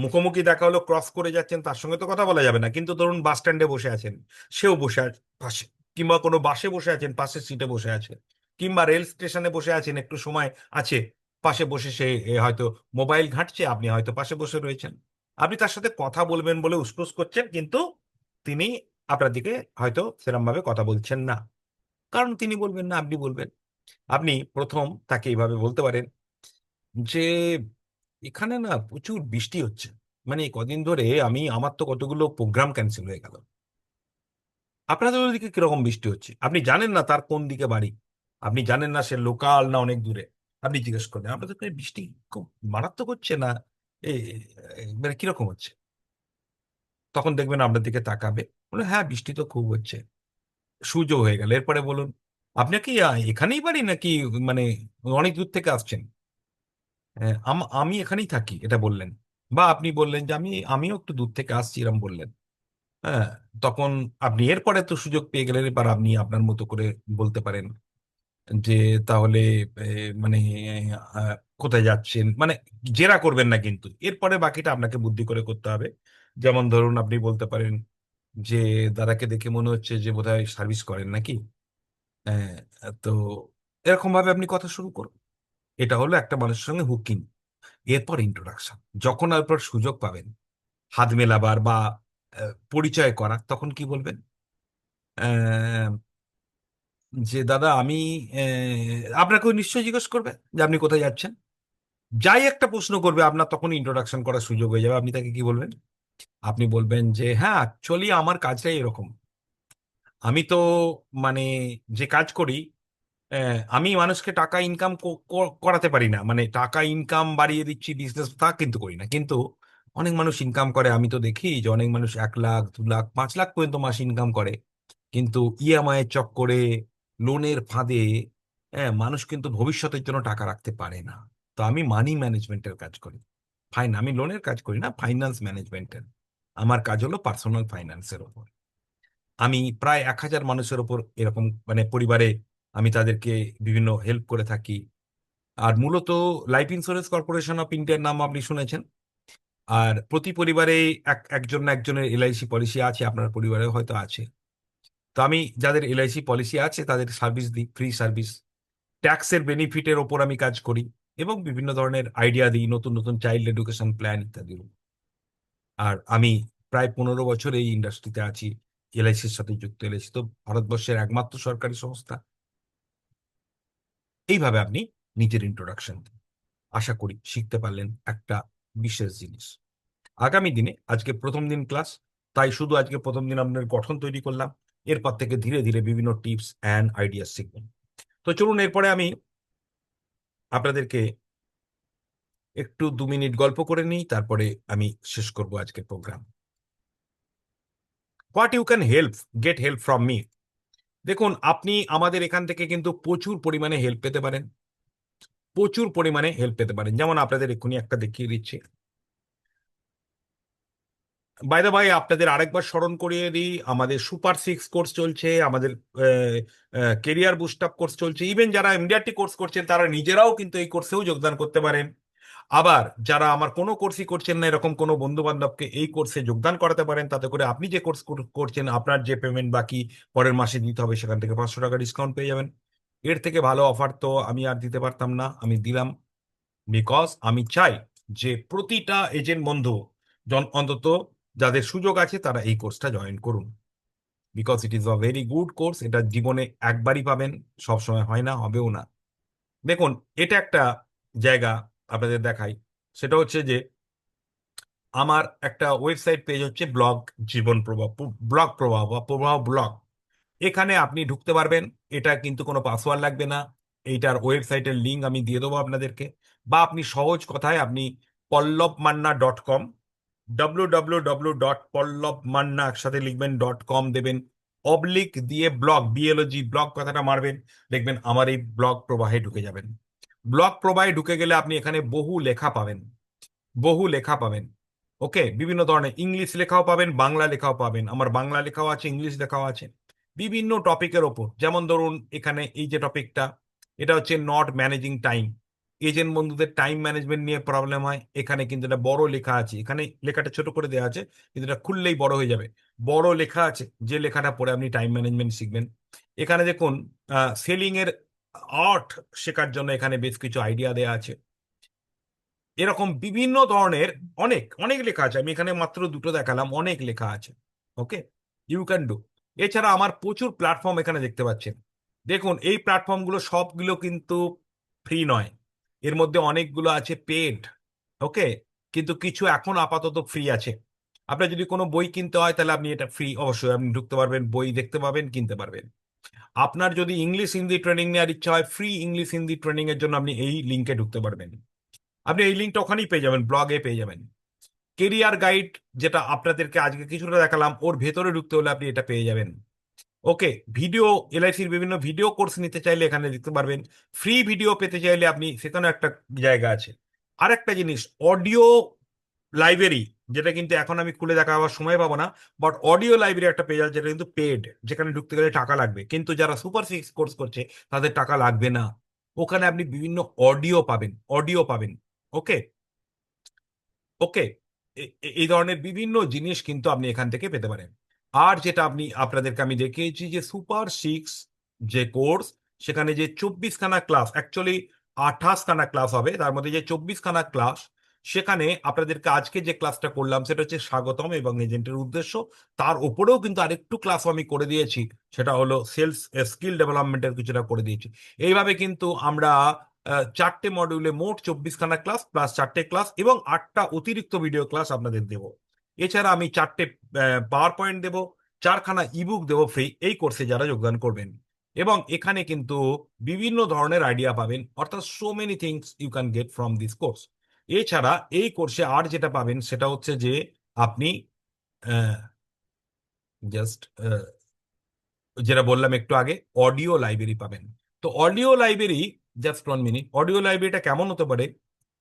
মুখোমুখি দেখা হলো, ক্রস করে যাচ্ছেন, তার সঙ্গে তো কথা বলা যাবে না, কিন্তু ধরুন বাস স্ট্যান্ডে বসে আছেন, সেও বসে আছে পাশে, কিংবা কোনো বাসে বসে আছেন, পাশের সিটে বসে আছে, কিংবা রেল স্টেশনে বসে আছেন, একটু সময় আছে, পাশে বসে সে হয়তো মোবাইল ঘাঁটছে, আপনি হয়তো পাশে বসে রয়েছেন। আপনি তার সাথে কথা বলবেন বলে উসখুস করছেন, কিন্তু তিনি আপনার দিকে হয়তো সেরম ভাবে কথা বলছেন না। কারণ তিনি বলবেন না, আপনি বলবেন। আপনি প্রথম তাকে এইভাবে বলতে পারেন যে, এখানে না প্রচুর বৃষ্টি হচ্ছে, মানে এই কদিন ধরে আমার তো কতগুলো প্রোগ্রাম ক্যান্সেল হয়ে গেল। আপনাদের ওদিকে কিরকম বৃষ্টি হচ্ছে? আপনি জানেন না তার কোন দিকে বাড়ি, আপনি জানেন না সে লোকাল না অনেক দূরে। আপনি জিজ্ঞেস করবেন, আপনাদের ওখানে বৃষ্টি খুব মারাত্মক হচ্ছে না এ মানে কিরকম হচ্ছে? তখন দেখবেন আপনার দিকে তাকাবে, বলে হ্যাঁ বৃষ্টি তো খুব হচ্ছে। সুযোগ হয়ে গেল। এরপরে বলুন, আপনি কি এখানেই বাড়ি নাকি মানে অনেক দূর থেকে আসছেন? আমি এখানেই থাকি, এটা বললেন। বা আপনি বললেন যে আমিও একটু দূর থেকে আসছি, এরম বললেন। হ্যাঁ, তখন আপনি এরপরে তো সুযোগ পেয়ে গেলেন, এবার আপনি আপনার মতো করে বলতে পারেন যে, তাহলে এ, মানে আহ, কোথায় যাচ্ছেন, মানে জেরা করবেন না, কিন্তু এরপরে বাকিটা আপনাকে বুদ্ধি করে করতে হবে। যেমন ধরুন, আপনি বলতে পারেন যে, দাদাকে দেখে মনে হচ্ছে যে বোধহয় সার্ভিস করেন নাকি। হ্যাঁ, তো এরকম ভাবে আপনি কথা শুরু করুন। এটা হলো একটা মানুষের সঙ্গে হুকিং। এরপর ইন্ট্রোডাকশন, যখন আপনার সুযোগ পাবেন হাত মেলাবার বা পরিচয় করার, তখন কি বলবেন? আহ, যে দাদা আমি, আপনাকেও নিশ্চয়ই জিজ্ঞেস করবে যে আপনি কোথায় যাচ্ছেন। যাই একটা প্রশ্ন করবে আপনার, তখন ইন্ট্রোডাকশন করার সুযোগ হয়ে যাবে। আপনি তাকে কি বলবেন? আপনি বলবেন যে, হ্যাঁ অ্যাকচুয়ালি আমার কাজটাই এরকম। আমি তো মানে যে কাজ করি, আমি মানুষকে টাকা ইনকাম করাতে পারি না, মানে টাকা ইনকাম বাড়িয়ে দিচ্ছি বিজনেস, তা কিন্তু করি না। কিন্তু অনেক মানুষ ইনকাম করে, আমি তো দেখি যে অনেক মানুষ 1 লাখ 2 লাখ 5 লাখ পর্যন্ত মাস ইনকাম করে। কিন্তু ইএমআই এর চক্করে, লোনের ফাঁদে, হ্যাঁ, মানুষ কিন্তু ভবিষ্যতের জন্য টাকা রাখতে পারে না। তো আমি মানি ম্যানেজমেন্টের কাজ করি। আমি লোনের কাজ করি না, ফাইন্যান্স ম্যানেজমেন্টের। আমার কাজ হলো পার্সোনাল ফাইন্যান্সের ওপর। আমি প্রায় 1,000 মানুষের ওপর এরকম, মানে পরিবারে আমি তাদেরকে বিভিন্ন হেল্প করে থাকি। আর মূলত লাইফ ইন্স্যুরেন্স কর্পোরেশন অফ ইন্ডিয়ার নাম আপনি শুনেছেন। আর প্রতি পরিবারে একজন না একজনের এলআইসি পলিসি আছে, আপনার পরিবারেও হয়তো আছে। তো আমি যাদের এলআইসি পলিসি আছে তাদের সার্ভিস দিই, ফ্রি সার্ভিস। ট্যাক্সের বেনিফিটের ওপর আমি কাজ করি, এবং বিভিন্ন ধরনের আইডিয়া দিই, নতুন নতুন চাইল্ড এডুকেশন প্ল্যান ইত্যাদি। আর আমি প্রায় 15 বছর এই ইন্ডাস্ট্রিতে আছি, এলআইসির সাথে যুক্ত। এলআইসি তো ভারতবর্ষের একমাত্র সরকারি সংস্থা। এইভাবে আপনি নিজের ইন্ট্রোডাকশন দিন। আশা করি শিখতে পারলেন একটা বিশেষ জিনিস। আগামী দিনে, আজকে প্রথম দিন ক্লাস, তাই শুধু আজকে প্রথম দিন আপনার গঠন তৈরি করলাম। এরপর থেকে ধীরে ধীরে বিভিন্ন টিপস অ্যান্ড আইডিয়া শিখবেন। তো চলুন, এরপরে আমি আপনাদেরকে একটু 2 মিনিট গল্প করে নিই, তারপরে আমি শেষ করব আজকের program. What you can get help from me. দেখুন, আপনি আমাদের এখান থেকে কিন্তু প্রচুর পরিমাণে হেল্প পেতে পারেন। প্রচুর পরিমাণে হেল্প পেতে পারেন, যেমন আপনাদের এক্ষুনি একটা দেখিয়ে দিচ্ছি। বাই দা ভাই, আপনাদের আরেকবার স্মরণ করিয়ে দিই, আমাদের সুপার 6 কোর্স চলছে, আমাদের কেরিয়ার বুস্ট আপ কোর্স চলছে। ইভেন যারা এমডিআরটি কোর্স করছেন তারা নিজেরাও কিন্তু এই কোর্সেও যোগদান করতে পারেন। আবার যারা আমার কোনো কোর্সই করছেন না, এরকম কোনো বন্ধু বান্ধবকে এই কোর্সে যোগদান করাতে পারেন, তাতে করে আপনি যে কোর্স করছেন আপনার যে পেমেন্ট বাকি পরের মাসে দিতে হবে, সেখান থেকে 500 টাকা ডিসকাউন্ট পেয়ে যাবেন। এর থেকে ভালো অফার তো আমি আর দিতে পারতাম না, আমি দিলাম বিকজ আমি চাই যে প্রতিটা এজেন্ট বন্ধু অন্তত যাদের সুযোগ আছে তারা এই কোর্সটা জয়েন করুন, because it is a very good course. এটা জীবনে একবারই পাবেন, সব সময় হয় না, হবেও না। দেখুন, এটা একটা জায়গা আপনাদের দেখাই, সেটা হচ্ছে যে আমার একটা ওয়েবসাইট পেজ হচ্ছে ব্লগ জীবন প্রবাহ, ব্লগ প্রবাহ বা প্রবাহ ব্লগ। এখানে আপনি ঢুকতে পারবেন, এটা কিন্তু কোনো পাসওয়ার্ড লাগবে না। এইটার ওয়েবসাইটের লিঙ্ক আমি দিয়ে দেবো আপনাদেরকে, বা আপনি সহজ কথায় আপনি পল্লবমান্না.com, www.পল্লবমান্না একসাথে লিখবেন .com দেবেন, অবলিক দিয়ে ব্লগ, বিএলওজি ব্লগ কথাটা মারবেন, দেখবেন আমার এই ব্লগ প্রবাহে ঢুকে যাবেন। ব্লগ প্রবাহে ঢুকে গেলে আপনি এখানে বহু লেখা পাবেন, বহু লেখা পাবেন। ওকে, বিভিন্ন ধরনের ইংলিশ লেখাও পাবেন, বাংলা লেখাও পাবেন, আমার বাংলা লেখাও আছে, ইংলিশ লেখাও আছে, বিভিন্ন টপিকের ওপর। যেমন ধরুন এখানে এই যে টপিকটা, এটা হচ্ছে নট ম্যানেজিং টাইম। এজেন্ট বন্ধুদের টাইম ম্যানেজমেন্ট নিয়ে প্রবলেম হয়, এখানে কিন্তু এটা বড় লেখা আছে, এখানে লেখাটা ছোট করে দেওয়া আছে কিন্তু এটা খুললেই বড় হয়ে যাবে। বড় লেখা আছে, যে লেখাটা পড়ে আপনি টাইম ম্যানেজমেন্ট শিখবেন। এখানে দেখুন, সেলিং এর আর্ট শেখার জন্য এখানে বেশ কিছু আইডিয়া দেওয়া আছে। এরকম বিভিন্ন ধরনের অনেক অনেক লেখা আছে, আমি এখানে মাত্র দুটো দেখালাম, অনেক লেখা আছে। ওকে, ইউ ক্যান ডু। এছাড়া আমার প্রচুর প্ল্যাটফর্ম এখানে দেখতে পাচ্ছেন। দেখুন, এই প্ল্যাটফর্মগুলো সবগুলো কিন্তু ফ্রি নয়, এর মধ্যে অনেকগুলো আছে পেড। ওকে, কিন্তু কিছু এখন আপাতত ফ্রি আছে। আপনার যদি কোনো বই কিনতে হয় তাহলে আপনি এটা ফ্রি, অবশ্যই আপনি ঢুকতে পারবেন, বই দেখতে পাবেন, কিনতে পারবেন। আপনার যদি ইংলিশ হিন্দি ট্রেনিং নেওয়ার ইচ্ছা হয়, ফ্রি ইংলিশ হিন্দি ট্রেনিং এর জন্য আপনি এই লিঙ্কে ঢুকতে পারবেন। আপনি এই লিঙ্কটা ওখানেই পেয়ে যাবেন, ব্লগে পেয়ে যাবেন। কেরিয়ার গাইড, যেটা আপনাদেরকে আজকে কিছুটা দেখালাম, ওর ভেতরে ঢুকতে হলে আপনি এটা পেয়ে যাবেন। ওকে, ভিডিও, এলআইসির বিভিন্ন ভিডিও কোর্স নিতে চাইলে এখানে দেখতে পারবেন। ফ্রি ভিডিও পেতে চাইলে আপনি সেখানে একটা জায়গা আছে। আর একটা জিনিস, অডিও লাইব্রেরি, যেটা কিন্তু এখন আমি খুলে দেখাবার সময় পাবো না, বাট অডিও লাইব্রেরি একটা পেয়ে যাচ্ছে, যেটা কিন্তু পেড, যেখানে ঢুকতে গেলে টাকা লাগবে, কিন্তু যারা সুপার সিক্স কোর্স করছে তাদের টাকা লাগবে না। ওখানে আপনি বিভিন্ন অডিও পাবেন, অডিও পাবেন। ওকে, ওকে, এই ধরনের বিভিন্ন জিনিস কিন্তু আপনি এখান থেকে পেতে পারেন। আর যেটা আপনাদেরকে আমি দেখিয়েছি যে সুপার সিক্স যে কোর্স, সেখানে যে 24খানা ক্লাস, অ্যাকচুয়ালি 28খানা ক্লাস হবে, তার মধ্যে যে 24খানা ক্লাস, সেখানে আপনাদেরকে আজকে যে ক্লাসটা করলাম সেটা হচ্ছে স্বাগতম এবং এজেন্টের উদ্দেশ্য। তার উপরেও কিন্তু আরেকটু ক্লাস আমি করে দিয়েছি, সেটা হলো সেলস স্কিল ডেভেলপমেন্টের কিছুটা করে দিয়েছি। এইভাবে কিন্তু আমরা চারটে মডিউলে মোট 24খানা ক্লাস প্লাস চারটে ক্লাস এবং 8টা অতিরিক্ত ভিডিও ক্লাস আপনাদের দেব। এছাড়া আমি চারটে পাওয়ার পয়েন্ট দেবো, 4খানা ইবুক দেবো ফ্রি এই কোর্সে যারা যোগদান করবেন। এবং এখানে কিন্তু বিভিন্ন ধরনের আইডিয়া পাবেন, অর্থাৎ so many things you can get from this course. এছাড়া এই কোর্সে আর যেটা পাবেন সেটা হচ্ছে যে আপনি জাস্ট যেটা বললাম একটু আগে, অডিও লাইব্রেরি পাবেন। তো audio library, just 1 minute, audio লাইব্রেরিটা কেমন হতে পারে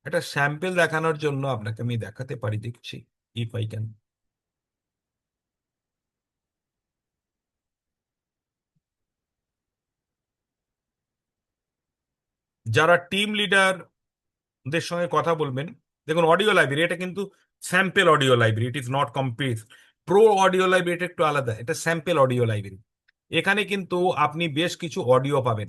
একটা স্যাম্পল দেখানোর জন্য আপনাকে আমি দেখাতে পারি, দেখছি ইফ আই ক্যান। যারা টিম লিডারদের সঙ্গে কথা বলবেন, দেখুন অডিও লাইব্রেরি এটা কিন্তু sample audio library, it is not complete. Pro audio লাইব্রেরিটা একটু আলাদা, এটা স্যাম্পল অডিও লাইব্রেরি। এখানে কিন্তু আপনি বেশ কিছু অডিও পাবেন।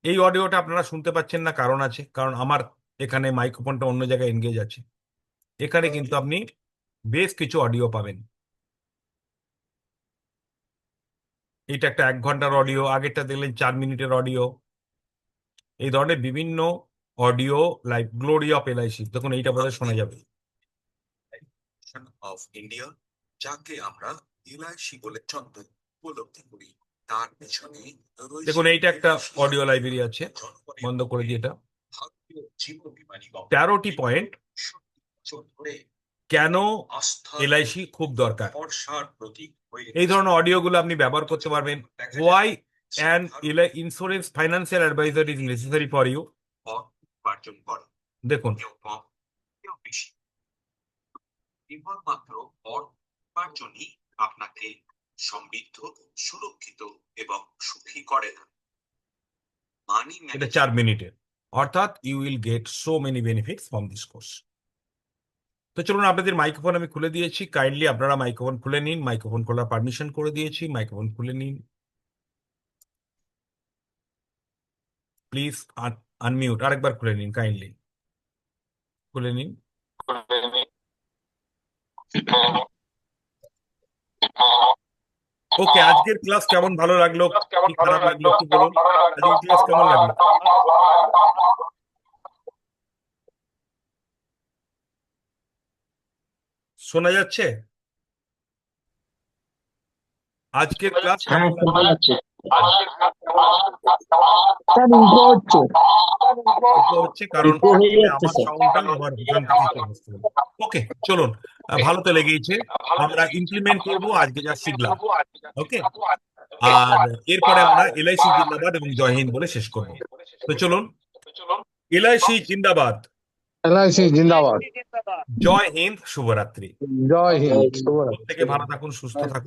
এই অডিওটা আপনারা শুনতে পাচ্ছেন না, কারণ আছে, কারণ আমার এখানে মাইক্রোফোনটা অন্য জায়গায় এনগেজ আছে। এখানে কিন্তু আপনি বেশ কিছু অডিও পাবেন। এটা একটা 1 ঘন্টার অডিও, আগেরটা দেখলেন 4 মিনিটের অডিও। এই ধরনের বিভিন্ন audio, live glory of LIC, দেখুন এইটা বোধহয় শোনা যাবে। অফ ইন্ডিয়া, যাকে আমরা এলআইসি বলে চন্দ্র উপলব্ধি করি, তার পেছনে দেখুন এইটা একটা অডিও লাইব্রেরি আছে, বন্ধ করে দিয়ে এটা। ভারতীয় জীবন বীমা নিগম 13টি পয়েন্ট কেন এলআইসি খুব দরকার, এই ধরনের অডিওগুলো আপনি ব্যবহার করতে পারবেন। Why an insurance financial adviser is necessary for you. দেখুন, কেবলমাত্র অর্থ উপার্জনই আপনাকে সমৃদ্ধ, সুরক্ষিত এবং সুখী করে না। এটা 4 মিনিটের, অর্থাৎ you will get so many benefits from this course. তো চলুন, আপনাদের মাইক্রোফোন আমি খুলে দিয়েছি, কাইন্ডলি আপনারা মাইক্রোফোন খুলে নিন। মাইক্রোফোন খোলার পারমিশন করে দিয়েছি, মাইক্রোফোন খুলে নিন প্লিজ। আনমিউট আরেকবার খুলে নিন, কাইন্ডলি খুলে নিন। ওকে, আজকের ক্লাস কেমন, ভালো লাগলো কি খারাপ লাগলো একটু বলুন। আজকের ক্লাস কেমন লাগলো? শোনা যাচ্ছে? আজকের ক্লাস হ্যাঁ, কেমন লাগলো? শোনা যাচ্ছে। স্যার ইকো হচ্ছে। ইকো হচ্ছে কারণ ইকো হয়ে আসলে যাচ্ছে আমার স্যার। সাউন্ডটা আমার ওখান থেকে ইকো হচ্ছে। ওকে, চলুন। ভালো তো লেগেছে। আমরা ইমপ্লিমেন্ট করব আজকে যা শিখলাম। ওকে, আর এরপরে আমরা এলআইসি জিন্দাবাদ এবং জয় হিন্দ বলে শেষ করব। তো চলুন, এলআইসি জিন্দাবাদ, এলআইসি জিন্দাবাদ। জয় হিন্দ, শুভরাত্রি। জয় হিন্দ, শুভরাত্রি। প্রত্যেকে ভালো থাকুন, সুস্থ থাকুন।